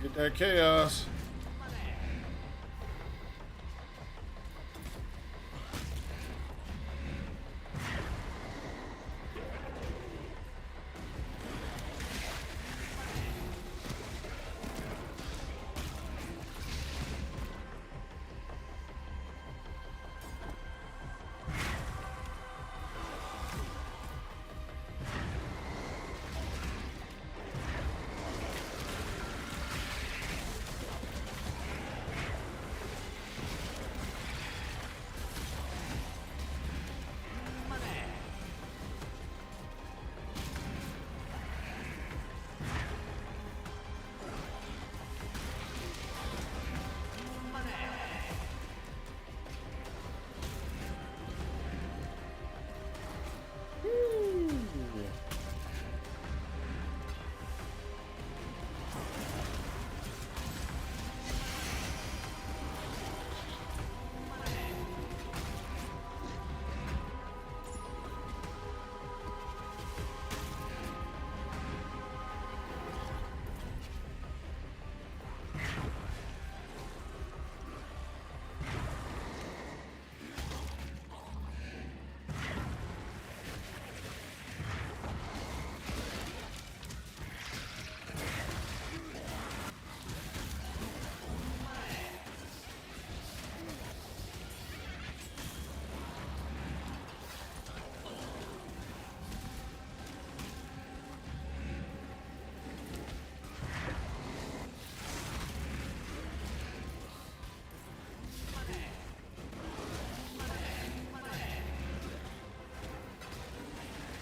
Get that chaos.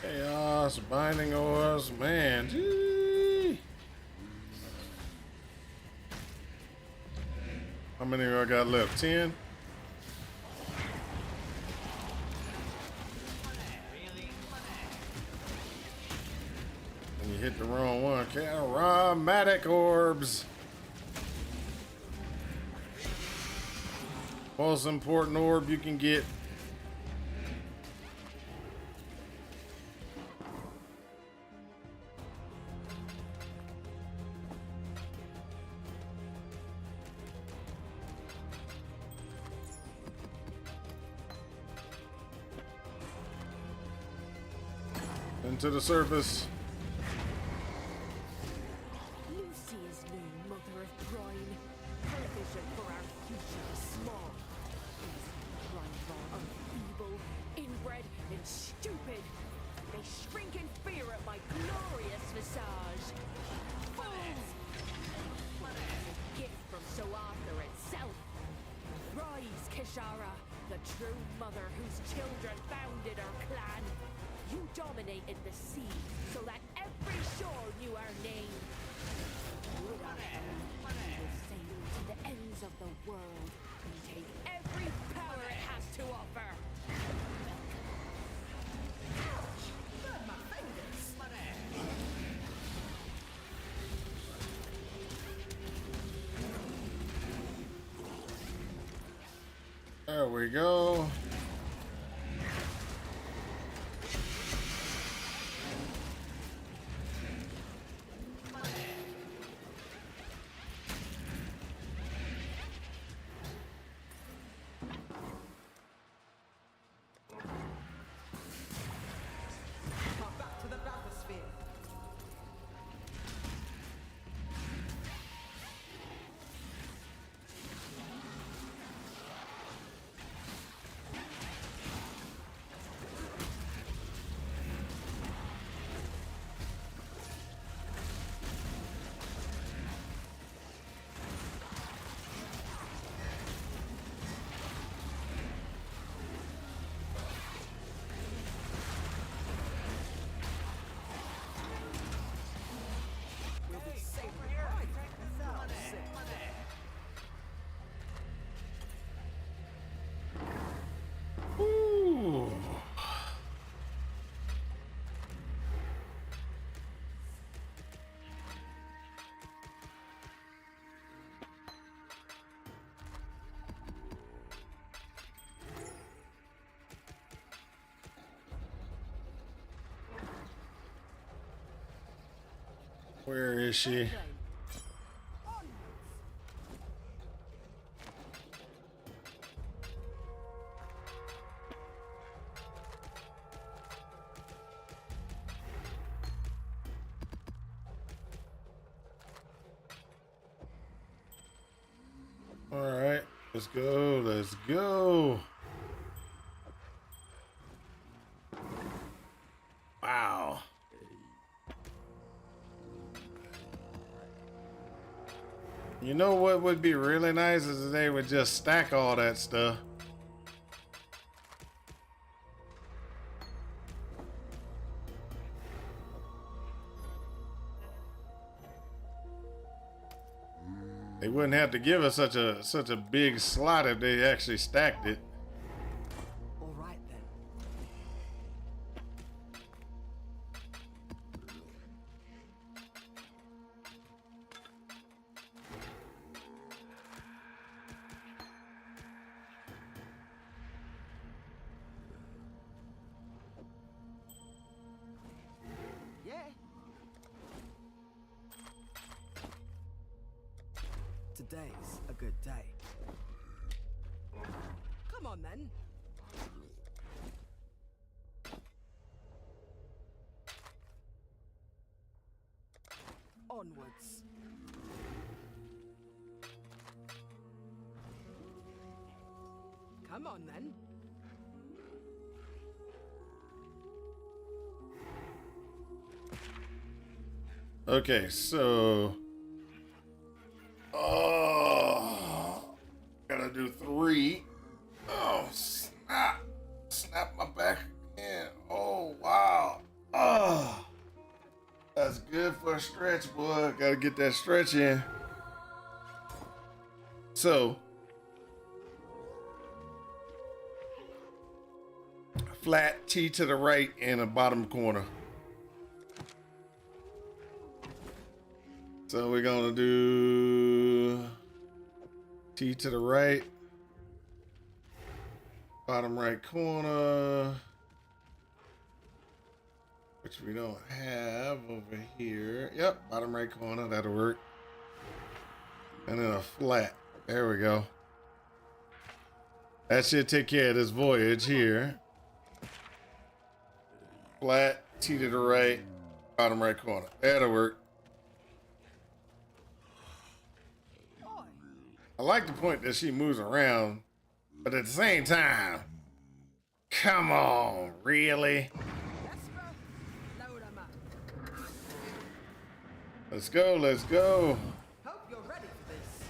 Chaos, binding ores, man. Gee. How many I got left? 10? Really? And you hit the wrong one. Aromatic orbs. Most important orb you can get. Into the surface. Lucy is no mother of brine. Her vision for our future is small. These rival are feeble, inbred, and stupid. They shrink in fear at my glorious visage. Fools! A gift from Sir Arthur itself. Rise, Kishara, the true mother whose children founded our clan. You dominated the sea so that every shore knew our name. With our hand, we will sail to the ends of the world and take every power it has to offer. Burn my fingers. There we go. Back to the bathysphere. We'll be safe right. Ooh. Where is she? Let's go. Let's go. Wow. You know what would be really nice is if they would just stack all that stuff. They wouldn't have to give us such a big slot if they actually stacked it. All right then. Yeah. Today's a good day. Come on then. Onwards. Come on then. Okay, so gotta do 3. Oh, snap. Snap my back again. Oh, wow. Oh, that's good for a stretch, boy. Gotta get that stretch in. So, flat T to the right in the bottom corner. So we're gonna do T to the right, bottom right corner, which we don't have over here. Yep, bottom right corner, that'll work. And then a flat, there we go. That should take care of this voyage here. Flat, T to the right, bottom right corner, that'll work. I like the point that she moves around, but at the same time, come on, really? Let's go, let's go. Hope you're ready for this.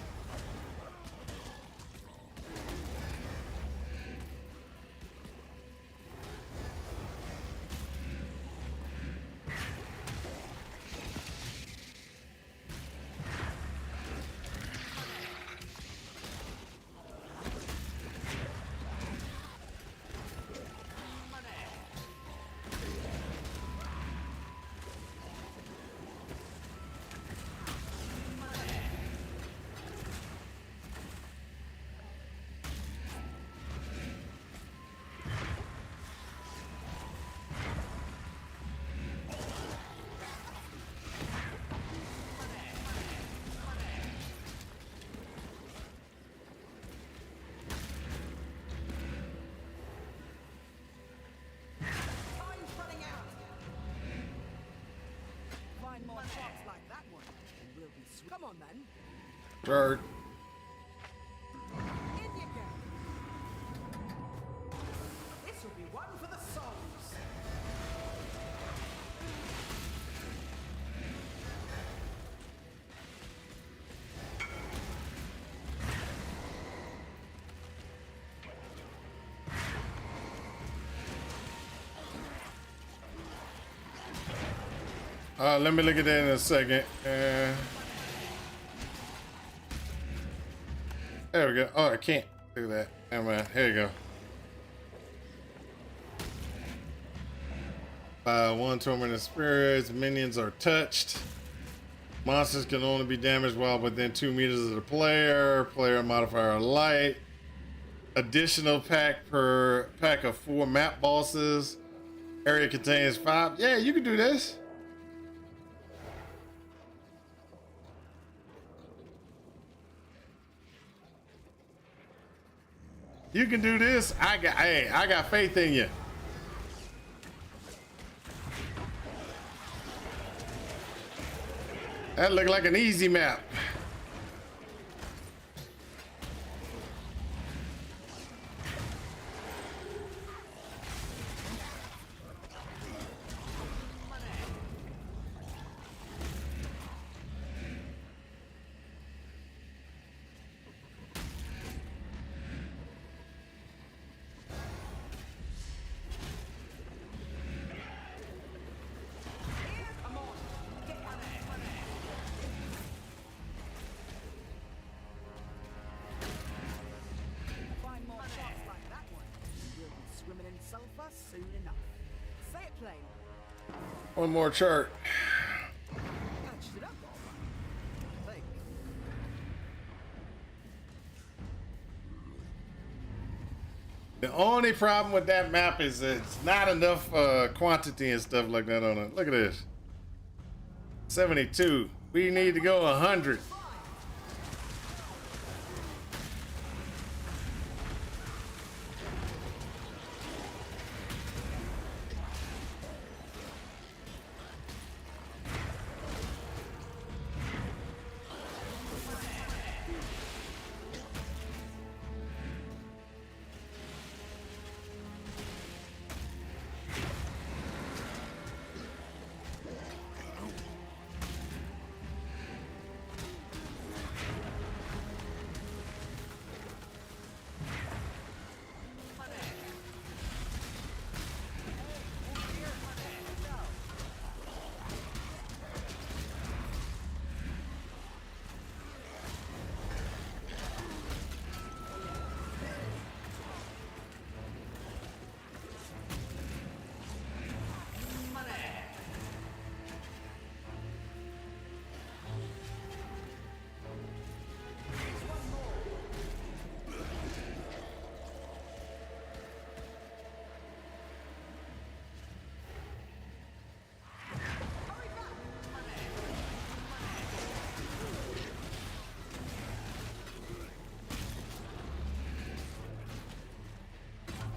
Find more shots like that one, and we'll be sweet. Come on then. Start. In you go. This will be one for the souls. Let me look at that in a second. There we go. Oh, I can't do that. Never mind. Here you go. 1 tormented spirits. Minions are touched. Monsters can only be damaged while within 2 meters of the player. Player modifier light. Additional pack per pack of 4 map bosses. Area contains 5. Yeah, you can do this. You can do this. I got faith in you. That looked like an easy map. sulfur soon enough. Say it plain. One more chart. Patched it up all right. I think. The only problem with that map is that it's not enough quantity and stuff like that on it. Look at this. 72. We need to go 100.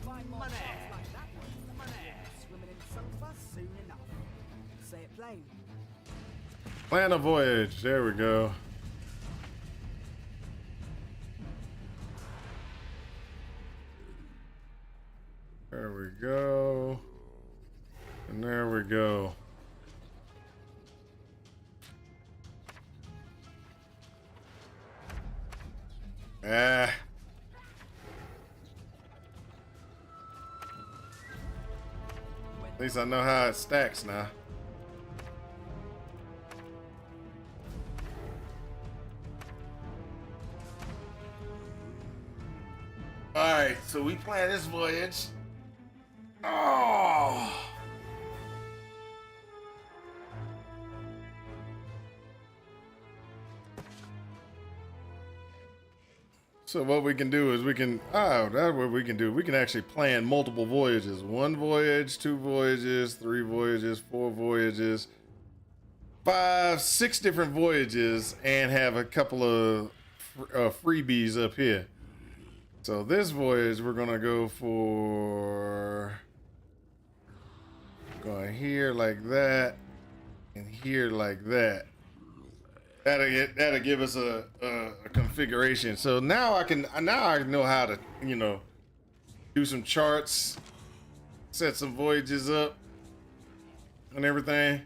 Find more shots like that one. Swimming in sulfur soon enough. Say it plain. Plan a voyage. There we go. There we go. And there we go. Ah. At least I know how it stacks now. Alright, so we plan this voyage. Oh! So what we can do is that's what we can do. We can actually plan multiple voyages. 1 voyage, 2 voyages, 3 voyages, 4 voyages, 5, 6 different voyages, and have a couple of freebies up here. So this voyage, we're gonna go for going here like that, and here like that. That'll give us a configuration. So now I know how to, you know, do some charts, set some voyages up, and everything.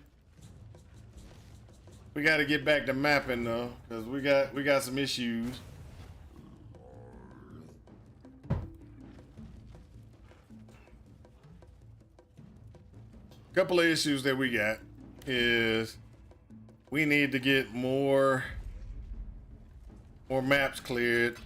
We got to get back to mapping though, because we got some issues. Couple of issues that we got is we need to get more maps cleared.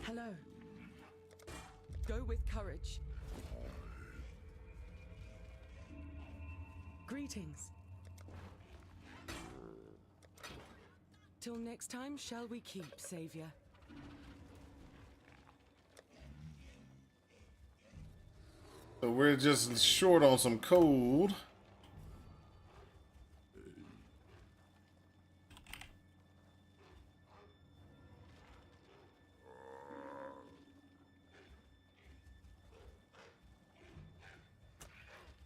Hello. Go with courage. Greetings. Till next time, shall we keep, Savior? So we're just short on some code.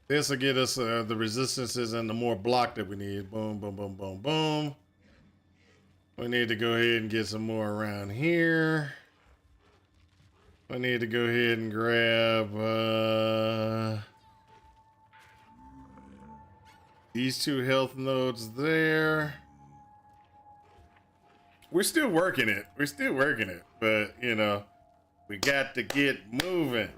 This will get us the resistances and the more block that we need. Boom, boom, boom, boom, boom. We need to go ahead and get some more around here. I need to go ahead and grab these 2 health nodes there. We're still working it. But, you know, we got to get moving.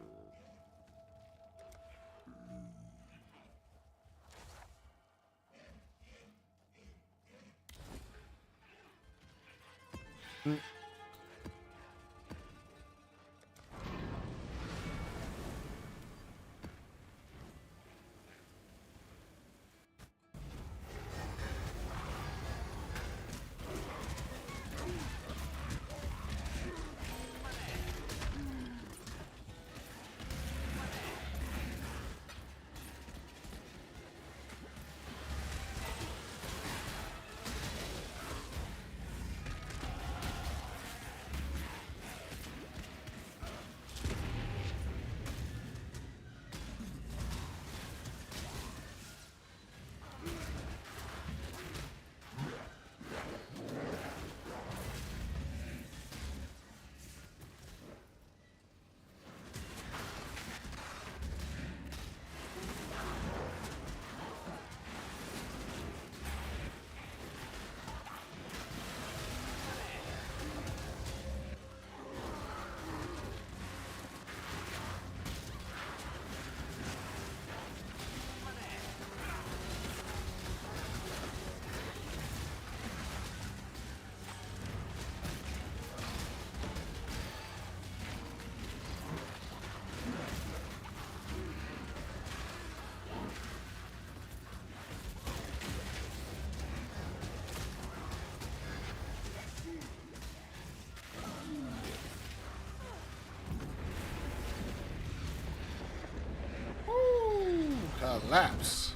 Lapse.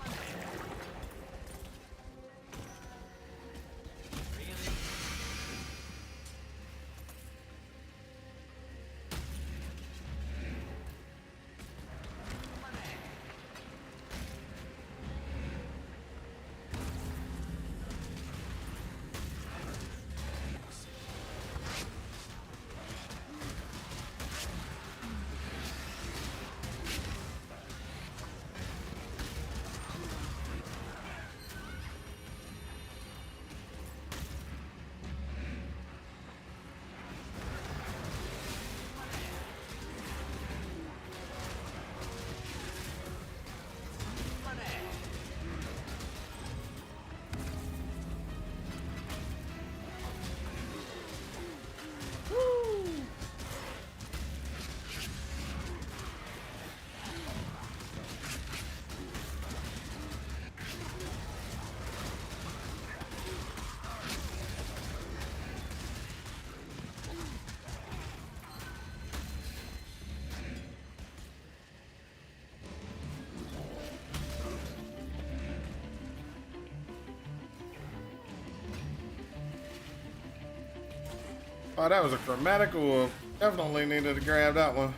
Oh, that was a chromatical. Definitely needed to grab that one.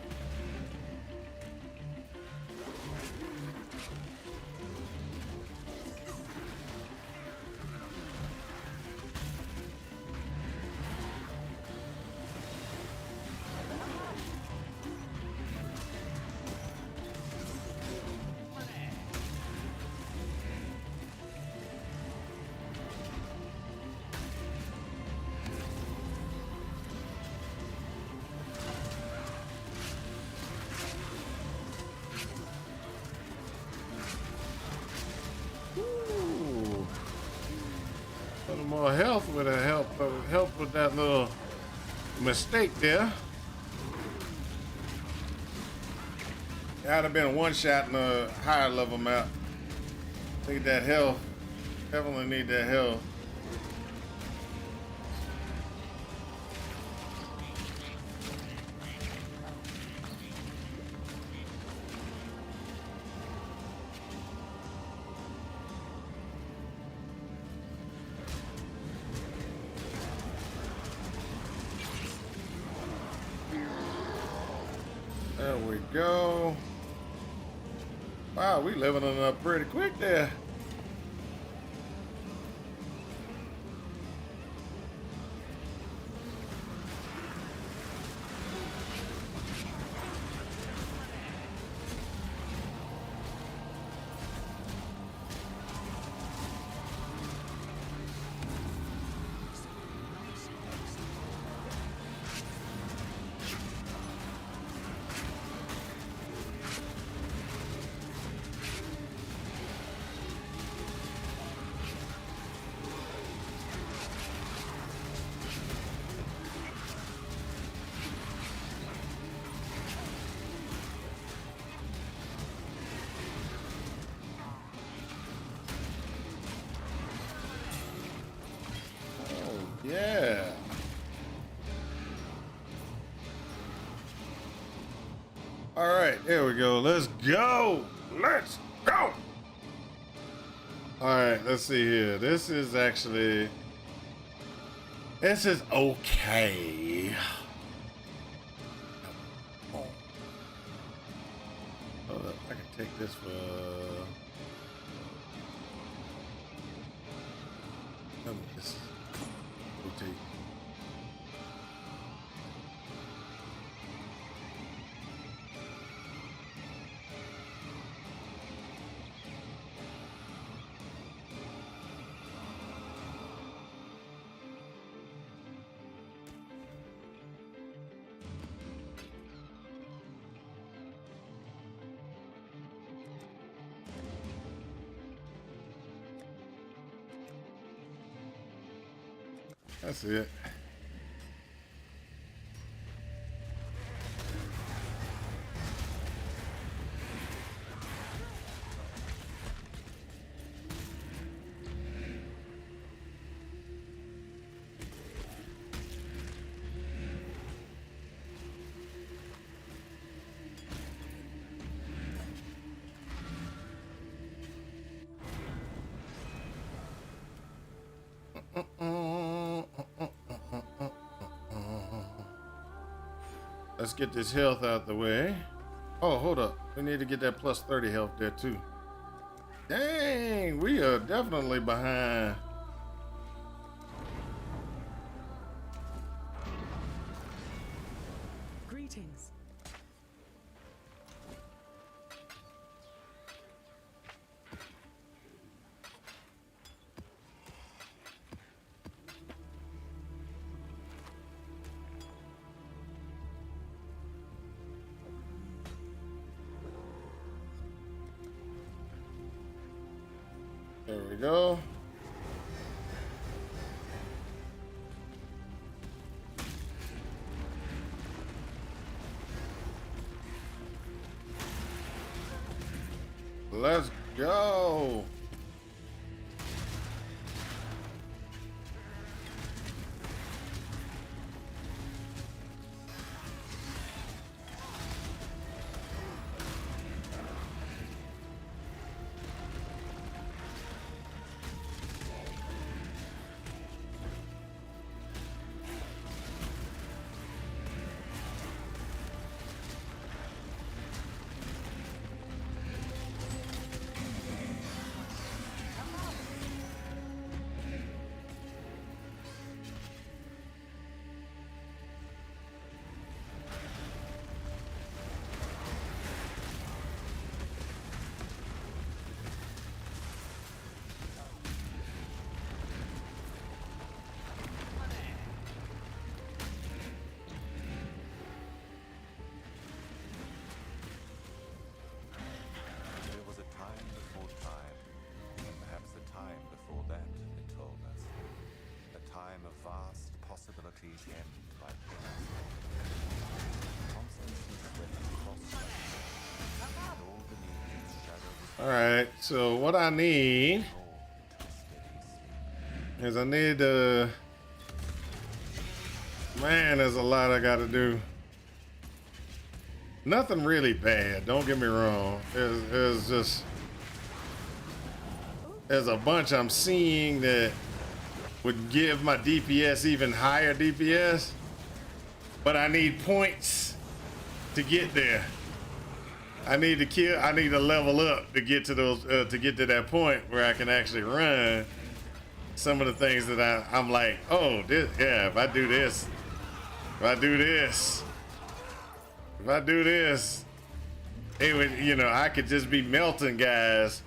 Ooh. A little more health would have helped with that little mistake there. I'd have been a one shot in a higher level map. Need that health. Definitely need that health. There we go. Wow, we leveling up pretty quick there. Yeah. All right, there we go. Let's go. Let's go. All right, let's see here. This is okay. Hold up, I can take this for. This rotate. That's it. Let's get this health out the way. Oh, hold up. We need to get that plus 30 health there too. Dang, we are definitely behind. Greetings. There we go. Let's go. There was a time before time, and perhaps the time before that, it told us. A time of vast possibilities hemmed by chaos. Constantly swept across and all beneath its shadow was All right. So what I need is I need to. Man, there's a lot I got to do. Nothing really bad. Don't get me wrong. There's just there's a bunch I'm seeing that would give my DPS even higher DPS, but I need points to get there. I need to kill. I need to level up to get to those to get to that point where I can actually run some of the things that I'm like, oh, this, yeah. If I do this, if I do this. If I do this, it would, you know, I could just be melting guys.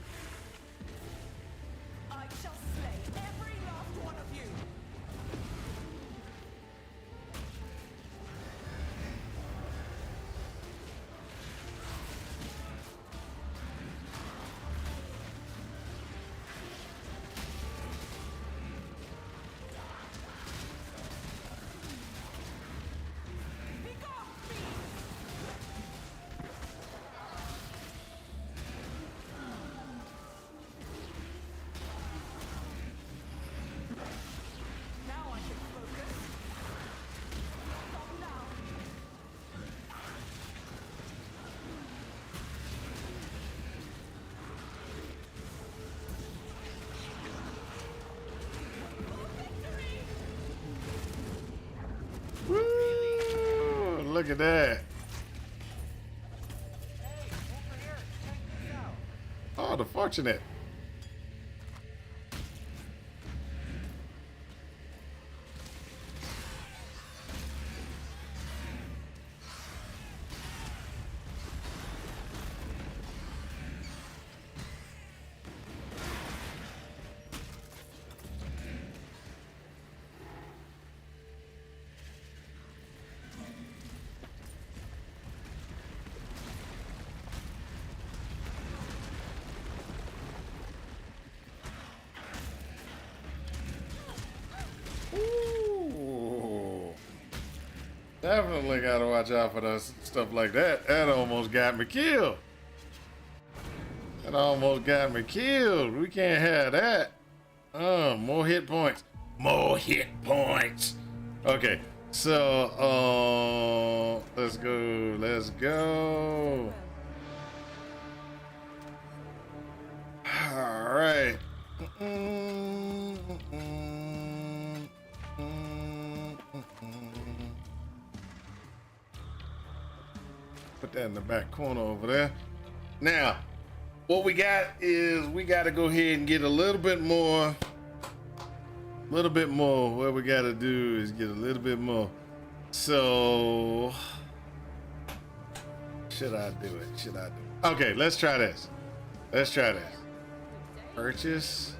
I shall slay every last one of you. Now I can focus. Stop now. Woo! Look at that. Oh, the fortunate. Ooh. Definitely gotta watch out for those stuff like that. That almost got me killed. That almost got me killed. We can't have that. More hit points. More hit points. Okay, so let's go. Let's go. All right. that in the back corner over there. Now, what we got is we got to go ahead and get a little bit more. What we got to do is get a little bit more. So, should I do it? Okay, let's try this. Purchase.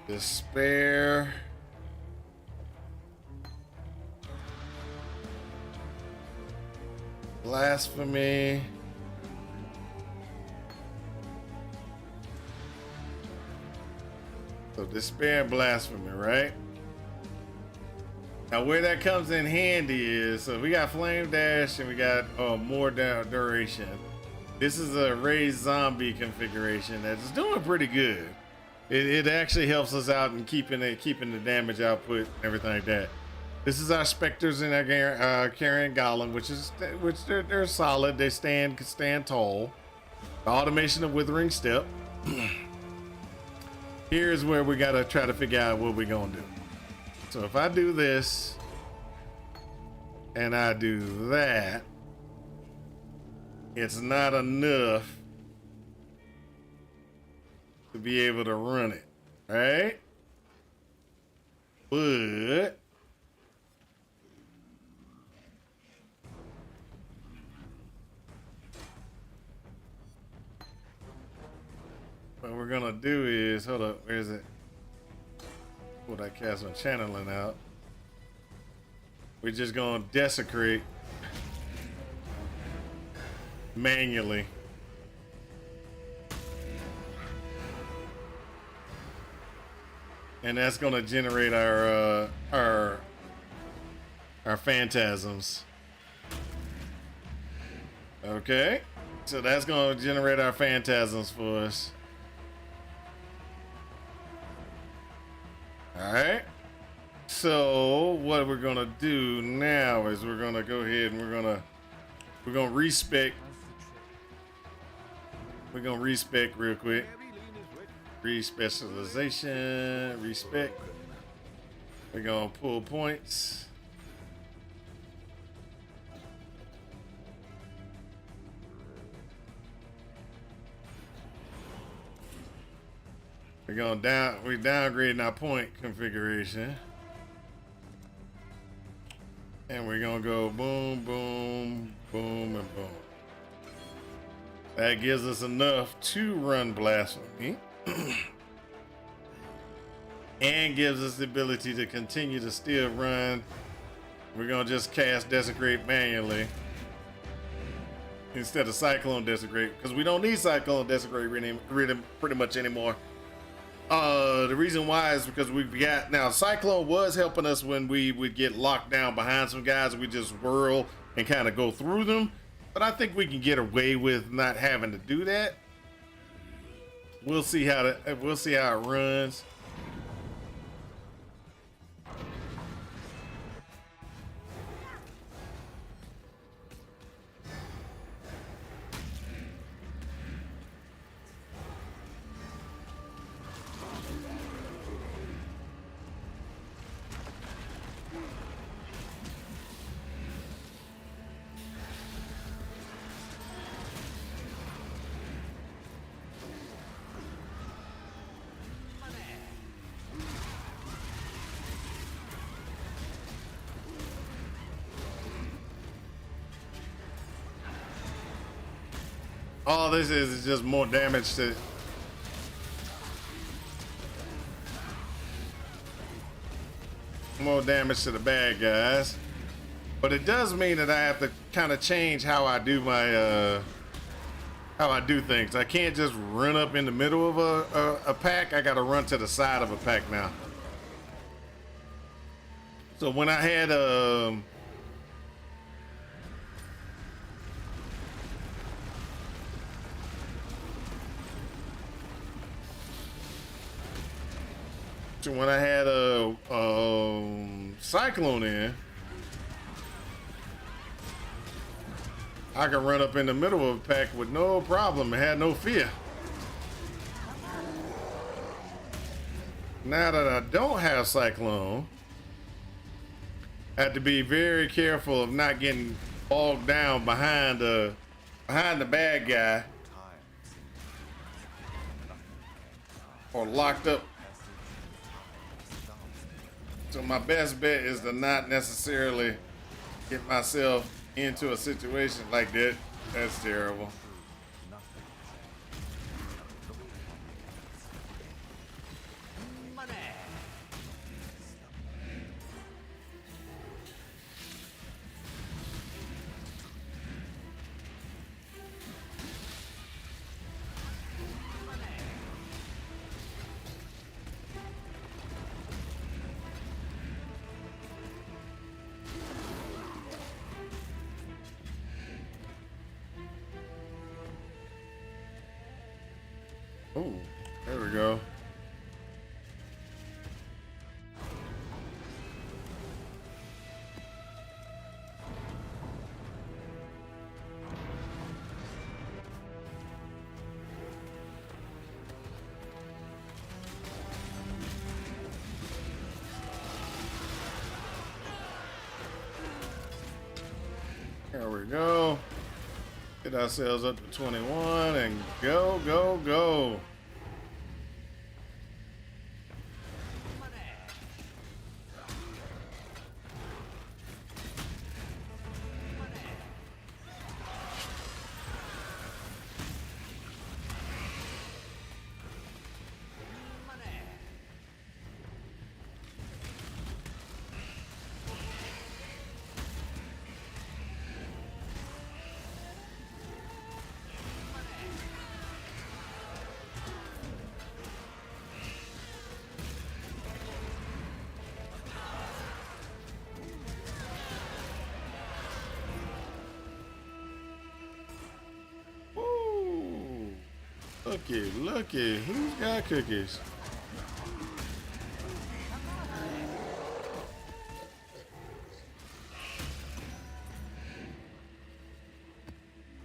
Despair. Blasphemy. So despair and blasphemy, right? Now where that comes in handy is, so we got flame dash and we got more duration. This is a raised zombie configuration that's doing pretty good. It actually helps us out in keeping the damage output and everything like that. This is our specters and our carrying golem, which they're solid. They stand tall. The automation of withering step. Here's where we gotta try to figure out what we're gonna do. So if I do this and I do that, it's not enough to be able to run it, right? But what we're gonna do is, hold up, where is it? What I cast on channeling out. We're just gonna desecrate manually. And that's gonna generate our phantasms. Okay, so that's gonna generate our phantasms for us. All right. So what we're gonna do now is we're gonna go ahead and we're gonna respec. We're gonna respec real quick. Respecialization, respec. We're gonna pull points. We're downgrading our point configuration. And we're gonna go boom, boom, boom, and boom. That gives us enough to run blasphemy. And gives us the ability to continue to still run. We're gonna just cast desecrate manually instead of cyclone desecrate, because we don't need cyclone desecrate pretty much anymore. The reason why is because we've got now cyclone was helping us when we would get locked down behind some guys. We just whirl and kind of go through them, but I think we can get away with not having to do that. We'll see how it runs. All this is just more damage to the bad guys. But it does mean that I have to kind of change how I do my how I do things. I can't just run up in the middle of a pack. I gotta run to the side of a pack now. So when I had a cyclone in, I could run up in the middle of a pack with no problem and had no fear. Now that I don't have cyclone, Have to be very careful of not getting bogged down behind the bad guy or locked up. So my best bet is to not necessarily get myself into a situation like that. That's terrible. Oh, there we go. There we go. Get ourselves up to 21 and go, go, go. Looky, looky, who's got cookies?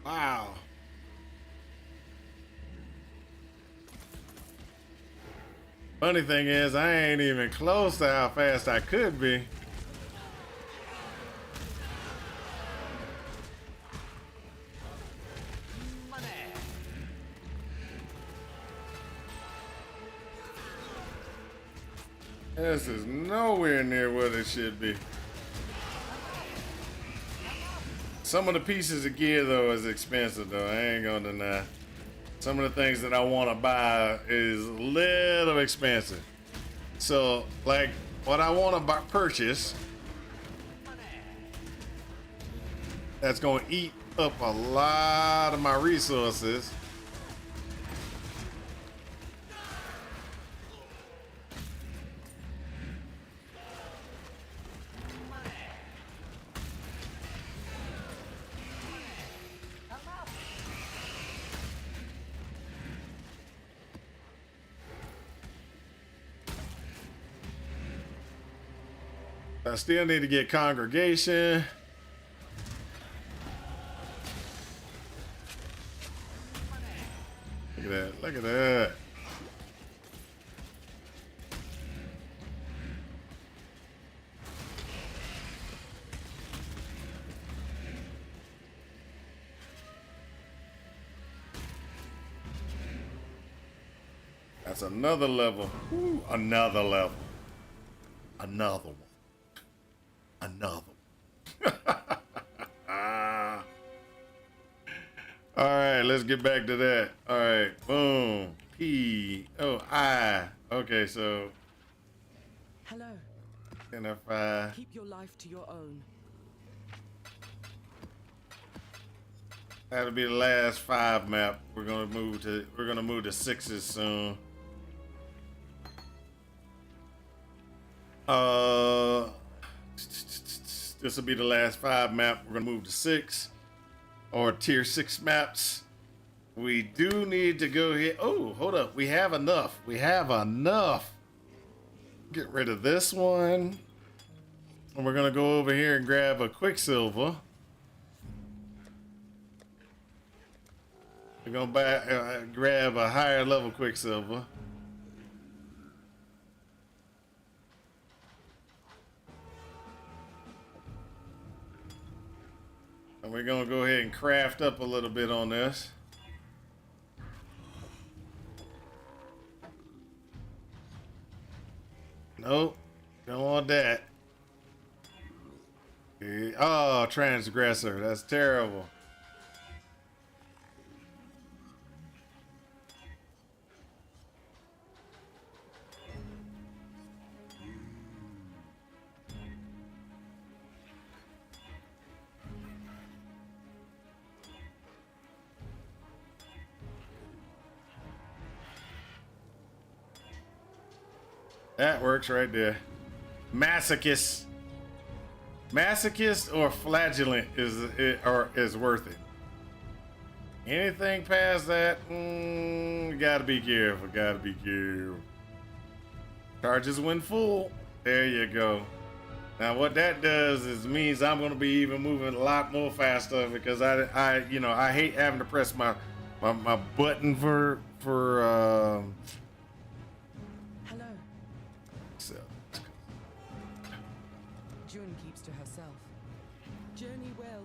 Wow. Funny thing is, I ain't even close to how fast I could be. This is nowhere near what it should be. Some of the pieces of gear, though, is expensive, though. I ain't gonna deny. Some of the things that I want to buy is a little expensive. So, like, what I want to purchase, that's gonna eat up a lot of my resources. I still need to get congregation. Look at that, look at that. That's another level. Ooh, another level. Another one. Another one. All right, let's get back to that. All right, boom. P. Oh, I. Okay, so. Hello. Identify. Keep your life to your own. That'll be the last 5 map. We're gonna move to 6s soon. This will be the last 5 map. We're gonna move to 6 or tier 6 maps. We do need to go here. Oh, hold up. We have enough. We have enough. Get rid of this one. And we're gonna go over here and grab a Quicksilver. We're gonna grab a higher level Quicksilver. And we're gonna go ahead and craft up a little bit on this. Nope, don't want that. Oh, transgressor, that's terrible. That works right there. Masochist. Masochist or flagellant is worth it. Anything past that, gotta be careful. Gotta be careful. Charges when full. There you go. Now what that does is means I'm gonna be even moving a lot more faster because I hate having to press my button for Hello. so. June keeps to herself. Journey well.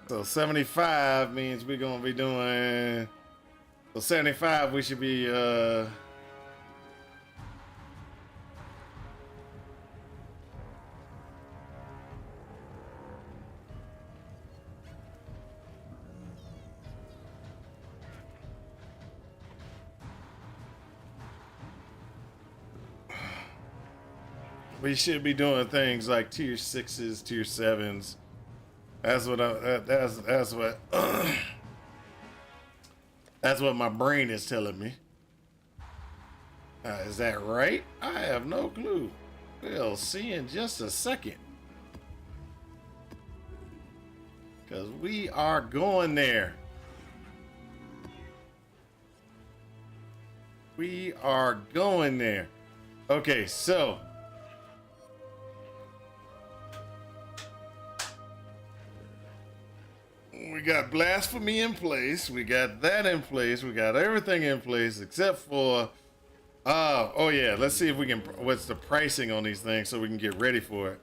So 75 means we're gonna be doing. So 75 we should be we should be doing things like tier 6s, tier 7s. That's what that's what that's what my brain is telling me. Is that right? I have no clue. We'll see in just a second. Because we are going there. We are going there. Okay, so we got blasphemy in place. We got that in place. We got everything in place except for oh yeah, let's see if we can what's the pricing on these things so we can get ready for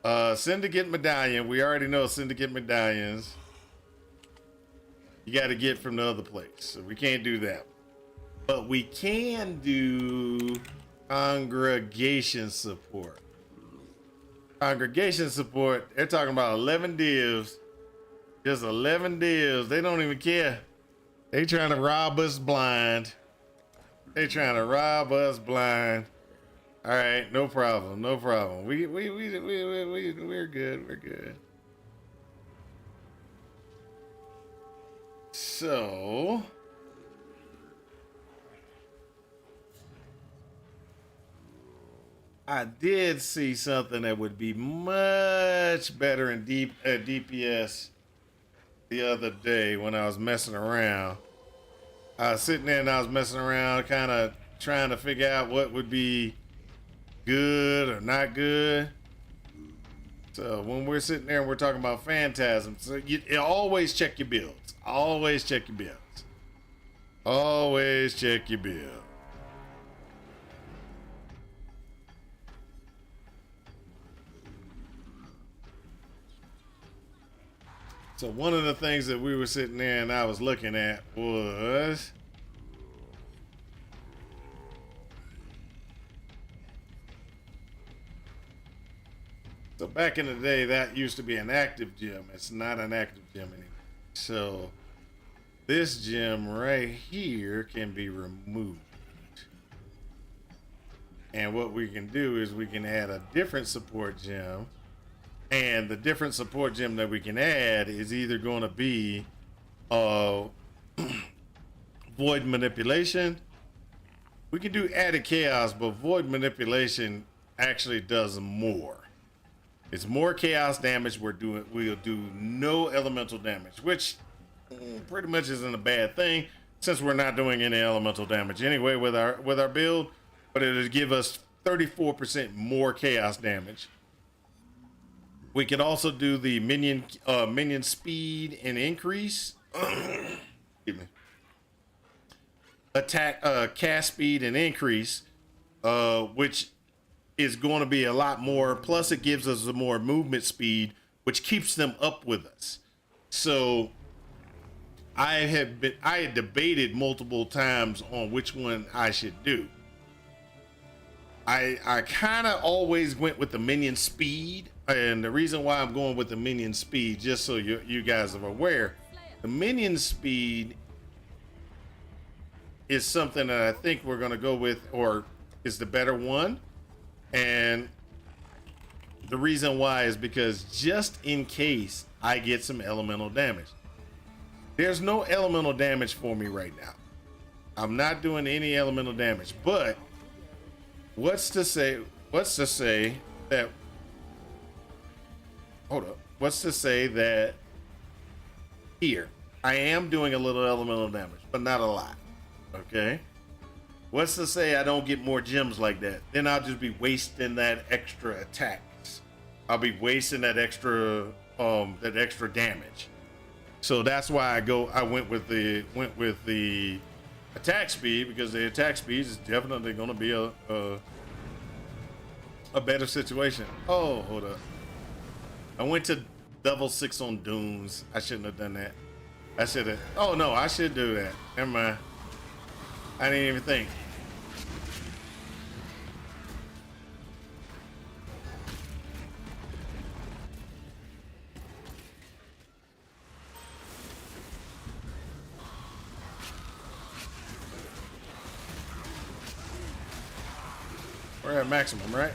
it. Syndicate medallion. We already know syndicate medallions you got to get from the other place, so we can't do that. But we can do congregation support. Congregation support, they're talking about 11 divs. Just 11 deals. They don't even care. They trying to rob us blind. They trying to rob us blind. All right, no problem. No problem. We're good. We're good. So I did see something that would be much better in DPS the other day when I was messing around. I was sitting there and I was messing around, kind of trying to figure out what would be good or not good. So when we're sitting there and we're talking about Phantasm, so you always check your builds. Always check your builds. Always check your build. So one of the things that we were sitting there and I was looking at was so back in the day that used to be an active gym. It's not an active gym anymore. So this gym right here can be removed. And what we can do is we can add a different support gym. And the different support gem that we can add is either going to be void manipulation. We can do added chaos, but void manipulation actually does more. It's more chaos damage. We'll do no elemental damage, which pretty much isn't a bad thing since we're not doing any elemental damage anyway with our build. But it'll give us 34% more chaos damage. We could also do the minion speed and increase. Excuse me. Attack cast speed and increase which is going to be a lot more. Plus, it gives us a more movement speed, which keeps them up with us. So I had debated multiple times on which one I should do. I kind of always went with the minion speed, and the reason why I'm going with the minion speed, just so you guys are aware, the minion speed is something that I think we're going to go with, or is the better one. And the reason why is because just in case I get some elemental damage. There's no elemental damage for me right now. I'm not doing any elemental damage, but what's to say that, hold up, what's to say that here, I am doing a little elemental damage, but not a lot, okay? What's to say I don't get more gems like that? Then I'll just be wasting that extra attacks. I'll be wasting that extra damage. So that's why I went with the attack speed, because the attack speed is definitely going to be a better situation. Oh, hold up. I went to level 6 on Dunes. I shouldn't have done that. I should have. Oh no, I should do that. Never mind. I didn't even think. We're at maximum, right?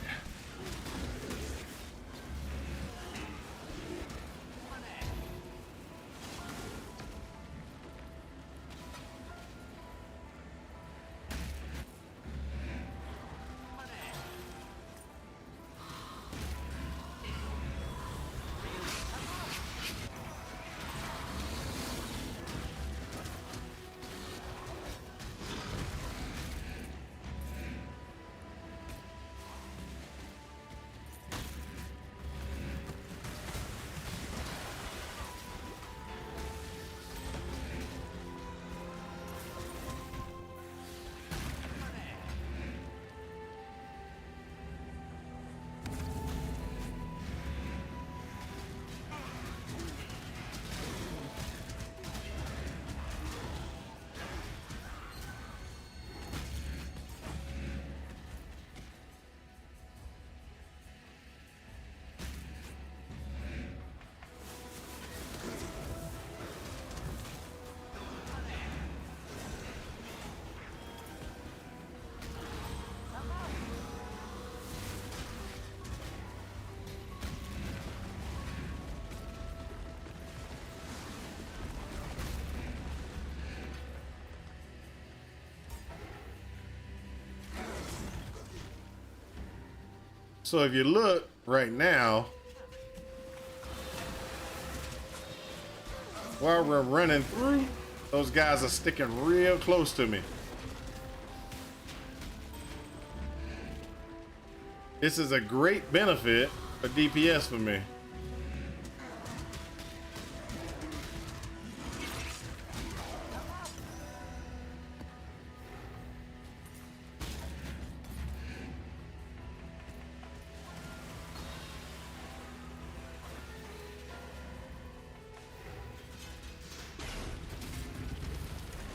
So if you look right now, while we're running through, those guys are sticking real close to me. This is a great benefit for DPS for me.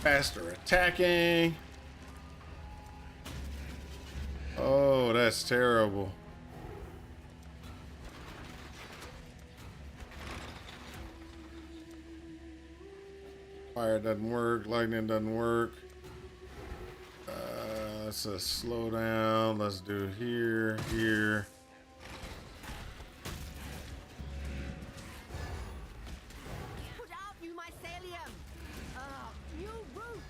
Faster attacking. Oh, that's terrible. Fire doesn't work. Lightning doesn't work. Let's just slow down. Let's do here, here. Put out, you mycelium! New roots!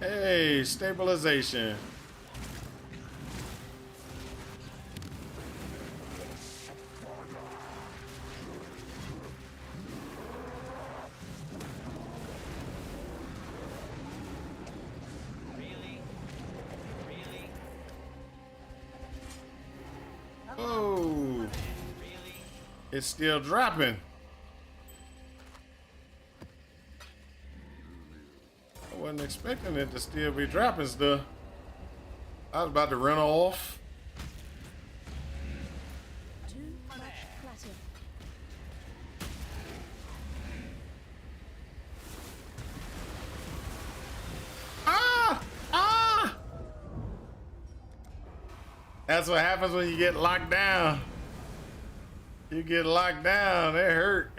Hey, stabilization. Really? Really? Oh, Really? it's still dropping. I wasn't expecting it to still be dropping stuff. I was about to run off. Too much clutter. Ah! Ah! That's what happens when you get locked down. You get locked down, it hurt.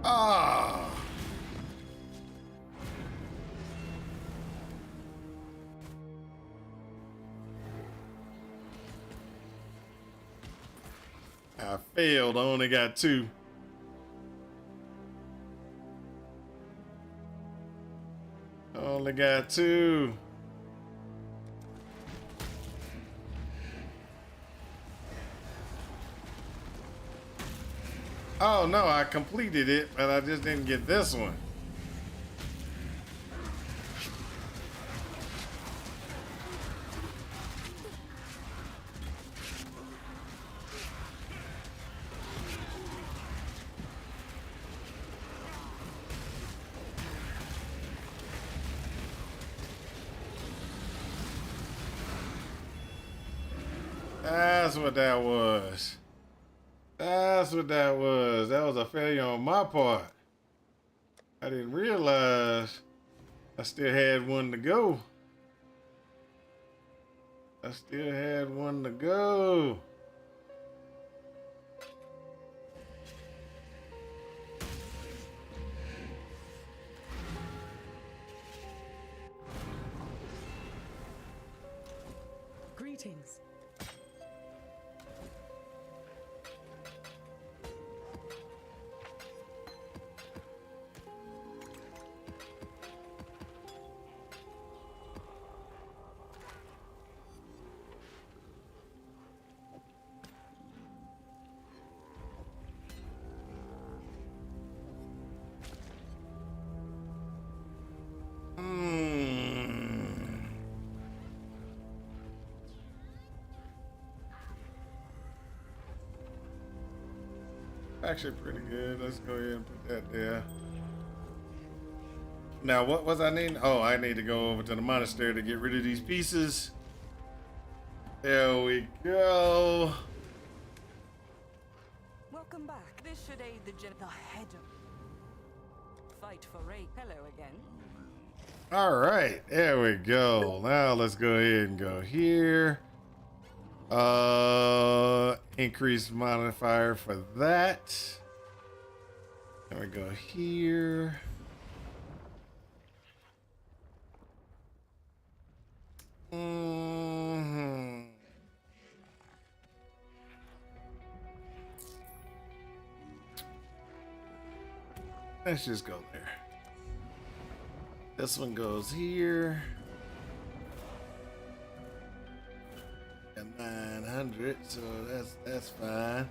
Ah! I failed. I only got 2. I only got 2. Oh no, I completed it, but I just didn't get this one. That's what that was. That's what that was. That was a failure on my part. I didn't realize I still had one to go. I still had one to go. Greetings. Actually pretty good. Let's go ahead and put that there. Now, what was I needing? Oh, I need to go over to the monastery to get rid of these pieces. There we go. Welcome back. This should aid the head of fight for Ray. Hello again. All right, there we go. Now let's go ahead and go here. Increase modifier for that. There we go here. Let's just go there. This one goes here. And 900, so that's fine.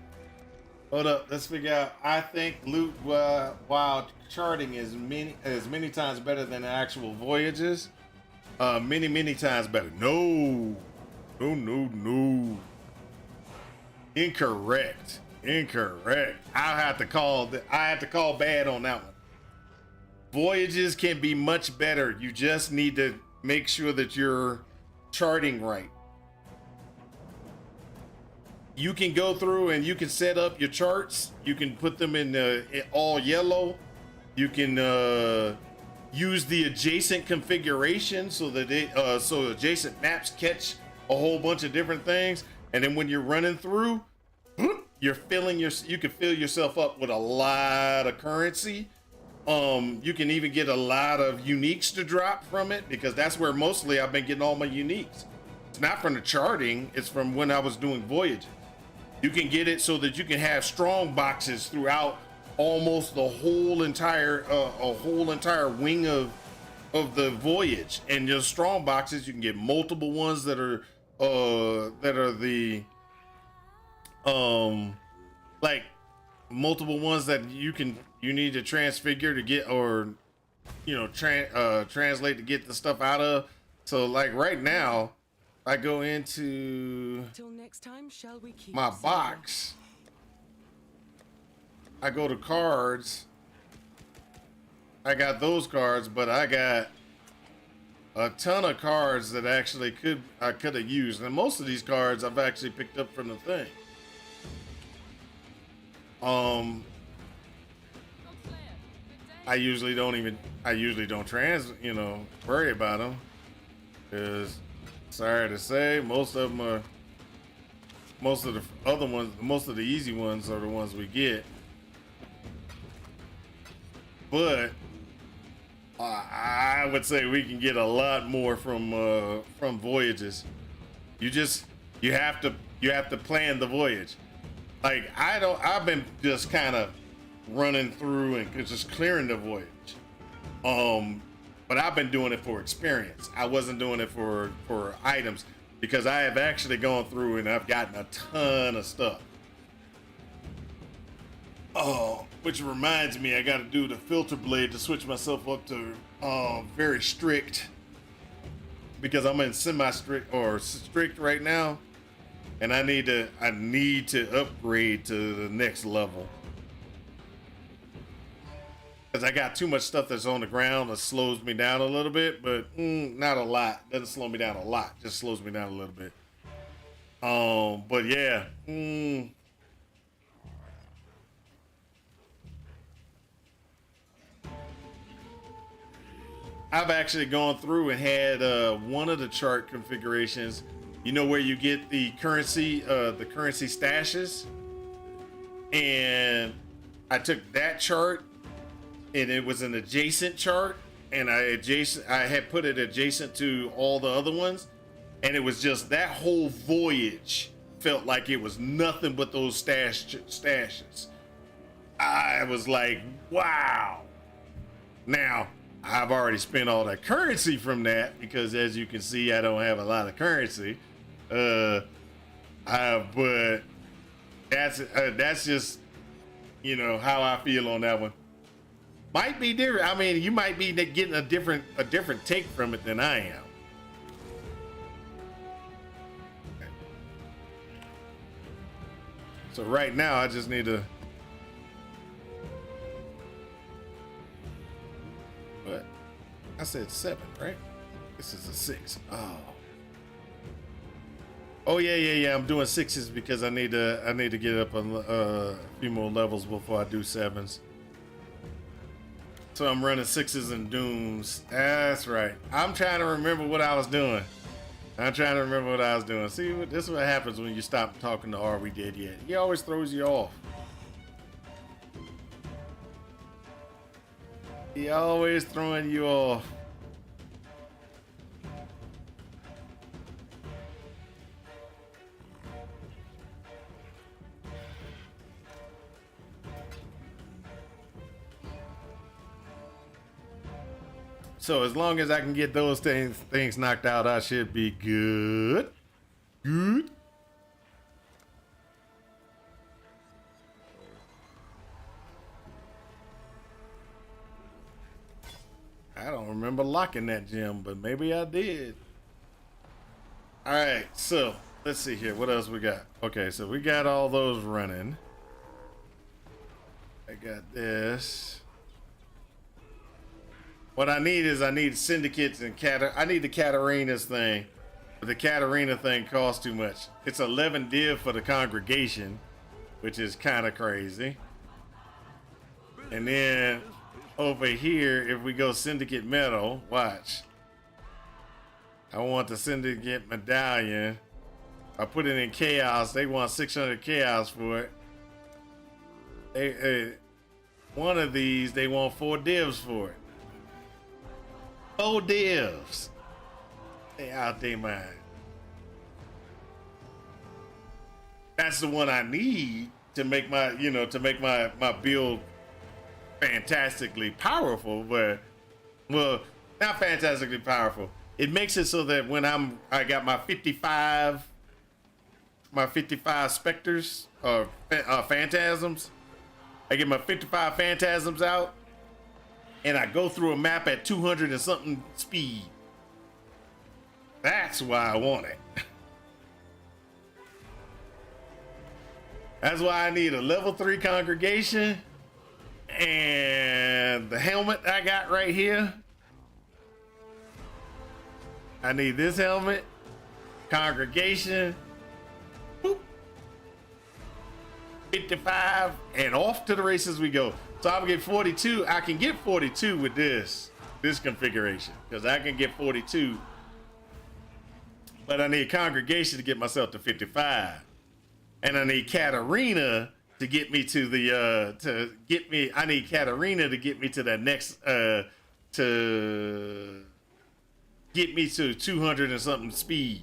Hold up, let's figure out. I think loot while charting is many times better than the actual voyages. Many times better. No. Incorrect. I have to call bad on that one. Voyages can be much better. You just need to make sure that you're charting right. You can go through and you can set up your charts. You can put them in all yellow. You can use the adjacent configuration so that so adjacent maps catch a whole bunch of different things, and then when you're running through, you can fill yourself up with a lot of currency. You can even get a lot of uniques to drop from it, because that's where mostly I've been getting all my uniques. It's not from the charting, it's from when I was doing voyages. You can get it so that you can have strong boxes throughout almost the whole entire wing of the voyage. And your strong boxes, you can get multiple ones that are the like multiple ones that you need to transfigure to get, or translate to get the stuff out of. So like right now, I go into Till next time, shall we keep my sailing? box. I go to cards. I got those cards, but I got a ton of cards that actually I could have used. And most of these cards I've actually picked up from the thing. I usually don't worry about them, because sorry to say, most of the easy ones are the ones we get. But I would say we can get a lot more from voyages. You have to plan the voyage. Like I've been just kind of running through and just clearing the voyage. But I've been doing it for experience. I wasn't doing it for items, because I have actually gone through and I've gotten a ton of stuff. Oh, which reminds me, I got to do the filter blade to switch myself up to very strict, because I'm in semi-strict or strict right now, and I need to upgrade to the next level, because I got too much stuff that's on the ground that slows me down a little bit, but not a lot. Doesn't slow me down a lot, just slows me down a little bit. But yeah. I've actually gone through and had one of the chart configurations, where you get the currency stashes, and I took that chart, and it was an adjacent chart, and I had put it adjacent to all the other ones, and it was just that whole voyage felt like it was nothing but those stashes. I was like, wow. Now, I've already spent all that currency from that, because as you can see, I don't have a lot of currency. But that's just, how I feel on that one. Might be different. I mean, you might be getting a different take from it than I am. Okay. So right now, I just need to. What? I said 7, right? This is a 6. Oh yeah. I'm doing 6s because I need to get up a few more levels before I do 7s. So I'm running 6s and dooms. That's right. I'm trying to remember what I was doing. See, this is what happens when you stop talking to Are We Dead Yet? He always throws you off. He always throwing you off. So as long as I can get those things knocked out, I should be good. Good. I don't remember locking that gem, but maybe I did. All right, so let's see here. What else we got? Okay, so we got all those running. I got this. What I need syndicates and I need the Katarina's thing. But the Katarina thing costs too much. It's 11 div for the congregation, which is kind of crazy. And then over here, if we go Syndicate Metal, watch. I want the Syndicate Medallion. I put it in Chaos. They want 600 Chaos for it. One of these, they want 4 divs for it. 4 divs. They out their mind. That's the one I need to make my, my build fantastically powerful, but, well, not fantastically powerful. It makes it so that when I got my 55 specters or phantasms, I get my 55 phantasms out and I go through a map at 200 and something speed. That's why I want it. That's why I need a level 3 congregation and the helmet I got right here. I need this helmet, congregation, boop, 55, and off to the races we go. So I'll get 42. I can get 42 with this configuration because I can get 42, but I need congregation to get myself to 55, and I need Katarina to get me to the I need Katarina to get me to that next to get me to 200 and something speed.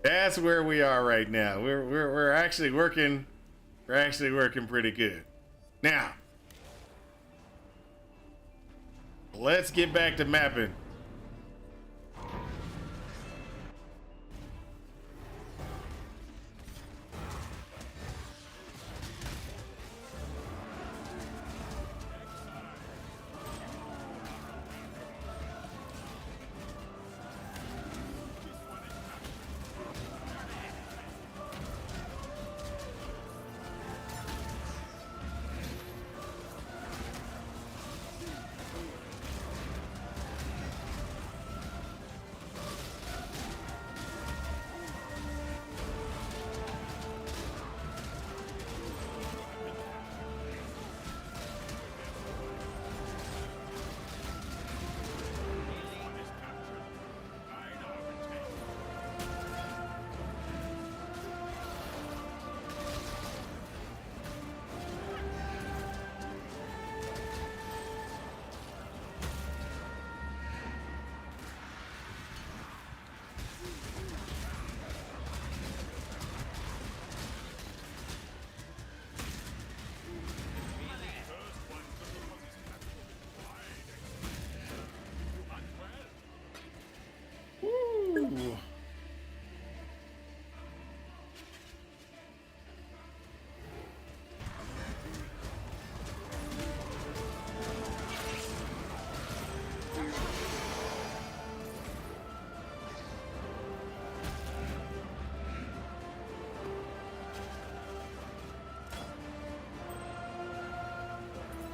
That's where we are right now. We're actually working. We're actually working pretty good. Now, let's get back to mapping.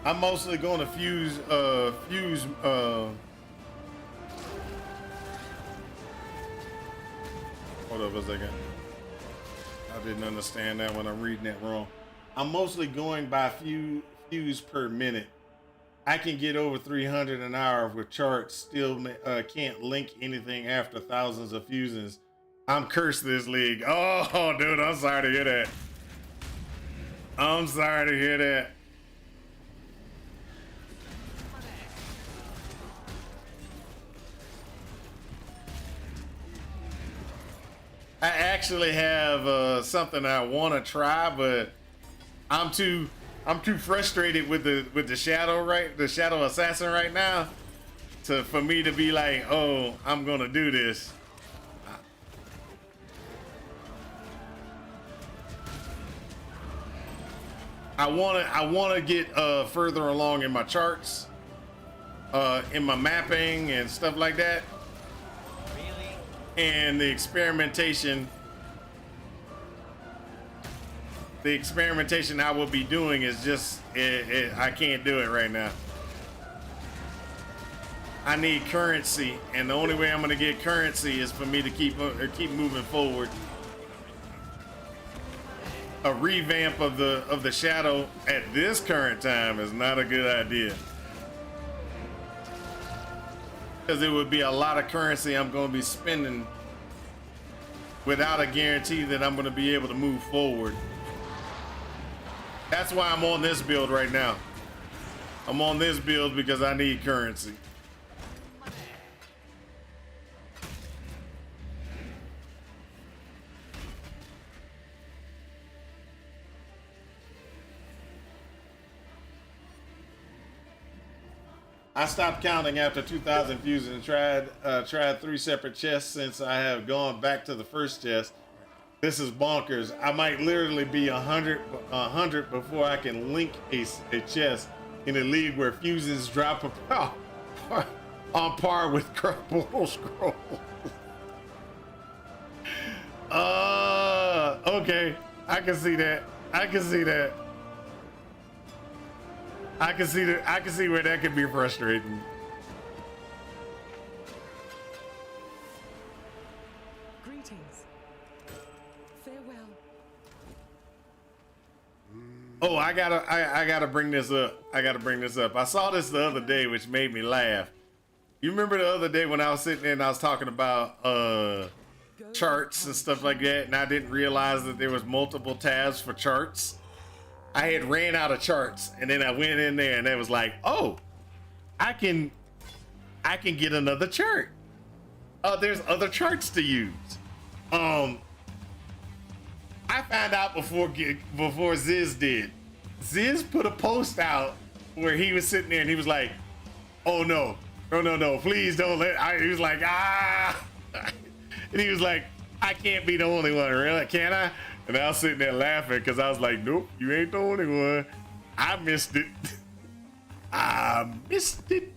I'm mostly going to fuse. Hold up a second. I didn't understand that when I'm reading that wrong. I'm mostly going by fuse per minute. I can get over 300 an hour with charts. Still can't link anything after thousands of fusions. I'm cursed this league. Oh, dude, I'm sorry to hear that. I'm sorry to hear that. I actually have something I want to try, but I'm too frustrated with the shadow assassin right now for me to be like, oh, I'm gonna do this. I wanna get further along in my charts, in my mapping and stuff like that. And the experimentation I will be doing is just, I can't do it right now. I need currency, and the only way I'm gonna get currency is for me to keep moving forward. a revamp of the shadow at this current time is not a good idea. Because it would be a lot of currency I'm going to be spending without a guarantee that I'm going to be able to move forward. That's why I'm on this build right now. I'm on this build because I need currency. I stopped counting after 2,000 fusion and tried 3 separate chests since I have gone back to the first chest. This is bonkers. I might literally be 100 before I can link a chest in a league where fusions drop on par with portal scrolls. Okay, I can see that. I can see that. I can see where that could be frustrating. Greetings. Farewell. Oh, I gotta bring this up. I saw this the other day, which made me laugh. You remember the other day when I was sitting there and I was talking about charts and stuff like that, and I didn't realize that there was multiple tabs for charts. I had ran out of charts, and then I went in there and it was like, oh, I can get another chart. There's other charts to use. I found out before Ziz did. Ziz put a post out where he was sitting there and he was like, oh no, please don't he was like, and he was like, I can't be the only one, really, can I? And I was sitting there laughing because I was like, nope, you ain't the only one. I missed it. I missed it.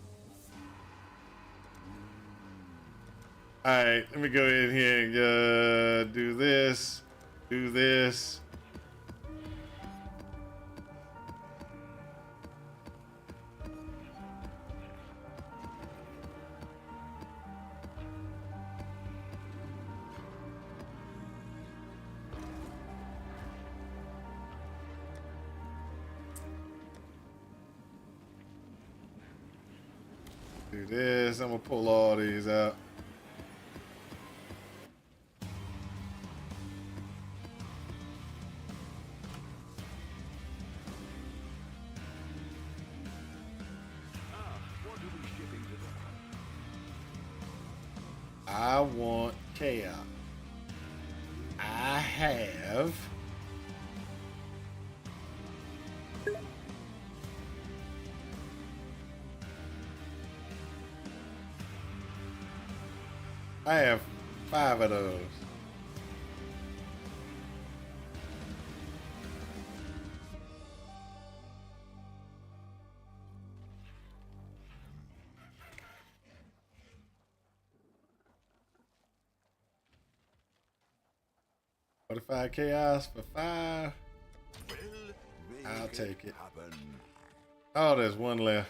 All right, let me go in here and do this. Do this. Do this. I'm gonna pull all these out. I want chaos. I have I have 5 of those. Fortified chaos for 5. I'll take it. Oh, there's one left.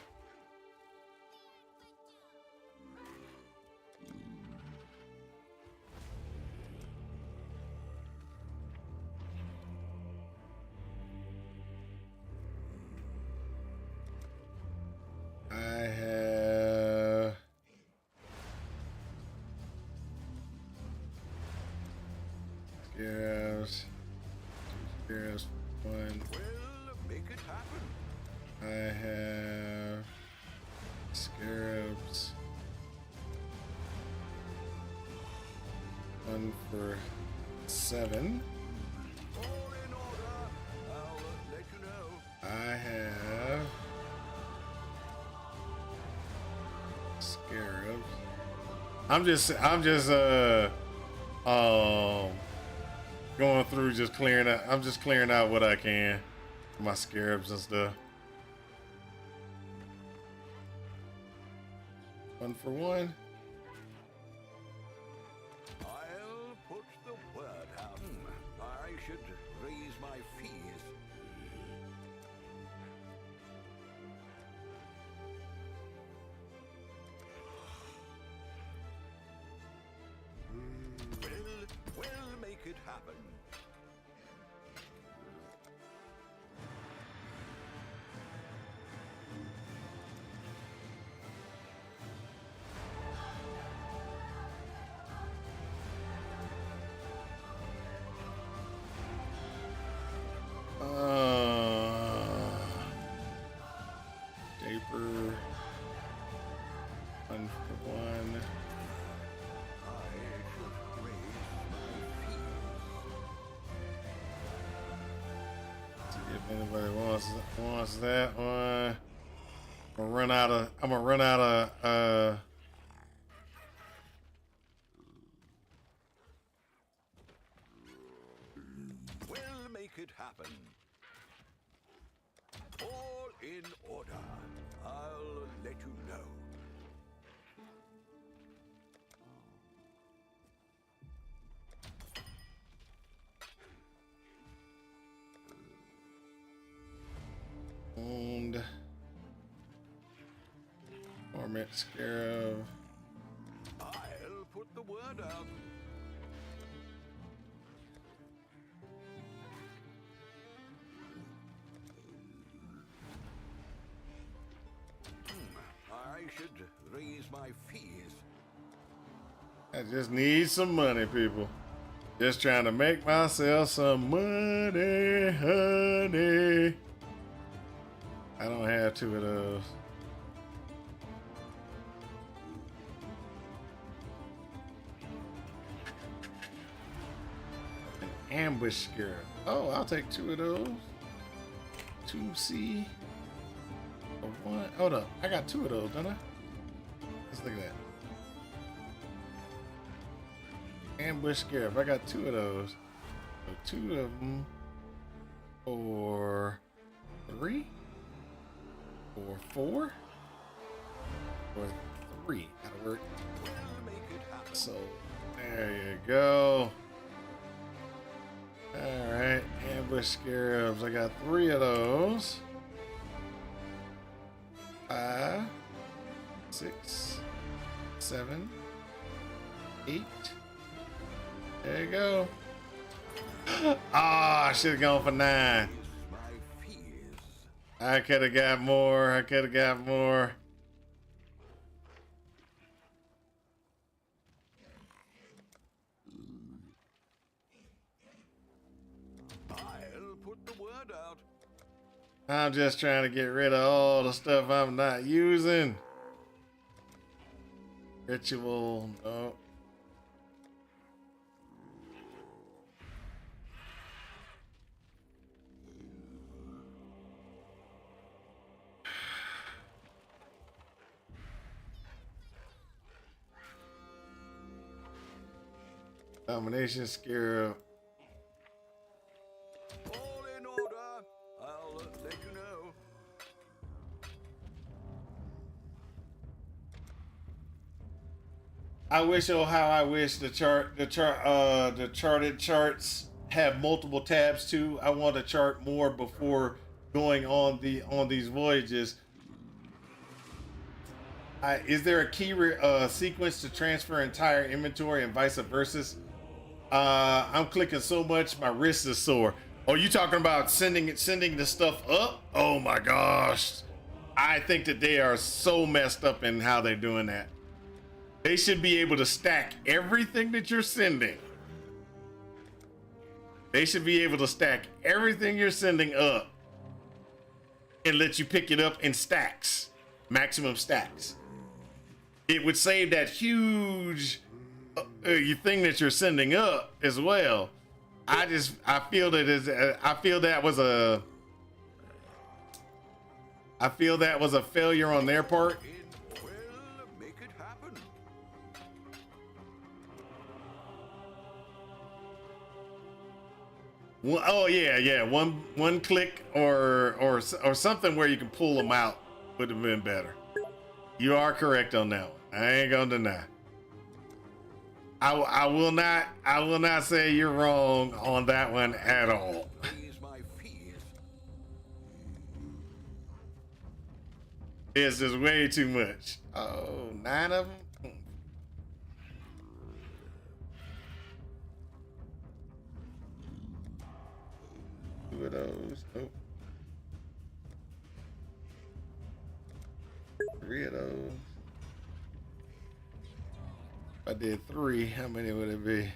I have scarabs. 2 scarabs. 1. Make it happen. I have scarabs. 1 for 7. All in order. I'll let you know. I have scarabs. I'm just going through, just clearing out. I'm just clearing out what I can, my scarabs and stuff. 1 for 1. I'll put the word out. I should raise my fees. We'll make it happen. Anybody wants that one? I'm gonna run out of We'll make it happen. All in order. I'll let you know. owned Torment Scarab. I'll put the word out. I should raise my fees. I just need some money, people. Just trying to make myself some money, honey. I don't have two of those. An ambush scarab. Oh, I'll take two of those. 2C. A one. Hold up. I got two of those, don't I? Let's look at that. Ambush scarab. I got two of those. So two of them. Or 3. Or 4. Or 3. That'll work. So there you go. Alright, ambush scarabs. I got 3 of those. 5, 6, 7, 8. There you go. Ah, I should have gone for 9. I could have got more. I could have got more. I'll put the word out. I'm just trying to get rid of all the stuff I'm not using. Ritual, no. Domination Scarab. All in order. I'll let you know. I wish, oh how I wish the charted charts have multiple tabs too. I want to chart more before going on these voyages. Is there a key sequence to transfer entire inventory and vice versa? I'm clicking so much my wrist is sore. Oh, you talking about sending the stuff up? Oh my gosh. I think that they are so messed up in how they're doing that. They should be able to stack everything that you're sending. They should be able to stack everything you're sending up and let you pick it up in stacks, maximum stacks. It would save that huge thing that you're sending up as well. I feel that was a failure on their part. Well, make it happen. Oh yeah. One click or something where you can pull them out would have been better. You are correct on that one. I ain't gonna deny. I will not say you're wrong on that one at all. Raise my fees. This is way too much. Oh, 9 of them? 2 of those. Nope. 3 of those. If I did 3, how many would it be?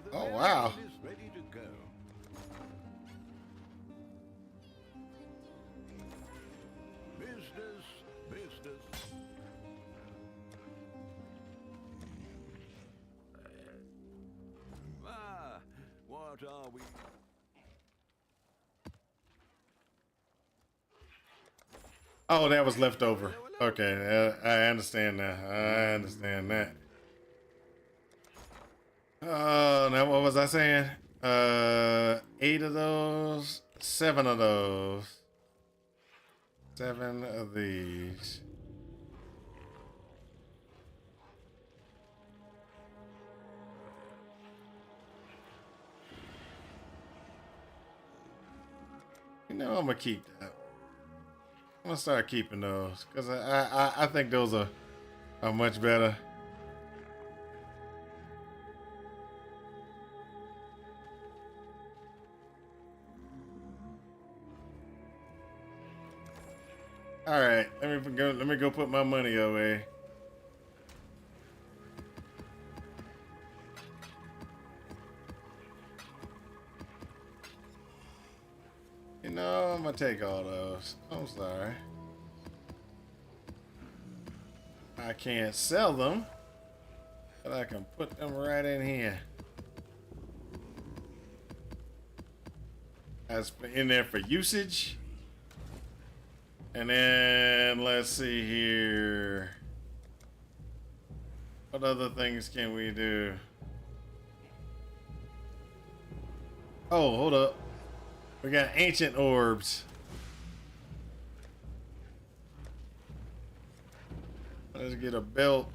The Oh, wow. vehicle is ready to go. Business. Whereabouts are we? Oh, that was leftover. Okay, I understand now. I understand that. Now what was I saying? 8 of those, 7 of those, 7 of these. You know, I'm gonna keep that. I'm gonna start keeping those because I think those are much better. All right, let me go put my money away. You know, I'm gonna take all those. I'm sorry. I can't sell them, but I can put them right in here. That's in there for usage. And then let's see here. What other things can we do? Oh, hold up. We got ancient orbs. Let's get a belt.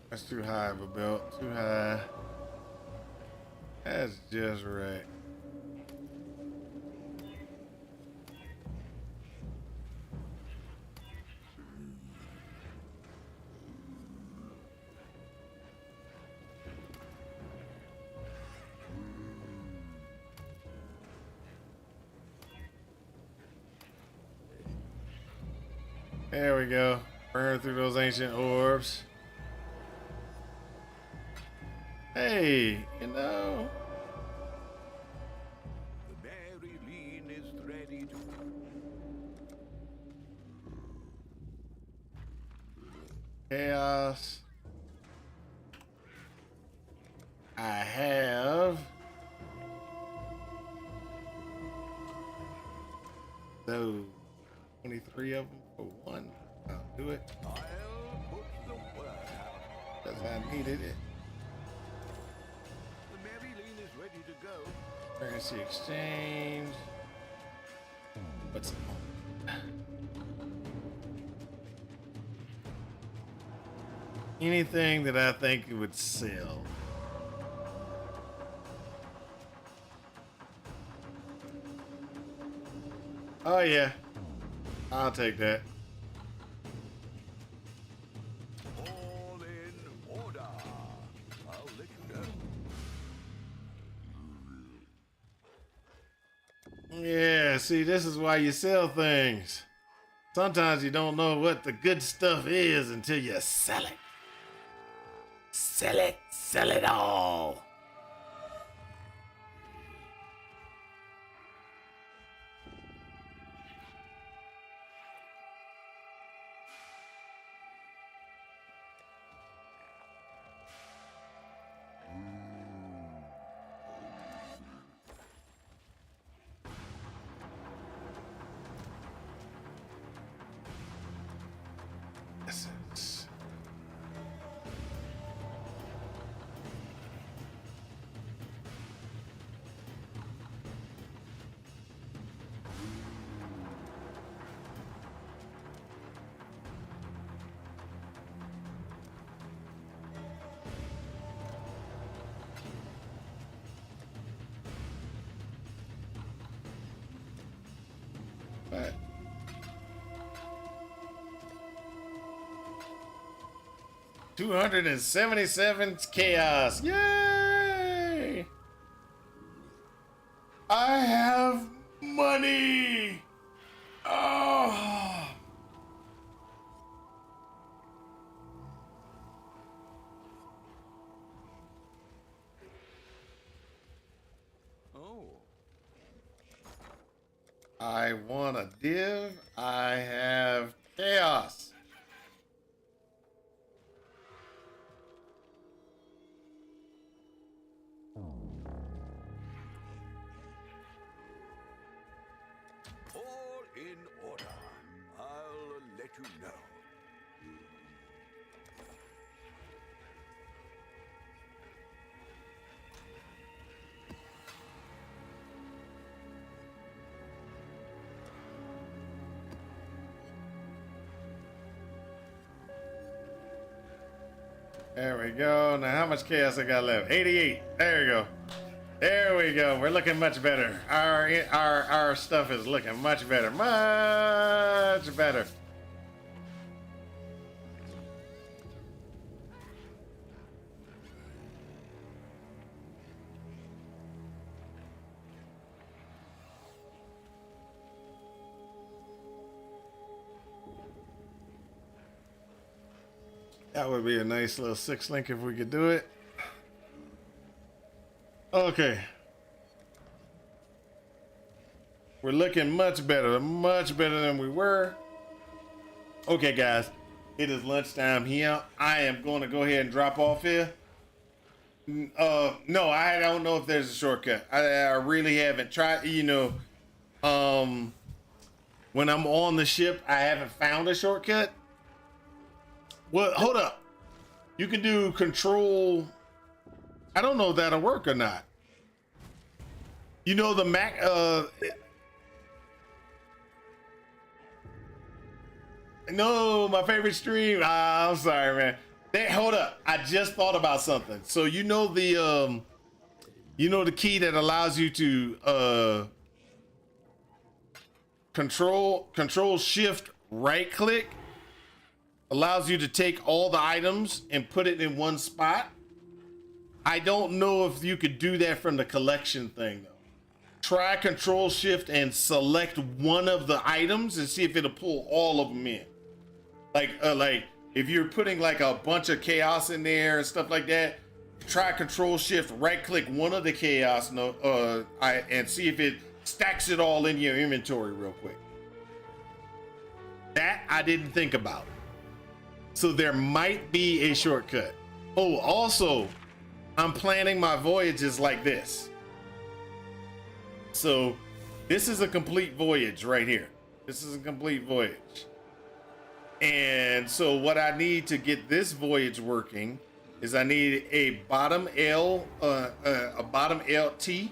That's too high of a belt. Too high. That's just right. There we go. Burn through those ancient orbs. Hey, you know. The Mary Lean is ready to. Chaos. I have those 23 of them for one. I'll do it I'll put the word out. because I needed it. The Mary Lean is ready to go. Currency exchange. What's on? Anything that I think would sell. Oh yeah, I'll take that. All in order. I'll let you know. Yeah, see, this is why you sell things. Sometimes you don't know what the good stuff is until you sell it. Sell it all. Essence. But 277 chaos. Yay! I have money. Oh. Oh. I want a div. I have chaos. All in order. I'll let you know. There we go. Now, how much chaos I got left? 88. There we go. There we go. We're looking much better. Our stuff is looking much better. Much better. That would be a nice little 6-link if we could do it. Okay. We're looking much better than we were. Okay, guys. It is lunchtime here. I am going to go ahead and drop off here. No, I don't know if there's a shortcut. I really haven't tried, you know. When I'm on the ship, I haven't found a shortcut. Well, hold up. You can do control. I don't know if that'll work or not. You know the Mac. No, my favorite stream. I'm sorry, man. Hold up. I just thought about something. So you know the key that allows you to control shift right click. Allows you to take all the items and put it in one spot. I don't know if you could do that from the collection thing though. Try control shift and select one of the items and see if it'll pull all of them in. Like if you're putting like a bunch of chaos in there and stuff like that, try control shift right click one of the chaos and see if it stacks it all in your inventory real quick. That I didn't think about. So there might be a shortcut. Oh, also, I'm planning my voyages like this. So this is a complete voyage right here. This is a complete voyage. And so what I need to get this voyage working is I need a bottom L, a bottom LT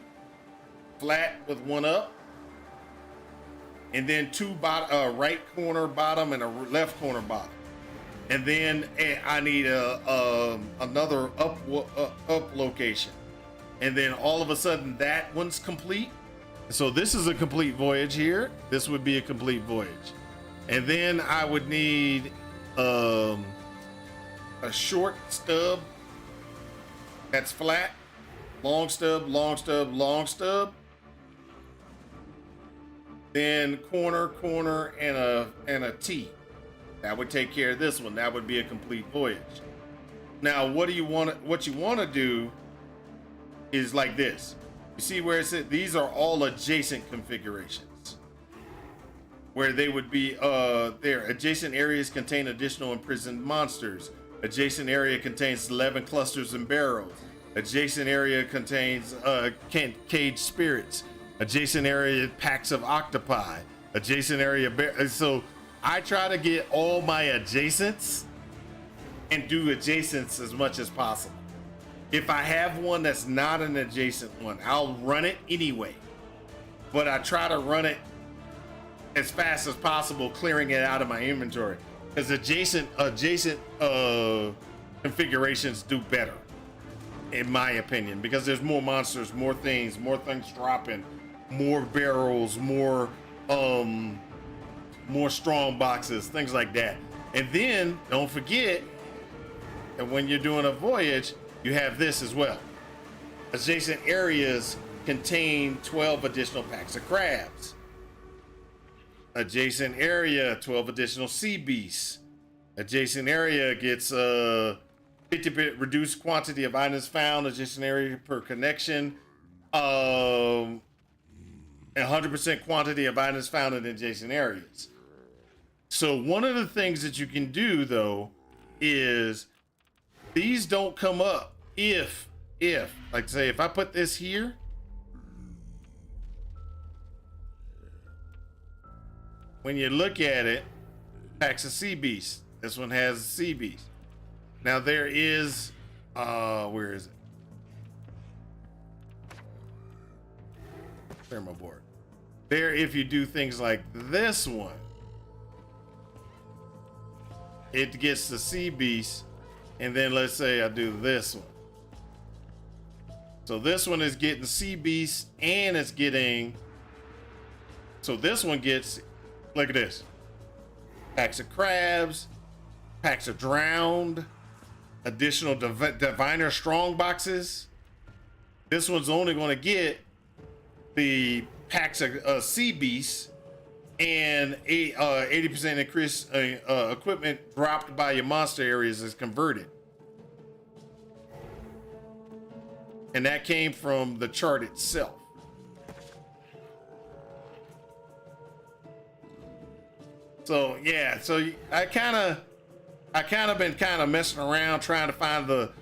flat with one up. And then two right corner bottom and a left corner bottom. And then I need another up location. And then all of a sudden that one's complete. So this is a complete voyage here. This would be a complete voyage. And then I would need a short stub that's flat, long stub, long stub, long stub. Then corner, and a T. That would take care of this one. That would be a complete voyage. Now, what you want to do is like this. You see where it said these are all adjacent configurations. Where they would be there. Adjacent areas contain additional imprisoned monsters. Adjacent area contains 11 clusters and barrels. Adjacent area contains caged spirits. Adjacent area packs of octopi. Adjacent area so I try to get all my adjacents and do adjacents as much as possible. If I have one that's not an adjacent one, I'll run it anyway. But I try to run it as fast as possible, clearing it out of my inventory. Because adjacent configurations do better, in my opinion, because there's more monsters, more things dropping, more barrels, more strong boxes, things like that. And then don't forget that when you're doing a voyage, you have this as well. Adjacent areas contain 12 additional packs of crabs. Adjacent area, 12 additional sea beasts. Adjacent area gets 50% reduced quantity of items found. Adjacent area per connection. 100% quantity of items found in adjacent areas. So one of the things that you can do though is these don't come up if like say if I put this here, when you look at it, packs a sea beast. This one has a sea beast. Now there is, where is it? Thermal board. There, if you do things like this one, it gets the sea beast, and then let's say I do this one. So this one is getting sea beast, and it's getting. So this one gets, look at this, packs of crabs, packs of drowned, additional diviner strong boxes. This one's only going to get the packs of sea beasts and 80% increase equipment dropped by your monster areas is converted. And that came from the chart itself. So yeah, so I kind of been messing around trying to find the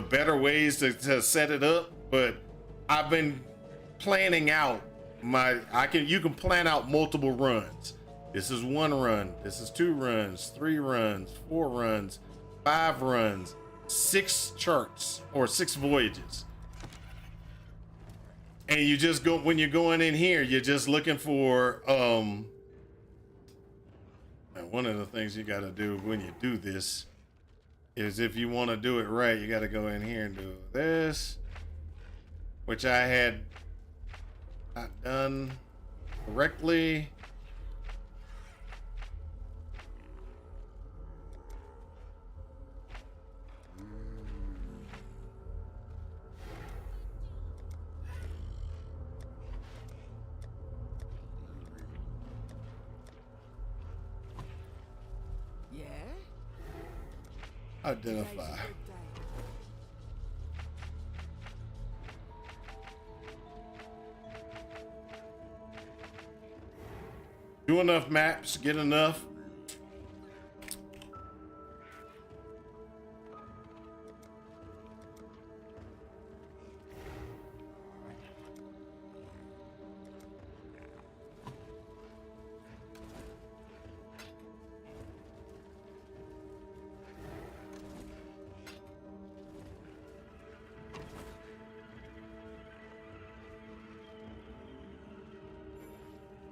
better ways to set it up, but I've been planning out you can plan out multiple runs. This is 1 run, this is 2 runs, 3 runs, 4 runs, 5 runs, 6 charts or 6 voyages. And you just go, when you're going in here, you're just looking for one of the things you got to do when you do this is, if you want to do it right, you got to go in here and do this, which I had not done correctly. Yeah? Identify. Do enough maps, get enough.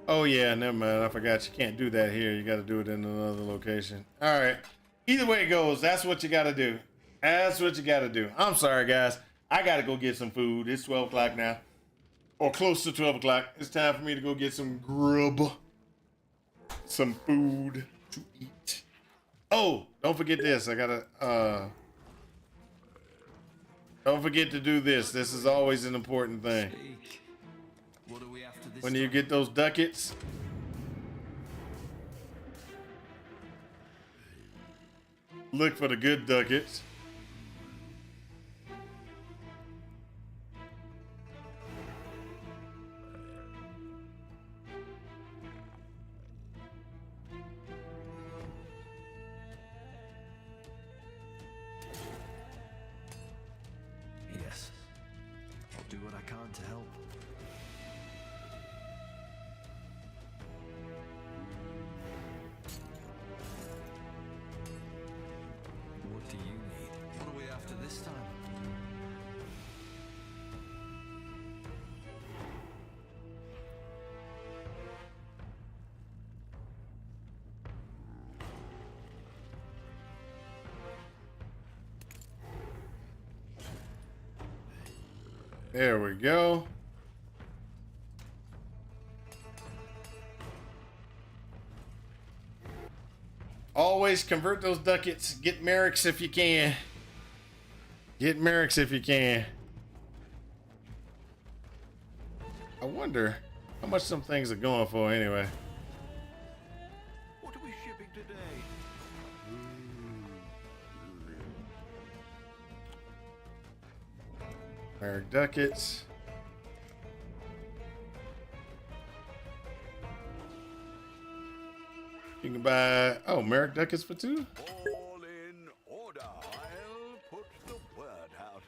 Oh yeah, never mind. I forgot you can't do that here. You got to do it in another location. All right. Either way it goes, that's what you got to do. That's what you got to do. I'm sorry, guys. I got to go get some food. It's 12 o'clock now, or close to 12 o'clock. It's time for me to go get some grub, some food to eat. Oh, don't forget this. I gotta. Don't forget to do this. This is always an important thing. What are we after this When you time? get those ducats, look for the good ducats. Yes. I'll do what I can to help. What do you need? What are we after this time? There we go. Always convert those ducats. Get merrics if you can. Get merrics if you can. I wonder how much some things are going for anyway. What are we shipping today? Merrick ducats. You can buy, oh, Merrick ducats for 2? All in order. I'll put the word out.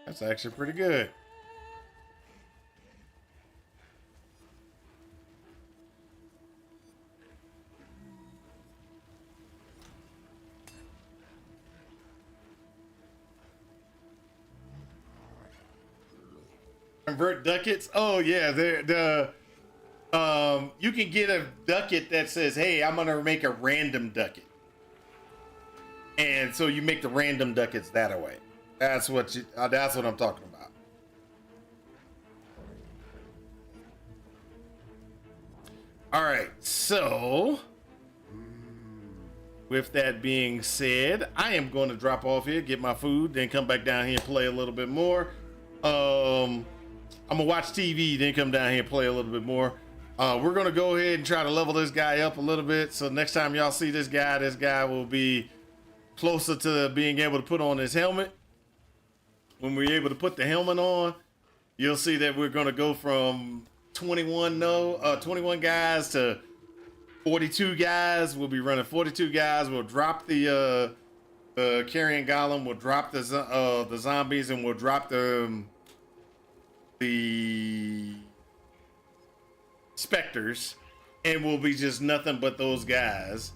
That's actually pretty good. Convert ducats. Oh yeah, you can get a ducat that says, "Hey, I'm gonna make a random ducat," and so you make the random ducats that way. That's what I'm talking about. All right, so with that being said, I am going to drop off here, get my food, then come back down here and play a little bit more. I'm gonna watch TV, then come down here and play a little bit more. We're gonna go ahead and try to level this guy up a little bit. So next time y'all see this guy will be closer to being able to put on his helmet. When we're able to put the helmet on, you'll see that we're gonna go from 21 guys to 42 guys. We'll be running 42 guys. We'll drop the carrion golem. We'll drop the zombies, and we'll drop the specters, and we'll be just nothing but those guys.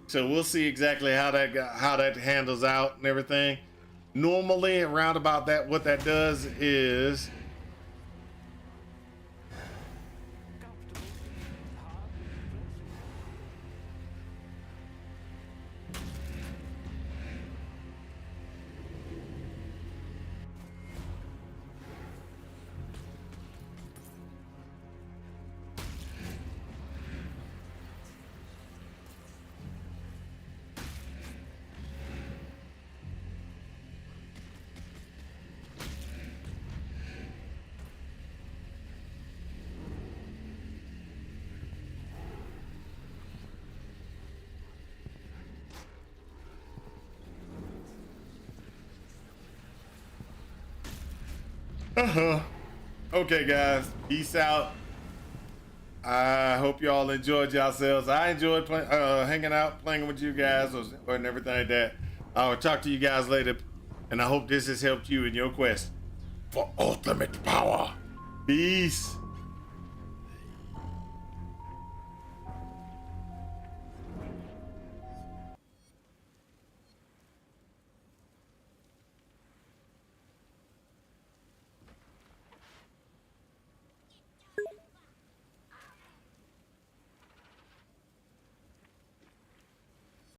So we'll see exactly how that handles out and everything. Normally, around about that, what that does is okay, guys, peace out. I hope y'all enjoyed yourselves. I enjoyed hanging out, playing with you guys, and everything like that. I'll talk to you guys later, and I hope this has helped you in your quest for ultimate power. Peace.